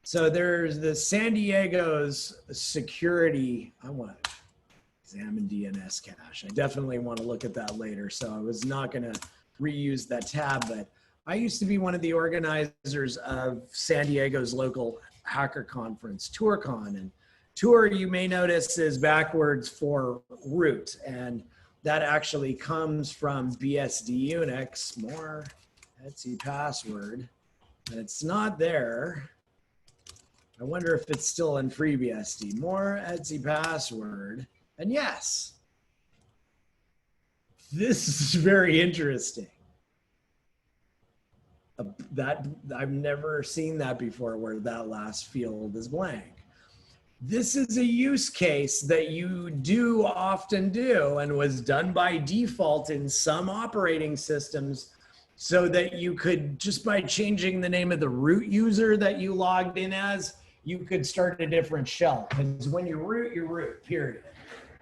so there's the San Diego's security. I want to examine DNS cache. I definitely want to look at that later. So I was not going to reuse that tab, but I used to be one of the organizers of San Diego's local hacker conference, TourCon. And Tour, you may notice, is backwards for root. And that actually comes from BSD Unix, more Etsy password. And it's not there. I wonder if it's still in FreeBSD. More Etsy password. And yes, this is very interesting. That I've never seen that before, where that last field is blank. This is a use case that you do often do and was done by default in some operating systems, so that you could, just by changing the name of the root user that you logged in as, you could start a different shell. Because when you root, period.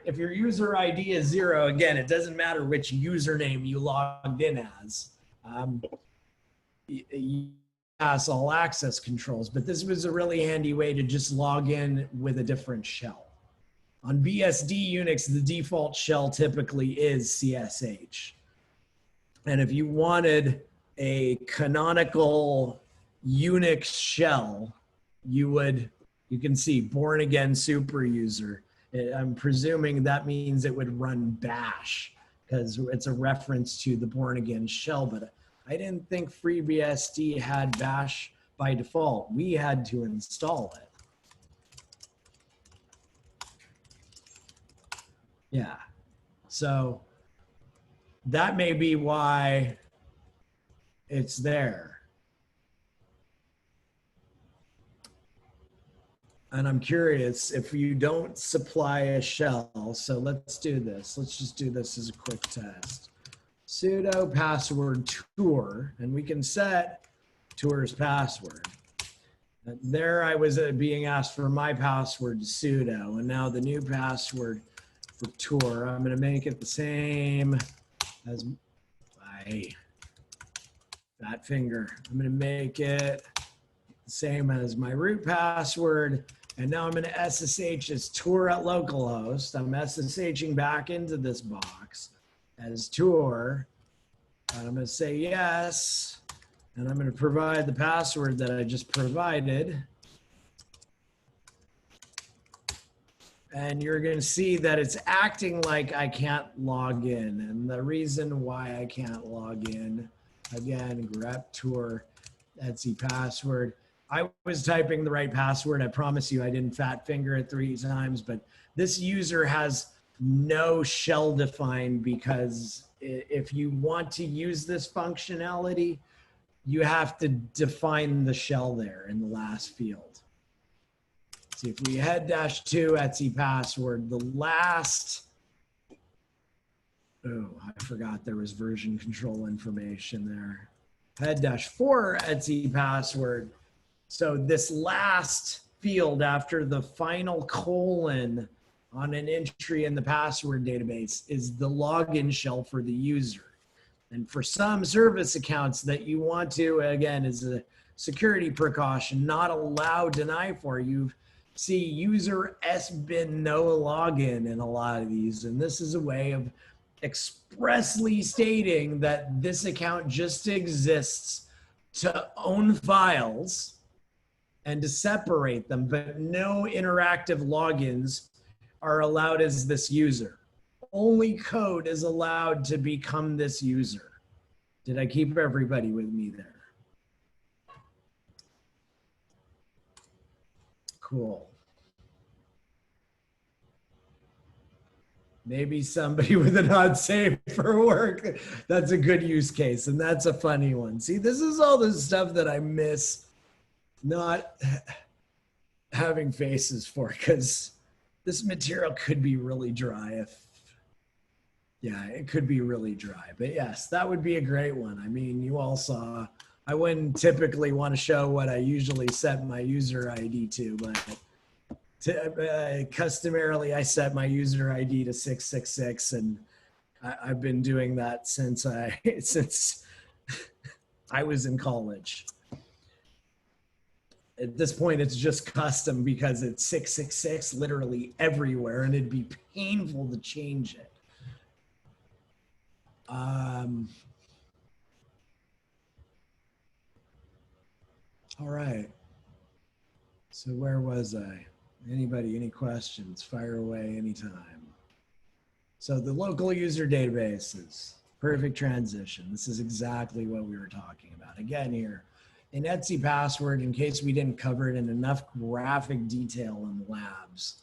If your user ID is 0, again, it doesn't matter which username you logged in as. You pass all access controls, but this was a really handy way to just log in with a different shell. On BSD Unix, the default shell typically is CSH. And if you wanted a canonical Unix shell, you can see born again super user. I'm presuming that means it would run bash because it's a reference to the born again shell, but I didn't think FreeBSD had bash by default. We had to install it. Yeah, so that may be why it's there. And I'm curious if you don't supply a shell. So let's do this. Let's just do this as a quick test. Sudo password tour, and we can set tour's password. And there I was being asked for my password to sudo, and now the new password for tour, I'm going to make it the same as my fat finger. I'm going to make it the same as my root password. And now I'm going to SSH as tour at localhost. I'm SSHing back into this box as tour. And I'm going to say yes. And I'm going to provide the password that I just provided. And you're going to see that it's acting like I can't log in. And the reason why I can't log in, again, grep tour Etsy password. I was typing the right password. I promise you I didn't fat finger it 3 times, but this user has no shell defined, because if you want to use this functionality, you have to define the shell there in the last field. See, if we head -2 Etsy password, the last, oh, I forgot there was version control information there. Head -4 Etsy password. So this last field after the final colon on an entry in the password database is the login shell for the user. And for some service accounts that you want to, again, as a security precaution, not allow deny for, you see user sbin no login in a lot of these. And this is a way of expressly stating that this account just exists to own files and to separate them, but no interactive logins are allowed as this user. Only code is allowed to become this user. Did I keep everybody with me there? Cool. Maybe somebody with a not safe for work. That's a good use case, and that's a funny one. See, this is all the stuff that I miss not having faces for, because this material could be really dry if, yeah, it could be really dry. But yes, that would be a great one. I mean, you all saw, I wouldn't typically want to show what I usually set my user ID to, but customarily I set my user ID to 666, and I've been doing that since I was in college. At this point, it's just custom because it's 666 literally everywhere, and it'd be painful to change it. All right. So where was I? Anybody, any questions? Fire away anytime. So the local user databases, perfect transition. This is exactly what we were talking about. Again here, in Etsy password, in case we didn't cover it in enough graphic detail in labs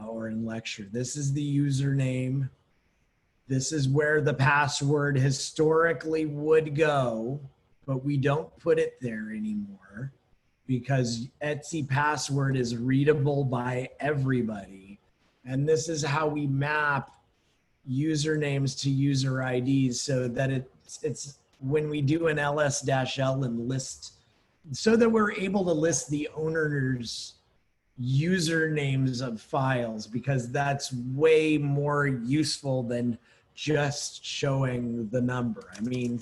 or in lecture, this is the username. This is where the password historically would go, but we don't put it there anymore because Etsy password is readable by everybody. And this is how we map usernames to user IDs so that it's when we do an ls-l and list, so that we're able to list the owner's usernames of files, because that's way more useful than just showing the number. I mean,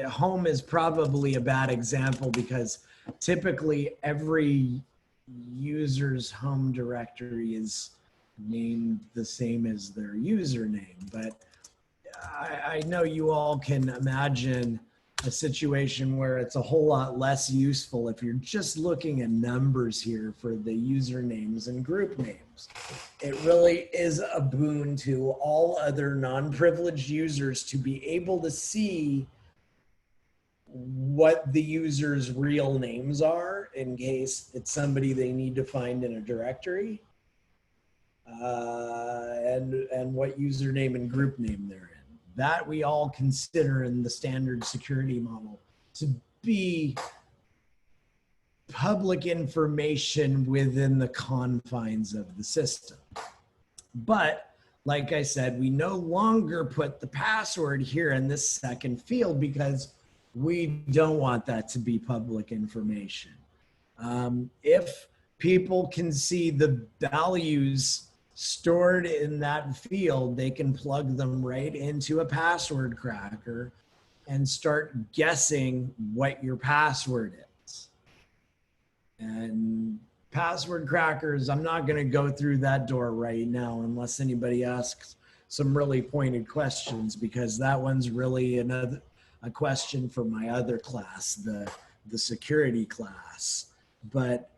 home is probably a bad example because typically every user's home directory is named the same as their username, but I know you all can imagine a situation where it's a whole lot less useful if you're just looking at numbers here for the usernames and group names. It really is a boon to all other non-privileged users to be able to see what the user's real names are in case it's somebody they need to find in a directory, and what username and group name they're in. That we all consider in the standard security model to be public information within the confines of the system. But like I said, we no longer put the password here in this second field because we don't want that to be public information. If people can see the values stored in that field, they can plug them right into a password cracker and start guessing what your password is. And password crackers, I'm not going to go through that door right now unless anybody asks some really pointed questions, because that one's really a question for my other class, the security class. But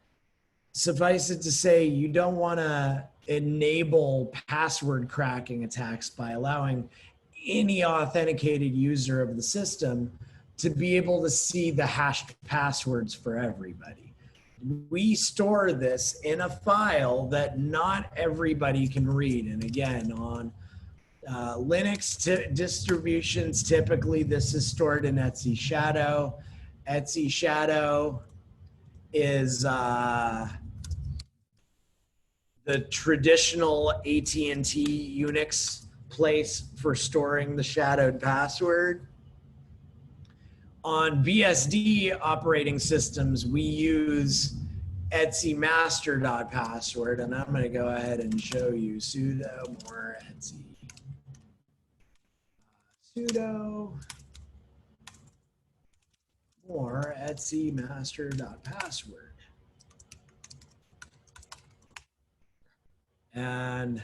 suffice it to say, you don't want to enable password cracking attacks by allowing any authenticated user of the system to be able to see the hashed passwords for everybody. We store this in a file that not everybody can read. And again, on Linux distributions, typically this is stored in Etsy Shadow. Etsy Shadow is the traditional AT&T Unix place for storing the shadowed password. On BSD operating systems, we use Etsy master.password, and I'm going to go ahead and show you sudo more Etsy. Sudo more Etsy master.password. And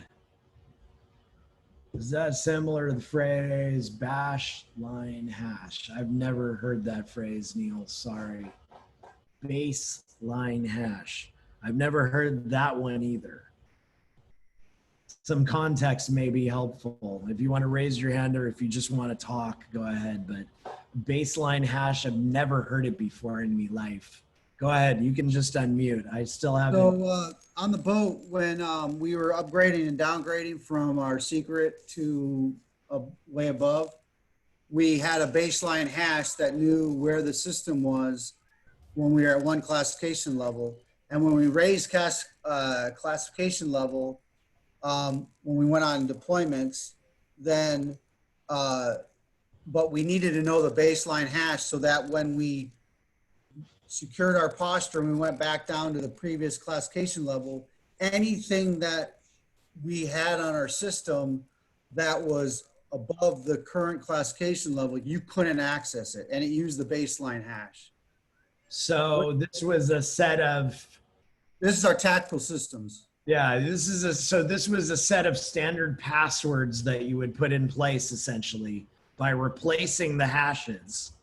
is that similar to the phrase bash line hash? I've never heard that phrase, Neil. Sorry. Baseline hash. I've never heard that one either. Some context may be helpful. If you want to raise your hand or if you just want to talk, go ahead. But baseline hash, I've never heard it before in my life. Go ahead. You can just unmute. I still haven't. So on the boat, when we were upgrading and downgrading from our secret to way above, we had a baseline hash that knew where the system was when we were at one classification level. And when we raised classification level, when we went on deployments, then, but we needed to know the baseline hash so that when we secured our posture and we went back down to the previous classification level, anything that we had on our system that was above the current classification level, you couldn't access it, and it used the baseline hash. So this was a set of. This is our tactical systems. Yeah, this was a set of standard passwords that you would put in place essentially by replacing the hashes.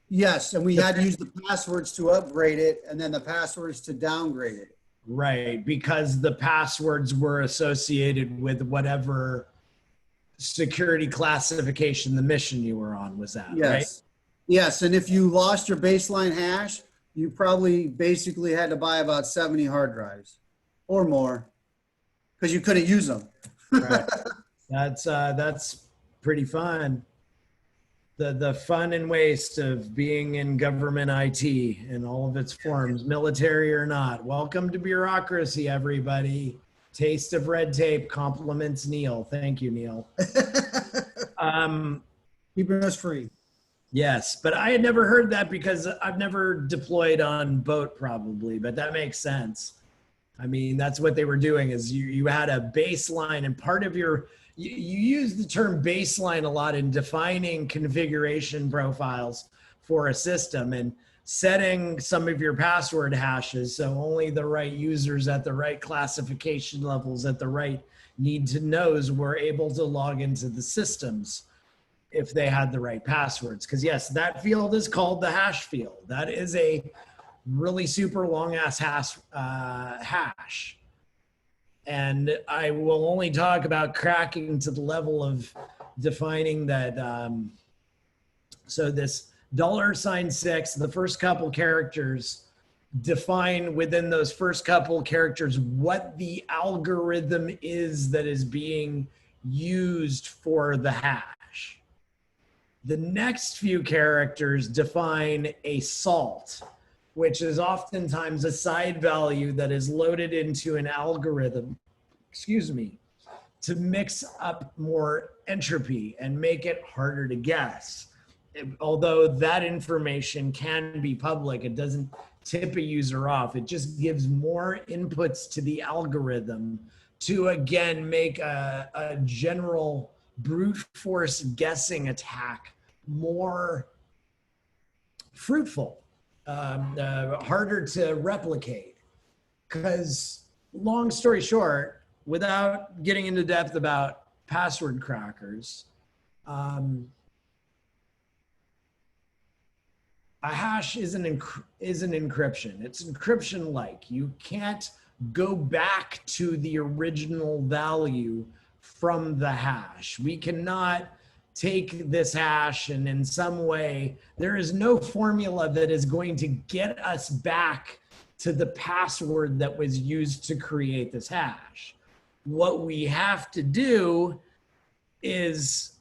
Yes, and we had to use the passwords to upgrade it and then the passwords to downgrade it. Right, because the passwords were associated with whatever security classification the mission you were on was at, Yes. right? Yes, and if you lost your baseline hash, you probably basically had to buy about 70 hard drives or more because you couldn't use them. Right. That's pretty fun. The fun and waste of being in government IT in all of its forms, military or not. Welcome to bureaucracy, everybody. Taste of red tape compliments Neil. Thank you, Neil. Keeping us free. Yes, but I had never heard that because I've never deployed on boat probably, but that makes sense. I mean, that's what they were doing is you had a baseline, and part of your, you use the term baseline a lot in defining configuration profiles for a system and setting some of your password hashes so only the right users at the right classification levels at the right need to knows were able to log into the systems if they had the right passwords. Because yes, that field is called the hash field. That is a really super long ass hash. And I will only talk about cracking to the level of defining that. So this $6, the first couple characters define within those first couple characters what the algorithm is that is being used for the hash. The next few characters define a salt. which is oftentimes a side value that is loaded into an algorithm, excuse me, to mix up more entropy and make it harder to guess. Although that information can be public, it doesn't tip a user off. It just gives more inputs to the algorithm to, again, make a general brute force guessing attack more fruitful, harder to replicate. Because long story short, without getting into depth about password crackers, a hash is an encryption. It's encryption-like. You can't go back to the original value from the hash. We cannot take this hash and in some way, there is no formula that is going to get us back to the password that was used to create this hash. What we have to do is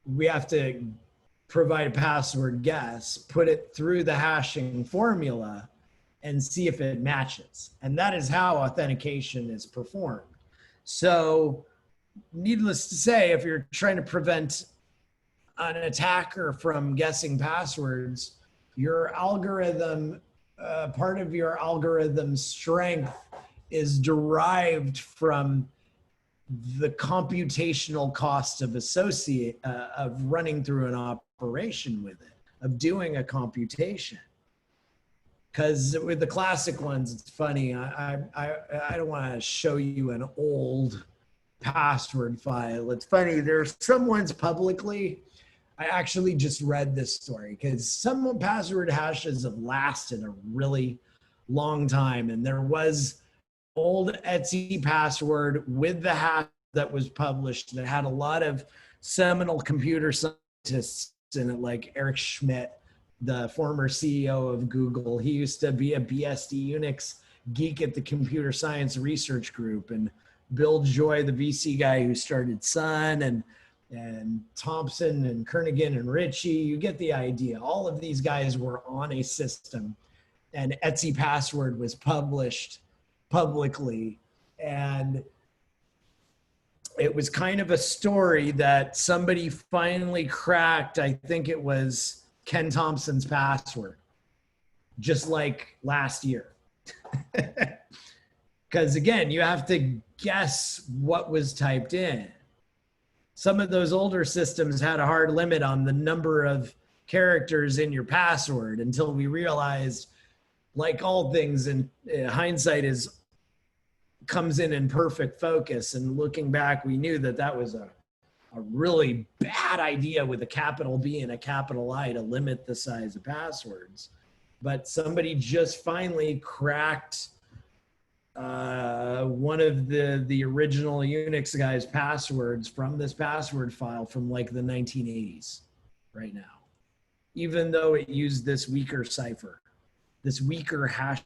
we have to provide a password guess, put it through the hashing formula, and see if it matches. And that is how authentication is performed. So needless to say, if you're trying to prevent an attacker from guessing passwords, your algorithm, part of your algorithm's strength is derived from the computational cost of of running through an operation with it, of doing a computation. Because with the classic ones, it's funny. I don't want to show you an old password file. It's funny. There's some ones publicly. I actually just read this story because some password hashes have lasted a really long time, and there was old Etsy password with the hash that was published that had a lot of seminal computer scientists in it, like Eric Schmidt, the former CEO of Google. He used to be a BSD Unix geek at the Computer Science Research Group, and Bill Joy, the VC guy who started Sun, and Thompson and Kernighan and Ritchie. You get the idea. All of these guys were on a system, and Etsy password was published publicly, and it was kind of a story that somebody finally cracked. I think it was Ken Thompson's password, just like last year. Because again, you have to guess what was typed in. Some of those older systems had a hard limit on the number of characters in your password until we realized, like all things in hindsight comes in perfect focus. And looking back, we knew that that was a really bad idea with a capital B and a capital I to limit the size of passwords. But somebody just finally cracked one of the original Unix guys' passwords from this password file from like the 1980s right now, even though it used this weaker cipher, this weaker hash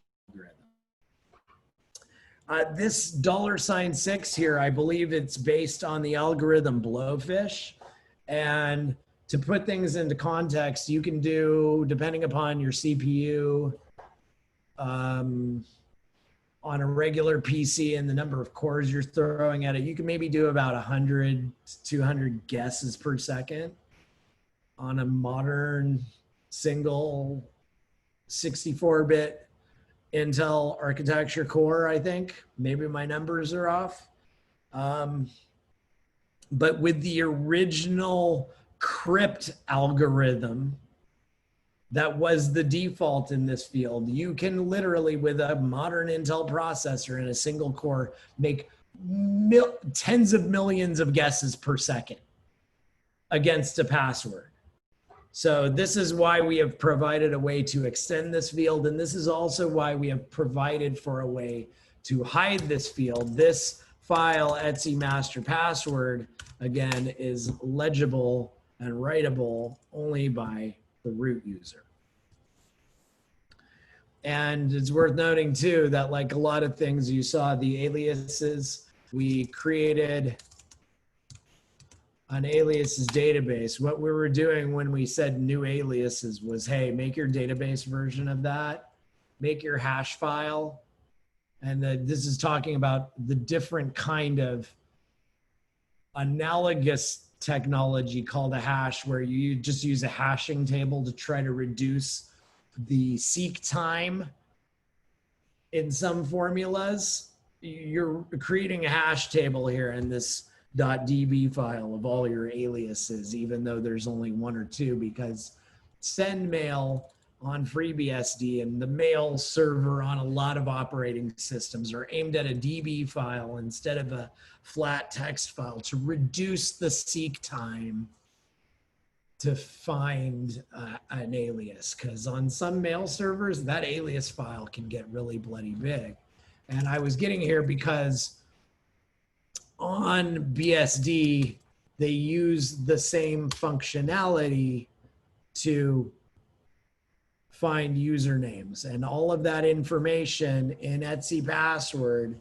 algorithm. This $6 here, I believe it's based on the algorithm Blowfish. And to put things into context, you can do, depending upon your CPU, on a regular PC and the number of cores you're throwing at it, you can maybe do about 100 to 200 guesses per second on a modern single 64-bit Intel architecture core, I think. Maybe my numbers are off. But with the original crypt algorithm that was the default in this field, you can literally, with a modern Intel processor in a single core, make tens of millions of guesses per second against a password. So this is why we have provided a way to extend this field. And this is also why we have provided for a way to hide this field. This file, Etsy master password, again, is legible and writable only by the root user. And it's worth noting too that, like a lot of things you saw, the aliases, we created an aliases database, what we were doing when we said new aliases was, hey, make your database version of that, make your hash file. And this is talking about the different kind of analogous technology called a hash, where you just use a hashing table to try to reduce the seek time in some formulas. You're creating a hash table here in this .db file of all your aliases, even though there's only one or two, because send mail on FreeBSD and the mail server on a lot of operating systems are aimed at a DB file instead of a flat text file to reduce the seek time to find an alias. Because on some mail servers, that alias file can get really bloody big. And I was getting here because on BSD, they use the same functionality to find usernames, and all of that information in Etsy password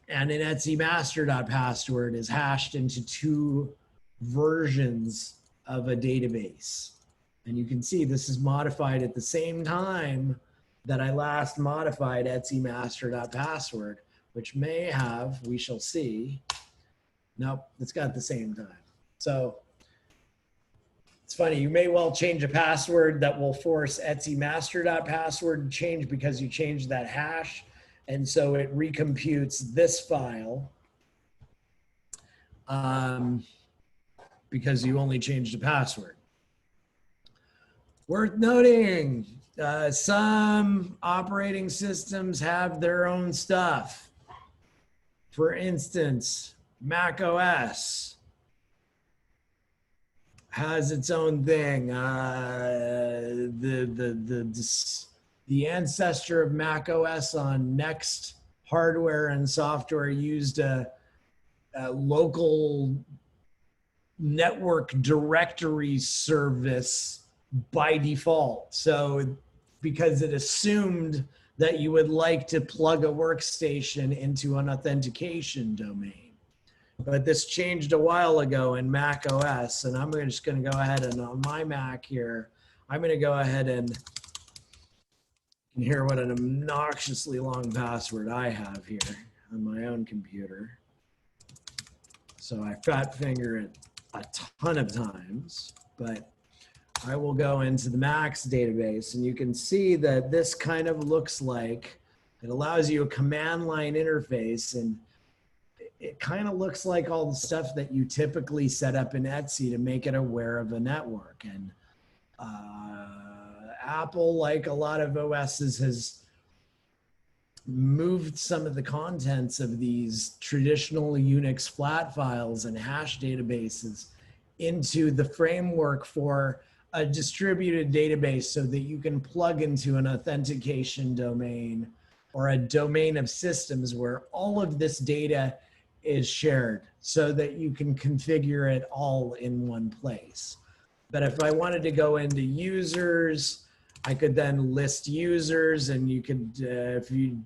and in Etsy master.password is hashed into two versions of a database. And you can see this is modified at the same time that I last modified Etsy master.password, which may have, we shall see. Nope, it's got the same time. So it's funny, you may well change a password that will force Etsy master.password to change because you changed that hash. And so it recomputes this file because you only changed a password. Worth noting, some operating systems have their own stuff. For instance, Mac OS has its own thing. The ancestor of Mac OS on Next hardware and software used a local network directory service by default. So because it assumed that you would like to plug a workstation into an authentication domain. But this changed a while ago in Mac OS, and I'm just going to go ahead and on my Mac here, I'm going to go ahead and hear what an obnoxiously long password I have here on my own computer. So I fat finger it a ton of times, but I will go into the Macs database, and you can see that this kind of looks like, it allows you a command line interface, and it kind of looks like all the stuff that you typically set up in Etsy to make it aware of a network. And Apple, like a lot of OSs, has moved some of the contents of these traditional Unix flat files and hash databases into the framework for a distributed database so that you can plug into an authentication domain or a domain of systems where all of this data is shared so that you can configure it all in one place. But if I wanted to go into users, I could then list users, and you could, if you,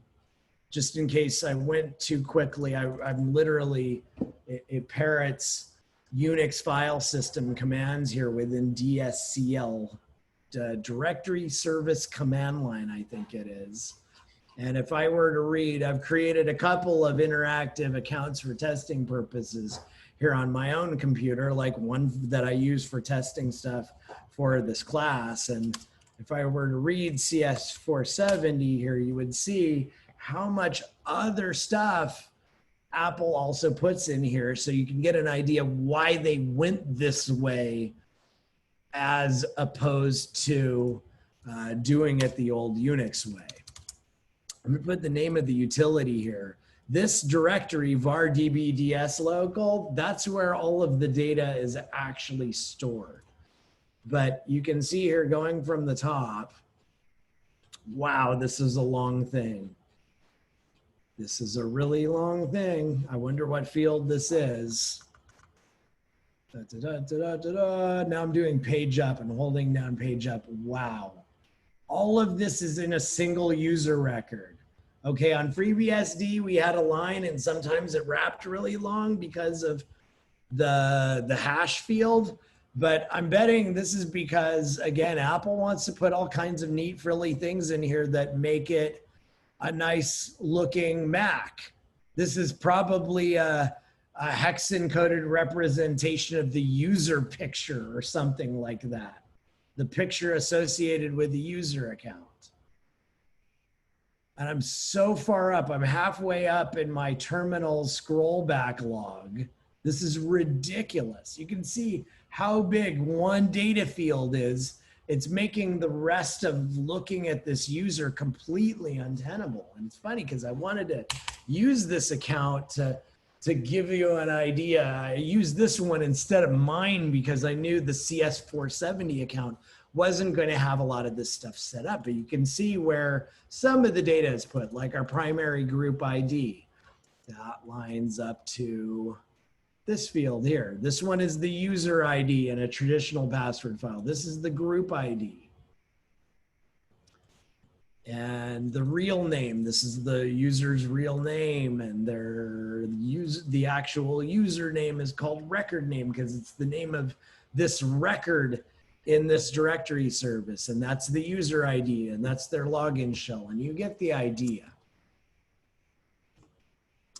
just in case I went too quickly, I'm literally, it parrots Unix file system commands here within DSCL, directory service command line, I think it is. And if I were to read, I've created a couple of interactive accounts for testing purposes here on my own computer, like one that I use for testing stuff for this class. And if I were to read CS470 here, you would see how much other stuff Apple also puts in here, so you can get an idea why they went this way as opposed to doing it the old Unix way. I'm gonna put the name of the utility here. This directory, var dbds local, that's where all of the data is actually stored. But you can see here going from the top, wow, this is a long thing. This is a really long thing. I wonder what field this is. Now I'm doing page up and holding down page up. Wow. All of this is in a single user record. Okay, on FreeBSD, we had a line and sometimes it wrapped really long because of the hash field. But I'm betting this is because, again, Apple wants to put all kinds of neat frilly things in here that make it a nice looking Mac. This is probably a hex encoded representation of the user picture or something like that. The picture associated with the user account. And I'm so far up, I'm halfway up in my terminal scroll backlog. This is ridiculous. You can see how big one data field is. It's making the rest of looking at this user completely untenable. And it's funny because I wanted to use this account to give you an idea. I used this one instead of mine because I knew the CS470 account wasn't going to have a lot of this stuff set up. But you can see where some of the data is put, like our primary group ID. That lines up to this field here. This one is the user ID in a traditional password file. This is the group ID. And the real name, this is the user's real name, and the actual username is called record name because it's the name of this record in this directory service, and that's the user ID, and that's their login shell, and you get the idea.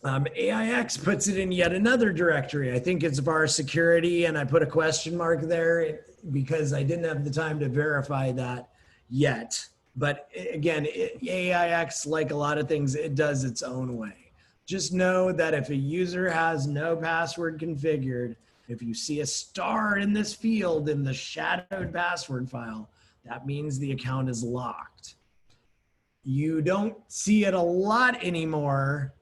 AIX puts it in yet another directory. I think it's var security, and I put a question mark there because I didn't have the time to verify that yet. But again, AIX, like a lot of things, it does its own way. Just know that if a user has no password configured, if you see a star in this field in the shadowed password file, that means the account is locked. You don't see it a lot anymore,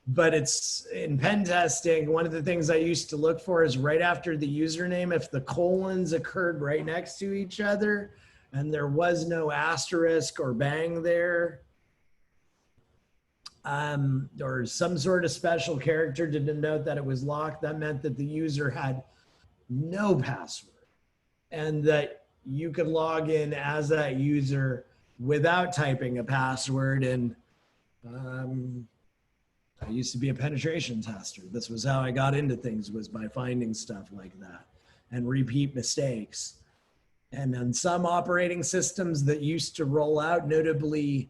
but it's in pen testing. One of the things I used to look for is right after the username, if the colons occurred right next to each other and there was no asterisk or bang there, or some sort of special character to denote that it was locked, that meant that the user had no password and that you could log in as that user without typing a password. And I used to be a penetration tester. This was how I got into things, was by finding stuff like that and repeat mistakes. And on some operating systems that used to roll out, notably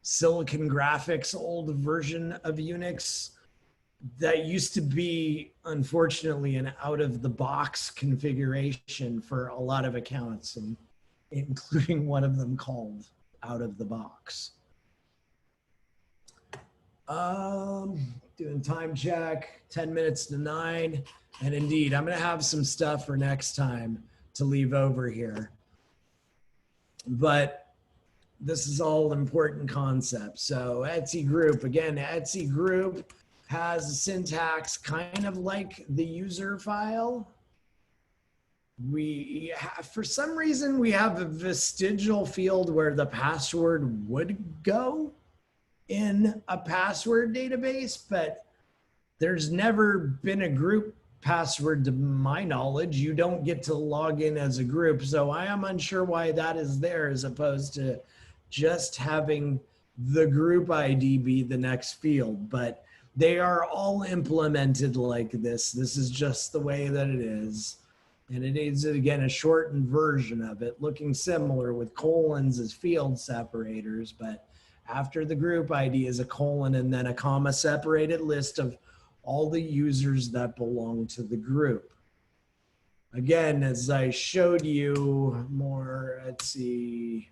Silicon Graphics, old version of Unix, that used to be, unfortunately, an out-of-the-box configuration for a lot of accounts, and including one of them called Out of the Box. Doing time check, 10 minutes to 9. And indeed, I'm going to have some stuff for next time to leave over here. But this is all important concepts. So Etsy group, again, Etsy group has a syntax kind of like the user file. We have, for some reason, we have a vestigial field where the password would go in a password database, but there's never been a group password to my knowledge. You don't get to log in as a group. So I am unsure why that is there as opposed to just having the group ID be the next field. But they are all implemented like this. This is just the way that it is. And it is, again, a shortened version of it, looking similar with colons as field separators. But after the group ID is a colon and then a comma separated list of all the users that belong to the group. Again, as I showed you, more Etsy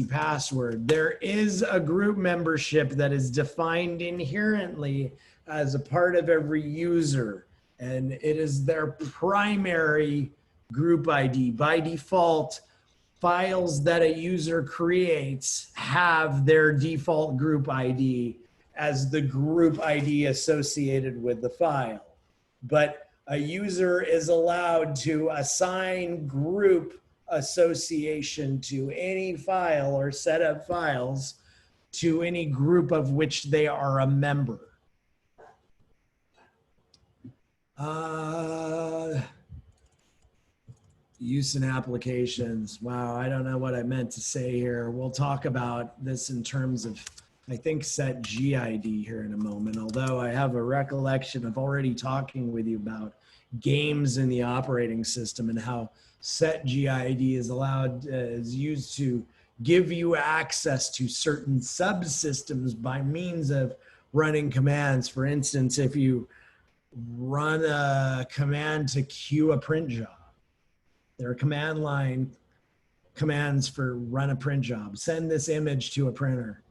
password, there is a group membership that is defined inherently as a part of every user, and it is their primary group ID. By default, files that a user creates have their default group ID as the group ID associated with the file. But a user is allowed to assign group association to any file or set of files to any group of which they are a member. Use in applications. Wow, I don't know what I meant to say here. We'll talk about this in terms of I think, set GID here in a moment, although I have a recollection of already talking with you about games in the operating system and how set GID is used to give you access to certain subsystems by means of running commands. For instance, if you run a command to queue a print job, there are command line commands for run a print job, send this image to a printer.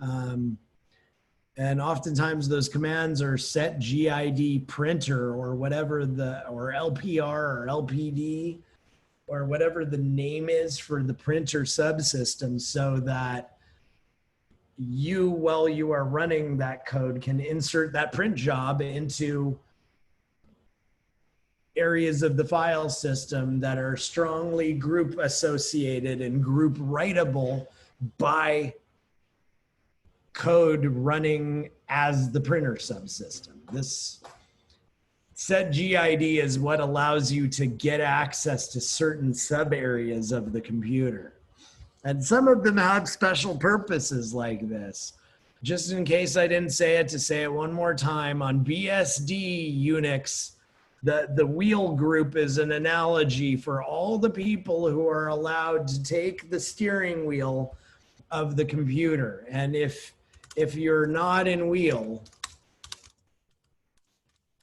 And oftentimes those commands are set GID printer or whatever or LPR or LPD or whatever the name is for the printer subsystem, so that you, while you are running that code, can insert that print job into areas of the file system that are strongly group associated and group writable by code running as the printer subsystem. This set GID is what allows you to get access to certain sub areas of the computer. And some of them have special purposes like this. Just in case I didn't say it, to say it one more time, on BSD Unix, the wheel group is an analogy for all the people who are allowed to take the steering wheel of the computer. And if you're not in wheel,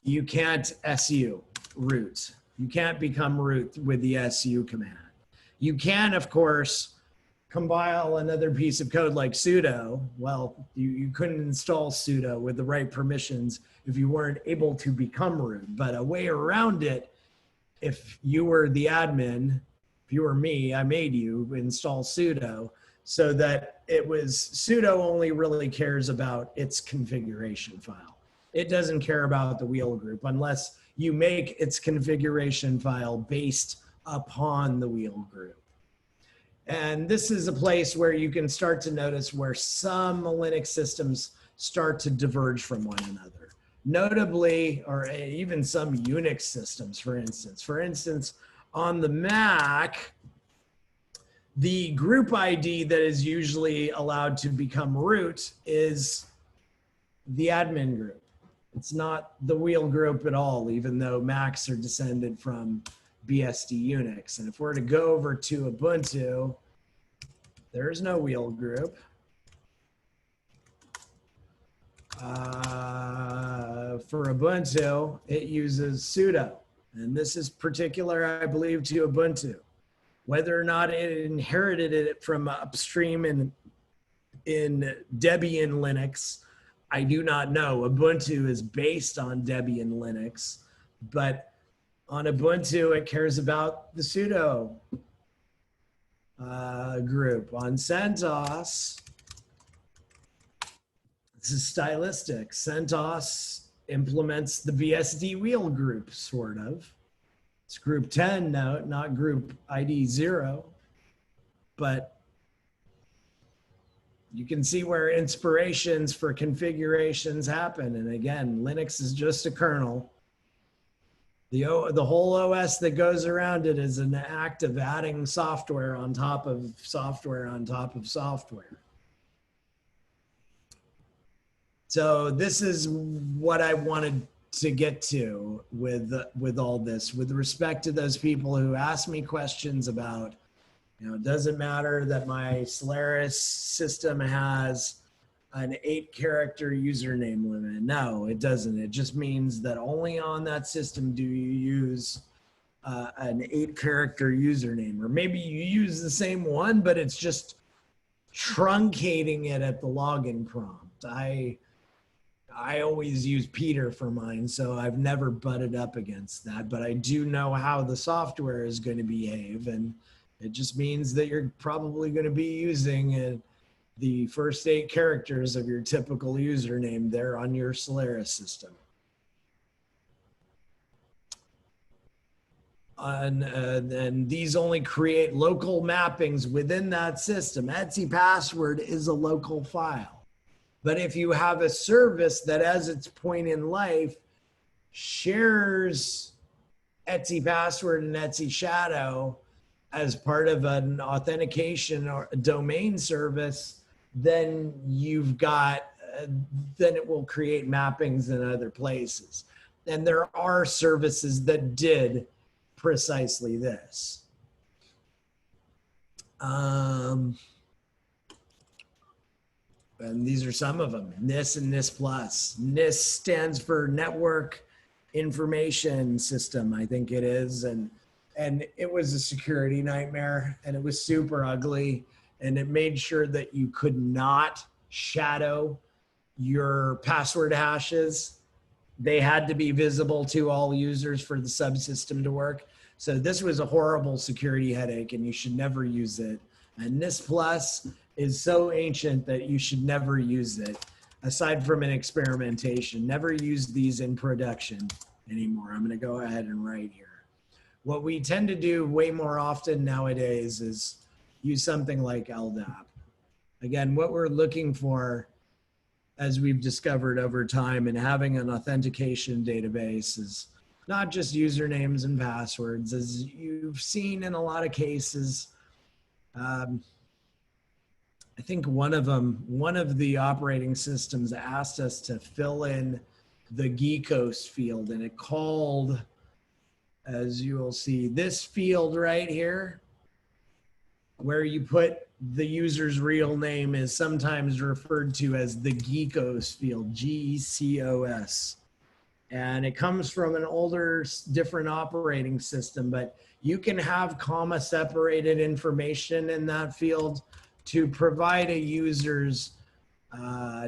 you can't SU root. You can't become root with the SU command. You can, of course, compile another piece of code like sudo. Well, you couldn't install sudo with the right permissions if you weren't able to become root. But a way around it, if you were the admin, if you were me, I made you install sudo, so that it was, sudo only really cares about its configuration file. It doesn't care about the wheel group unless you make its configuration file based upon the wheel group. And this is a place where you can start to notice where some Linux systems start to diverge from one another. Notably, or even some Unix systems, for instance. For instance, on the Mac, the group ID that is usually allowed to become root is the admin group. It's not the wheel group at all, even though Macs are descended from BSD Unix. And if we're to go over to Ubuntu, there's no wheel group. For Ubuntu, it uses sudo. And this is particular, I believe, to Ubuntu. Whether or not it inherited it from upstream in Debian Linux, I do not know. Ubuntu is based on Debian Linux, but on Ubuntu, it cares about the sudo group. On CentOS, this is stylistic. CentOS implements the BSD wheel group, sort of. It's group 10 now, not group ID 0, but you can see where inspirations for configurations happen. And again, Linux is just a kernel. The whole OS that goes around it is an act of adding software on top of software on top of software. So this is what I wanted to get to with all this, with respect to those people who ask me questions about, it doesn't matter that my Solaris system has an 8-character username limit. No, it doesn't. It just means that only on that system do you use an 8-character username, or maybe you use the same one, but it's just truncating it at the login prompt. I always use Peter for mine, so I've never butted up against that, but I do know how the software is going to behave, and it just means that you're probably going to be using the first 8 characters of your typical username there on your Solaris system. And these only create local mappings within that system. Etsy password is a local file. But if you have a service that, as its point in life, shares Etsy password and Etsy shadow as part of an authentication or a domain service, then you've got, then it will create mappings in other places. And there are services that did precisely this. And these are some of them, NIST and NIST Plus. NIST stands for Network Information System, I think it is. And it was a security nightmare, and it was super ugly. And it made sure that you could not shadow your password hashes. They had to be visible to all users for the subsystem to work. So this was a horrible security headache, and you should never use it. And NIST Plus is so ancient that you should never use it, aside from an experimentation. Never use these in production anymore. I'm going to go ahead and write here. What we tend to do way more often nowadays is use something like LDAP. Again, what we're looking for, as we've discovered over time, and having an authentication database is not just usernames and passwords, as you've seen in a lot of cases. I think one of the operating systems asked us to fill in the geekos field, and it called, as you will see, this field right here, where you put the user's real name, is sometimes referred to as the geekos field, GECOS. And it comes from an older, different operating system, but you can have comma separated information in that field to provide a user's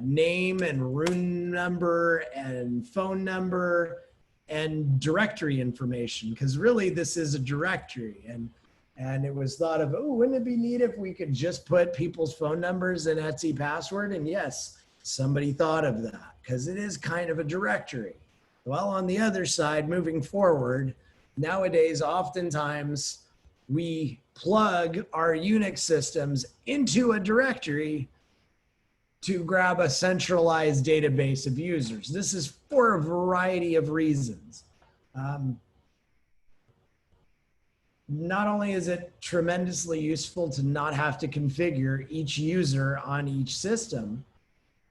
name and room number and phone number and directory information, because really this is a directory. And it was thought of, oh, wouldn't it be neat if we could just put people's phone numbers in Etsy password? And yes, somebody thought of that, because it is kind of a directory. Well, on the other side, moving forward, nowadays, oftentimes we plug our Unix systems into a directory to grab a centralized database of users. This is for a variety of reasons. Not only is it tremendously useful to not have to configure each user on each system,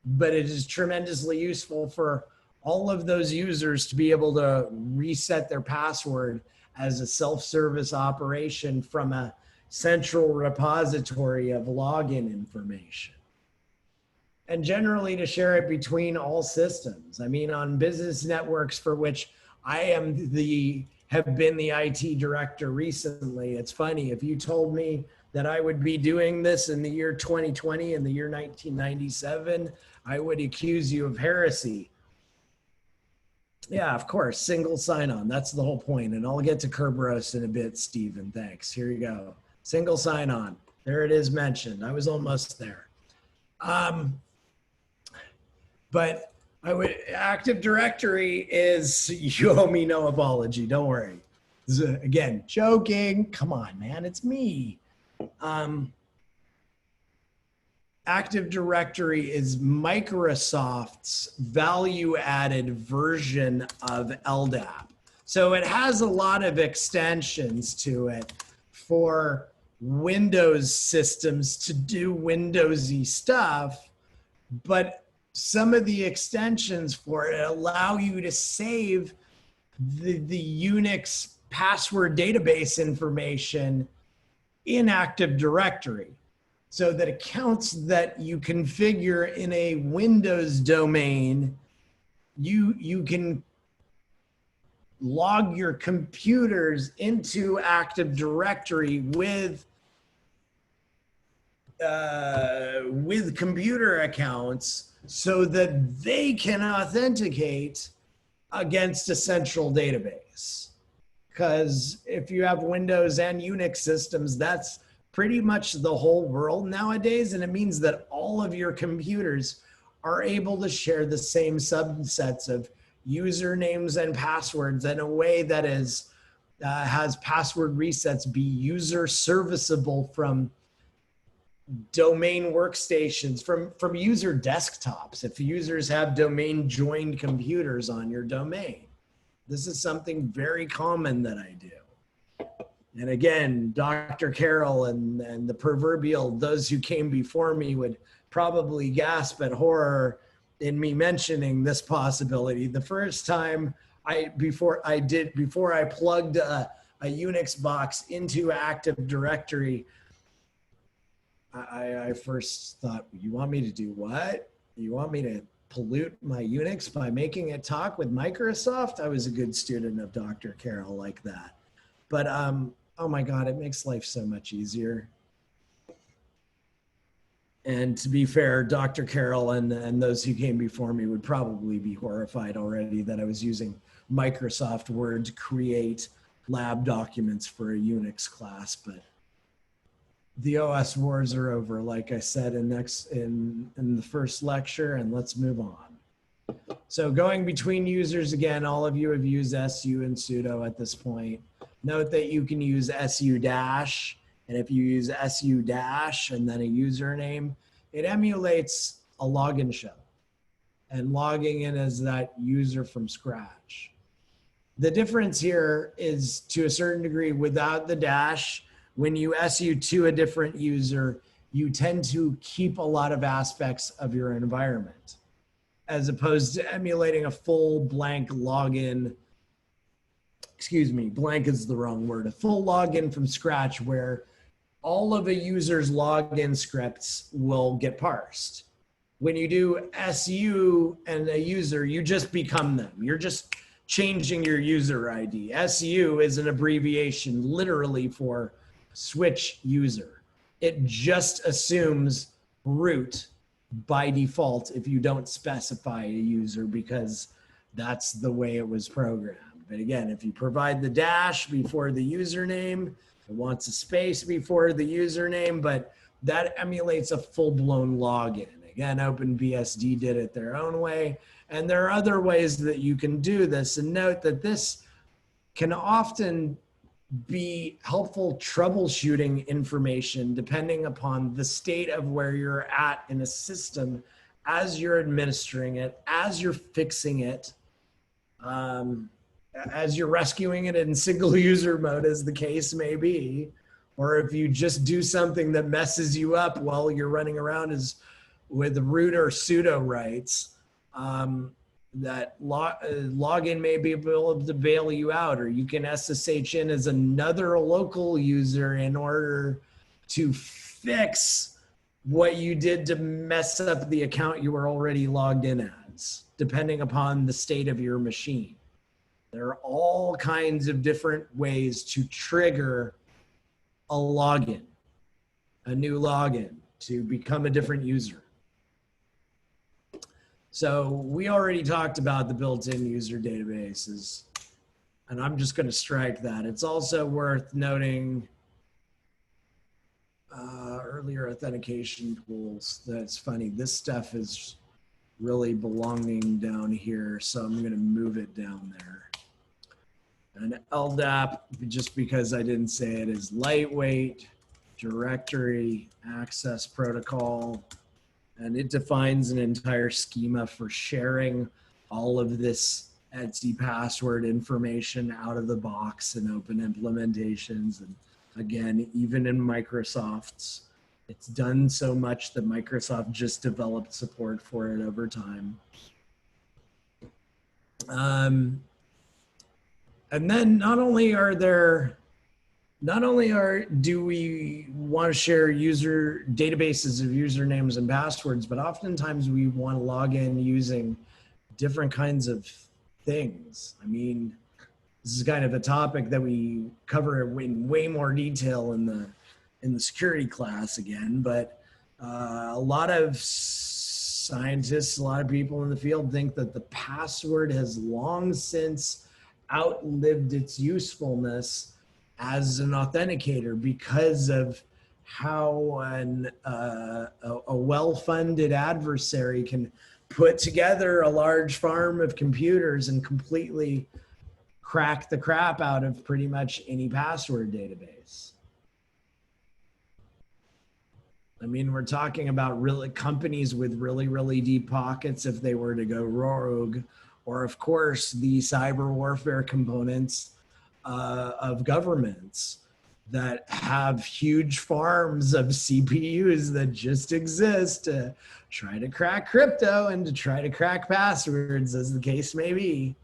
but it is tremendously useful for all of those users to be able to reset their password as a self-service operation from a central repository of login information. And generally to share it between all systems. I mean, on business networks for which I have been the IT director recently, it's funny, if you told me that I would be doing this in the year 2020, in the year 1997, I would accuse you of heresy. Yeah, of course, single sign-on. That's the whole point. And I'll get to Kerberos in a bit, Stephen. Thanks. Here you go. Single sign-on. There it is mentioned. I was almost there. But Active Directory is, you owe me no apology. Don't worry. This is, again, joking. Come on, man. It's me. Active Directory is Microsoft's value-added version of LDAP. So it has a lot of extensions to it for Windows systems to do Windowsy stuff, but some of the extensions for it allow you to save the Unix password database information in Active Directory, so that accounts that you configure in a Windows domain, you can log your computers into Active Directory with computer accounts so that they can authenticate against a central database. Because if you have Windows and Unix systems, that's pretty much the whole world nowadays. And it means that all of your computers are able to share the same subsets of usernames and passwords in a way that is has password resets be user serviceable from domain workstations, from user desktops, if users have domain joined computers on your domain. This is something very common that I do. And again, Dr. Carroll and the proverbial those who came before me would probably gasp at horror in me mentioning this possibility. The first time before I plugged a Unix box into Active Directory, I first thought, you want me to do what? You want me to pollute my Unix by making it talk with Microsoft? I was a good student of Dr. Carroll like that. But oh my God, it makes life so much easier. And to be fair, Dr. Carroll and those who came before me would probably be horrified already that I was using Microsoft Word to create lab documents for a Unix class. But the OS wars are over, like I said in the first lecture, and let's move on. So going between users again, all of you have used su and sudo at this point. Note that you can use su dash, and if you use su dash and then a username, it emulates a login shell and logging in as that user from scratch. The difference here is, to a certain degree, without the dash, when you su to a different user, you tend to keep a lot of aspects of your environment, as opposed to emulating a full blank login. Excuse me, blank is the wrong word. A full login from scratch where all of a user's login scripts will get parsed. When you do su and a user, you just become them. You're just changing your user ID. su is an abbreviation literally for switch user. It just assumes root by default if you don't specify a user, because that's the way it was programmed. But again, if you provide the dash before the username, it wants a space before the username, but that emulates a full-blown login. Again, OpenBSD did it their own way, and there are other ways that you can do this. And note that this can often be helpful troubleshooting information depending upon the state of where you're at in a system as you're administering it, as you're fixing it, as you're rescuing it in single user mode, as the case may be, or if you just do something that messes you up while you're running around with root or sudo rights, that login may be able to bail you out, or you can SSH in as another local user in order to fix what you did to mess up the account you were already logged in as, depending upon the state of your machine. There are all kinds of different ways to trigger a login, a new login, to become a different user. So we already talked about the built-in user databases, and I'm just going to strike that. It's also worth noting earlier authentication tools. That's funny. This stuff is really belonging down here, so I'm going to move it down there. And LDAP, just because I didn't say it, is lightweight directory access protocol. And it defines an entire schema for sharing all of this Etsy password information out of the box in open implementations. And again, even in Microsoft's, it's done so much that Microsoft just developed support for it over time. And then not only do we want to share user databases of usernames and passwords, but oftentimes we want to log in using different kinds of things. I mean, this is kind of a topic that we cover in way more detail in the security class again, but a lot of scientists, a lot of people in the field think that the password has long since outlived its usefulness as an authenticator because of how a well-funded adversary can put together a large farm of computers and completely crack the crap out of pretty much any password database. I mean, we're talking about really companies with really, really deep pockets if they were to go rogue, or of course the cyber warfare components of governments. that have huge farms of CPUs that just exist to try to crack crypto and to try to crack passwords, as the case may be.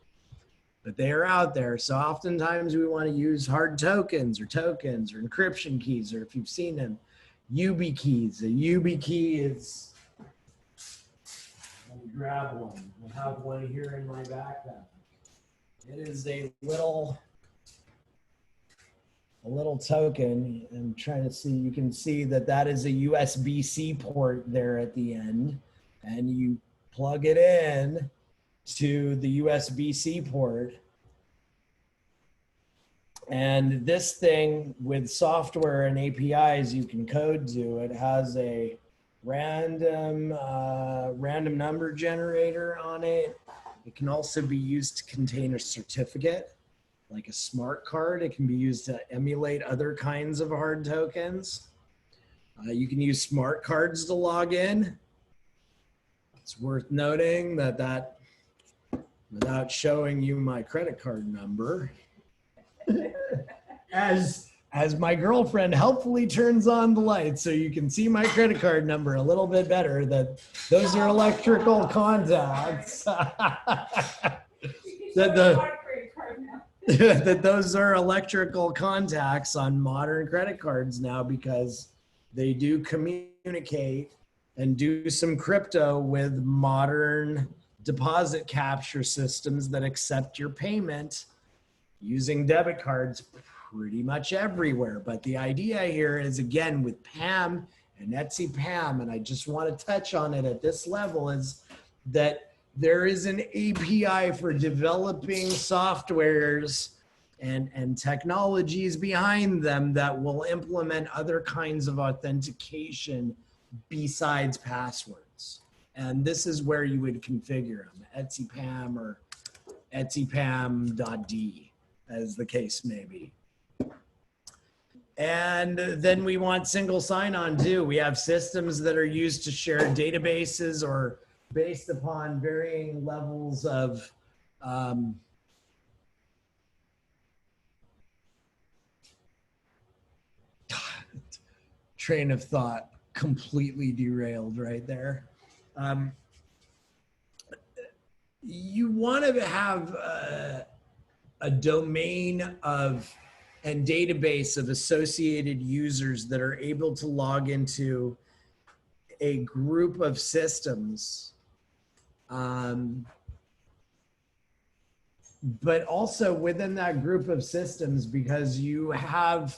But they are out there. So oftentimes we want to use hard tokens or encryption keys, or if you've seen them, YubiKeys. A YubiKey is, let me grab one. I have one here in my backpack. It is a little token. I'm trying to see, you can see that that is a USB-C port there at the end, and you plug it in to the USB-C port. And this thing, with software and APIs you can code to, it has a random number generator on it. It can also be used to contain a certificate, like a smart card. It can be used to emulate other kinds of hard tokens. You can use smart cards to log in. It's worth noting that without showing you my credit card number, as my girlfriend helpfully turns on the light so you can see my credit card number a little bit better, that those are electrical contacts. that those are electrical contacts on modern credit cards now, because they do communicate and do some crypto with modern deposit capture systems that accept your payment using debit cards pretty much everywhere. But the idea here is, again, with PAM and Etsy PAM, and I just want to touch on it at this level, is that there is an API for developing softwares and technologies behind them that will implement other kinds of authentication besides passwords. And this is where you would configure them, Etsy PAM or etsypam.d, as the case may be. And then we want single sign-on too. We have systems that are used to share databases or based upon varying levels of train of thought completely derailed right there. You want to have a domain of and database of associated users that are able to log into a group of systems, but also within that group of systems, because you have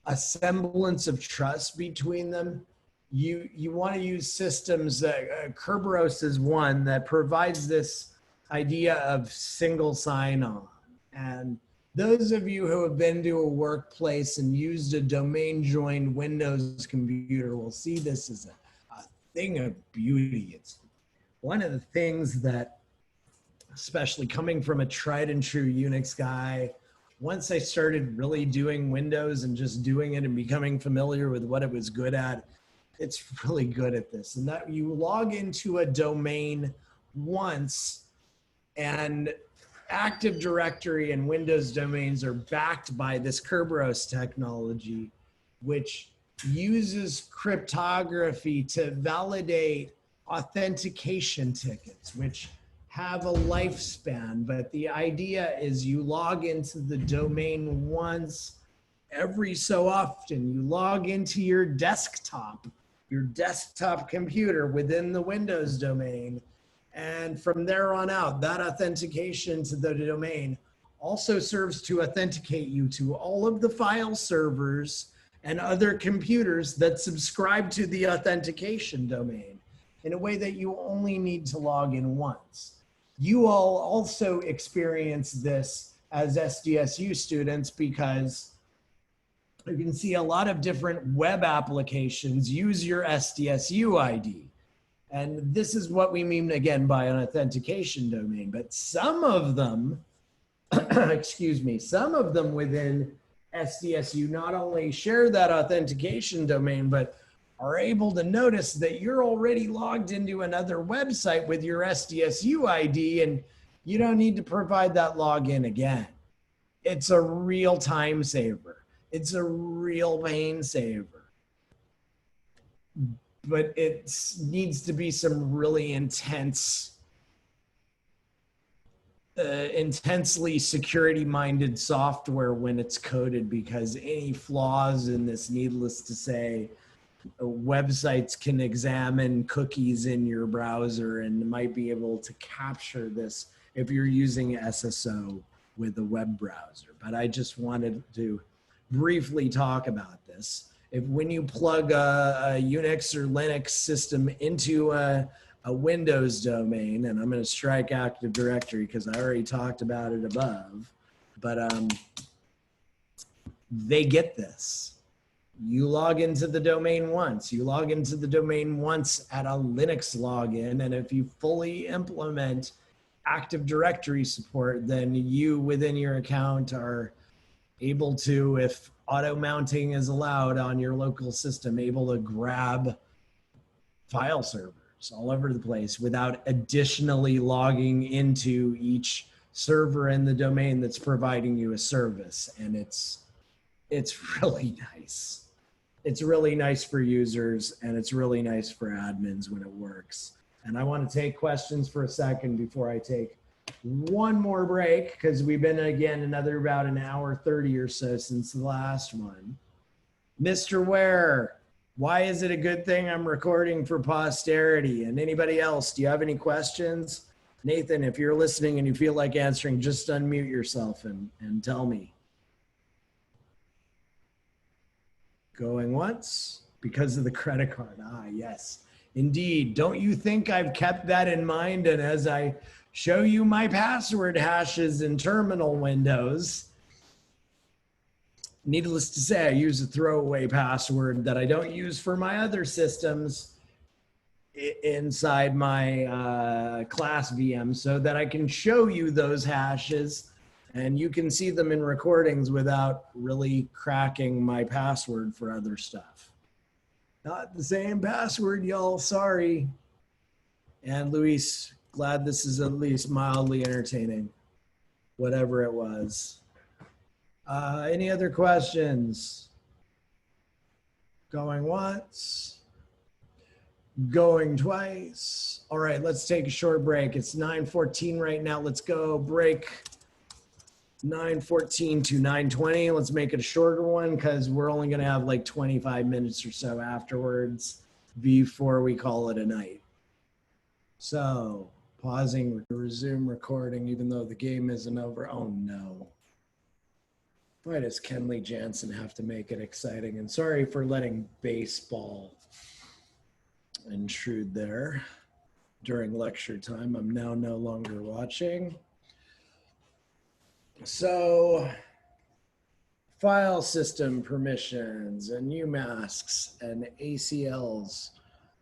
a semblance of trust between them, you want to use systems that Kerberos is one that provides this idea of single sign-on. And those of you who have been to a workplace and used a domain-joined Windows computer will see this as a thing of beauty. It's one of the things that, especially coming from a tried and true Unix guy, once I started really doing Windows and just doing it and becoming familiar with what it was good at, it's really good at this. And that you log into a domain once, and Active Directory and Windows domains are backed by this Kerberos technology, which uses cryptography to validate authentication tickets, which have a lifespan. But the idea is you log into the domain once every so often. You log into your desktop computer within the Windows domain. And from there on out, that authentication to the domain also serves to authenticate you to all of the file servers and other computers that subscribe to the authentication domain in a way that you only need to log in once. You all also experience this as SDSU students, because you can see a lot of different web applications use your SDSU ID. And this is what we mean, again, by an authentication domain. But some of them, excuse me, some of them within SDSU not only share that authentication domain, but are able to notice that you're already logged into another website with your SDSU ID, and you don't need to provide that login again. It's a real time saver. It's a real pain saver. But it needs to be some really intensely security-minded software when it's coded, because any flaws in this, needless to say, websites can examine cookies in your browser and might be able to capture this if you're using SSO with a web browser. But I just wanted to briefly talk about this. When you plug a Unix or Linux system into a Windows domain, and I'm going to strike Active Directory because I already talked about it above, but they get this. You log into the domain once. You log into the domain once at a Linux login, and if you fully implement Active Directory support, then you within your account are able to, if auto mounting is allowed on your local system, able to grab file servers all over the place without additionally logging into each server in the domain that's providing you a service. And it's really nice. It's really nice for users, and it's really nice for admins when it works. And I want to take questions for a second before I take one more break, because we've been, again, another about an hour 30 or so since the last one. Mr. Ware, why is it a good thing I'm recording for posterity? And anybody else, do you have any questions? Nathan, if you're listening and you feel like answering, just unmute yourself and tell me. Going once? Because of the credit card. Ah, yes, indeed. Don't you think I've kept that in mind? And as I show you my password hashes in terminal windows, needless to say, I use a throwaway password that I don't use for my other systems inside my class VM, so that I can show you those hashes and you can see them in recordings without really cracking my password for other stuff. Not the same password, y'all, sorry. And Luis, glad this is at least mildly entertaining, whatever it was. Any other questions? Going once, going twice. All right, let's take a short break. It's 9:14 right now. Let's go break 9:14 to 9:20. Let's make it a shorter one because we're only going to have like 25 minutes or so afterwards before we call it a night. So pausing to resume recording, even though the game isn't over. Oh no. Why does Kenley Jansen have to make it exciting? And sorry for letting baseball intrude there during lecture time. I'm now no longer watching. So file system permissions and UMasks and ACLs.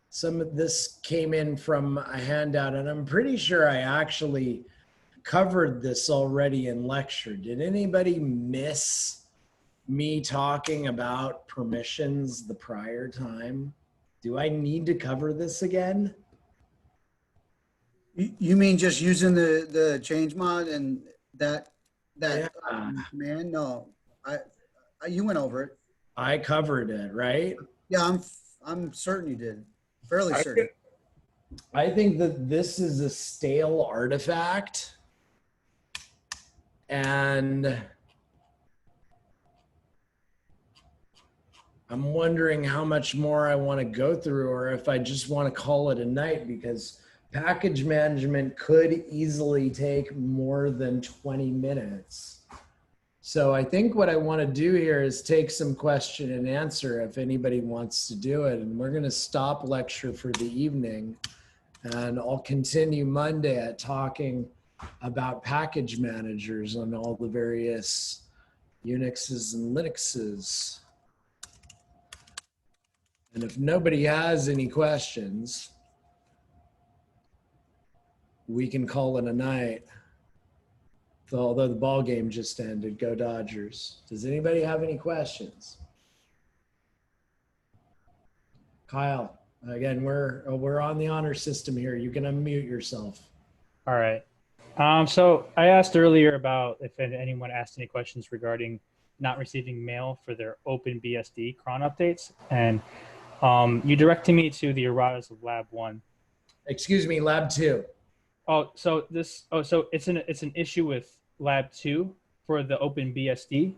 Some of this came in from a handout, and I'm pretty sure I actually covered this already in lecture. Did anybody miss me talking about permissions the prior time? Do I need to cover this again? You mean just using the change mod and that Yeah. command? No, you went over it. I covered it, right? Yeah, I'm certain you did. Fairly certain. I think that this is a stale artifact, and I'm wondering how much more I want to go through, or if I just want to call it a night, because package management could easily take more than 20 minutes. So I think what I want to do here is take some question and answer if anybody wants to do it. And we're going to stop lecture for the evening, and I'll continue Monday at talking about package managers on all the various Unixes and Linuxes. And if nobody has any questions, we can call it a night. Although the ball game just ended, go Dodgers. Does anybody have any questions? Kyle, again, we're on the honor system here. You can unmute yourself. All right. So I asked earlier about if anyone asked any questions regarding not receiving mail for their OpenBSD cron updates. And you directed me to the erratas of Lab 1. Excuse me, Lab 2. So it's an issue with Lab 2 for the OpenBSD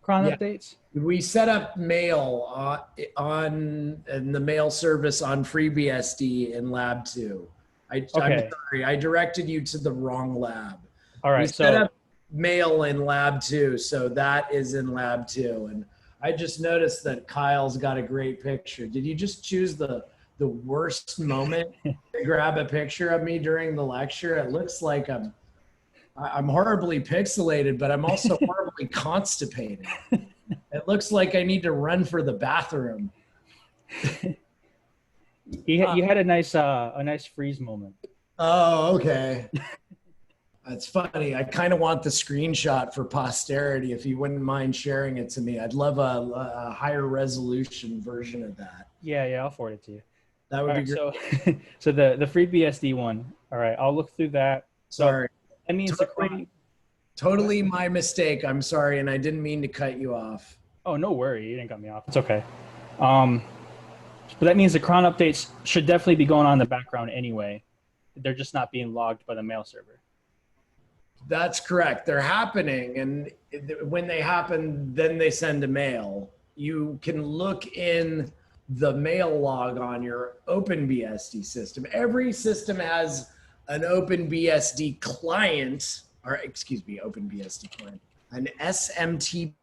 cron Yeah. updates. We set up mail in the mail service on FreeBSD in Lab 2. I'm sorry, I directed you to the wrong lab. All right, We set up mail in Lab 2, so that is in Lab 2. And I just noticed that Kyle's got a great picture. Did you just choose the worst moment to grab a picture of me during the lecture? It looks like I'm horribly pixelated, but I'm also horribly constipated. It looks like I need to run for the bathroom. You had a nice freeze moment. Oh, okay. That's funny. I kind of want the screenshot for posterity. If you wouldn't mind sharing it to me, I'd love a higher resolution version of that. Yeah, I'll forward it to you. That would be great. So the FreeBSD one. All right, I'll look through that. Sorry. That means totally my mistake. I'm sorry, and I didn't mean to cut you off. Oh, no worry. You didn't cut me off. It's okay. But that means the cron updates should definitely be going on in the background anyway. They're just not being logged by the mail server. That's correct. They're happening, and when they happen, then they send a mail. You can look in the mail log on your OpenBSD system. Every system has an OpenBSD client, or excuse me, OpenBSD client, an SMTP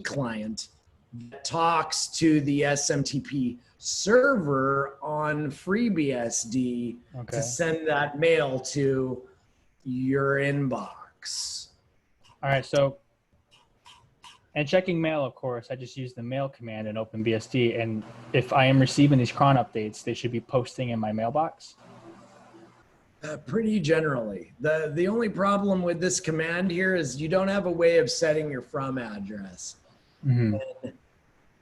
client that talks to the SMTP server on FreeBSD to send that mail to your inbox. All right, so, and checking mail, of course, I just use the mail command in OpenBSD, and if I am receiving these cron updates, they should be posting in my mailbox. Pretty generally. The only problem with this command here is you don't have a way of setting your from address. Mm-hmm.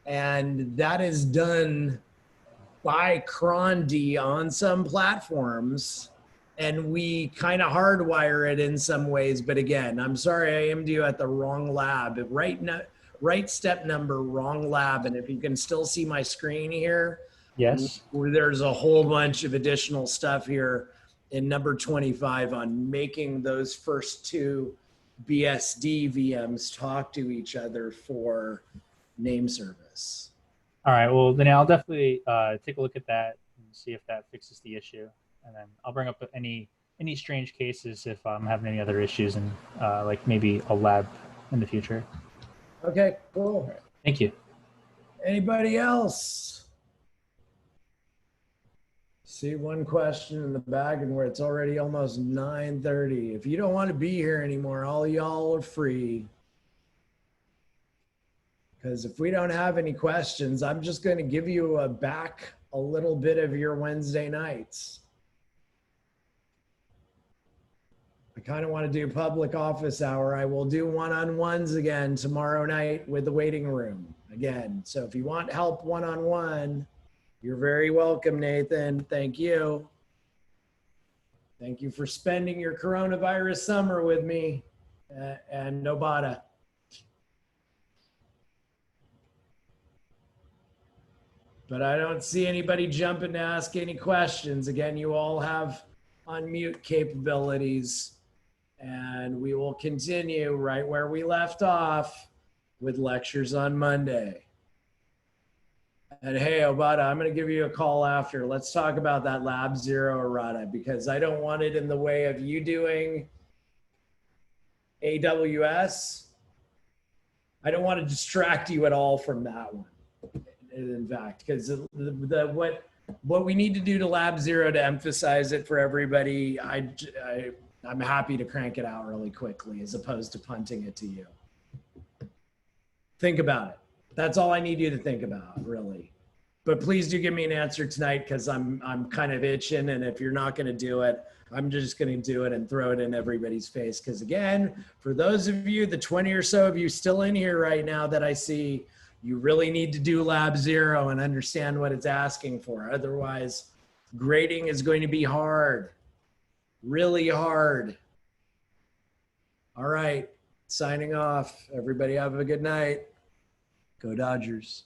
And that is done by crond on some platforms, and we kind of hardwire it in some ways. But again, I'm sorry, I aimed you at the wrong lab. Right step number, wrong lab. And if you can still see my screen here, yes, there's a whole bunch of additional stuff here in number 25 on making those first two BSD VMs talk to each other for name service. All right, well, then I'll definitely take a look at that and see if that fixes the issue. And then I'll bring up any strange cases if I'm having any other issues, and like maybe a lab in the future. Okay, cool. Right, thank you. Anybody else? See one question in the bag, and where it's already almost 9:30. If you don't want to be here anymore, all y'all are free. Because if we don't have any questions, I'm just going to give you back a little bit of your Wednesday nights. I kind of want to do public office hour. I will do one-on-ones again tomorrow night with the waiting room again. So if you want help one-on-one, you're very welcome, Nathan. Thank you. Thank you for spending your coronavirus summer with me and Nobata. But I don't see anybody jumping to ask any questions. Again, you all have unmute capabilities. And we will continue right where we left off with lectures on Monday. And hey, Obata, I'm going to give you a call after. Let's talk about that Lab Zero errata, because I don't want it in the way of you doing AWS. I don't want to distract you at all from that one. In fact, because what we need to do to Lab Zero to emphasize it for everybody, I'm happy to crank it out really quickly as opposed to punting it to you. Think about it. That's all I need you to think about, really. But please do give me an answer tonight, because I'm kind of itching, and if you're not going to do it, I'm just going to do it and throw it in everybody's face. Because again, for those of you, the 20 or so of you still in here right now that I see, you really need to do Lab Zero and understand what it's asking for. Otherwise, grading is going to be hard, really hard. All right. signing off. Everybody have a good night. Go Dodgers.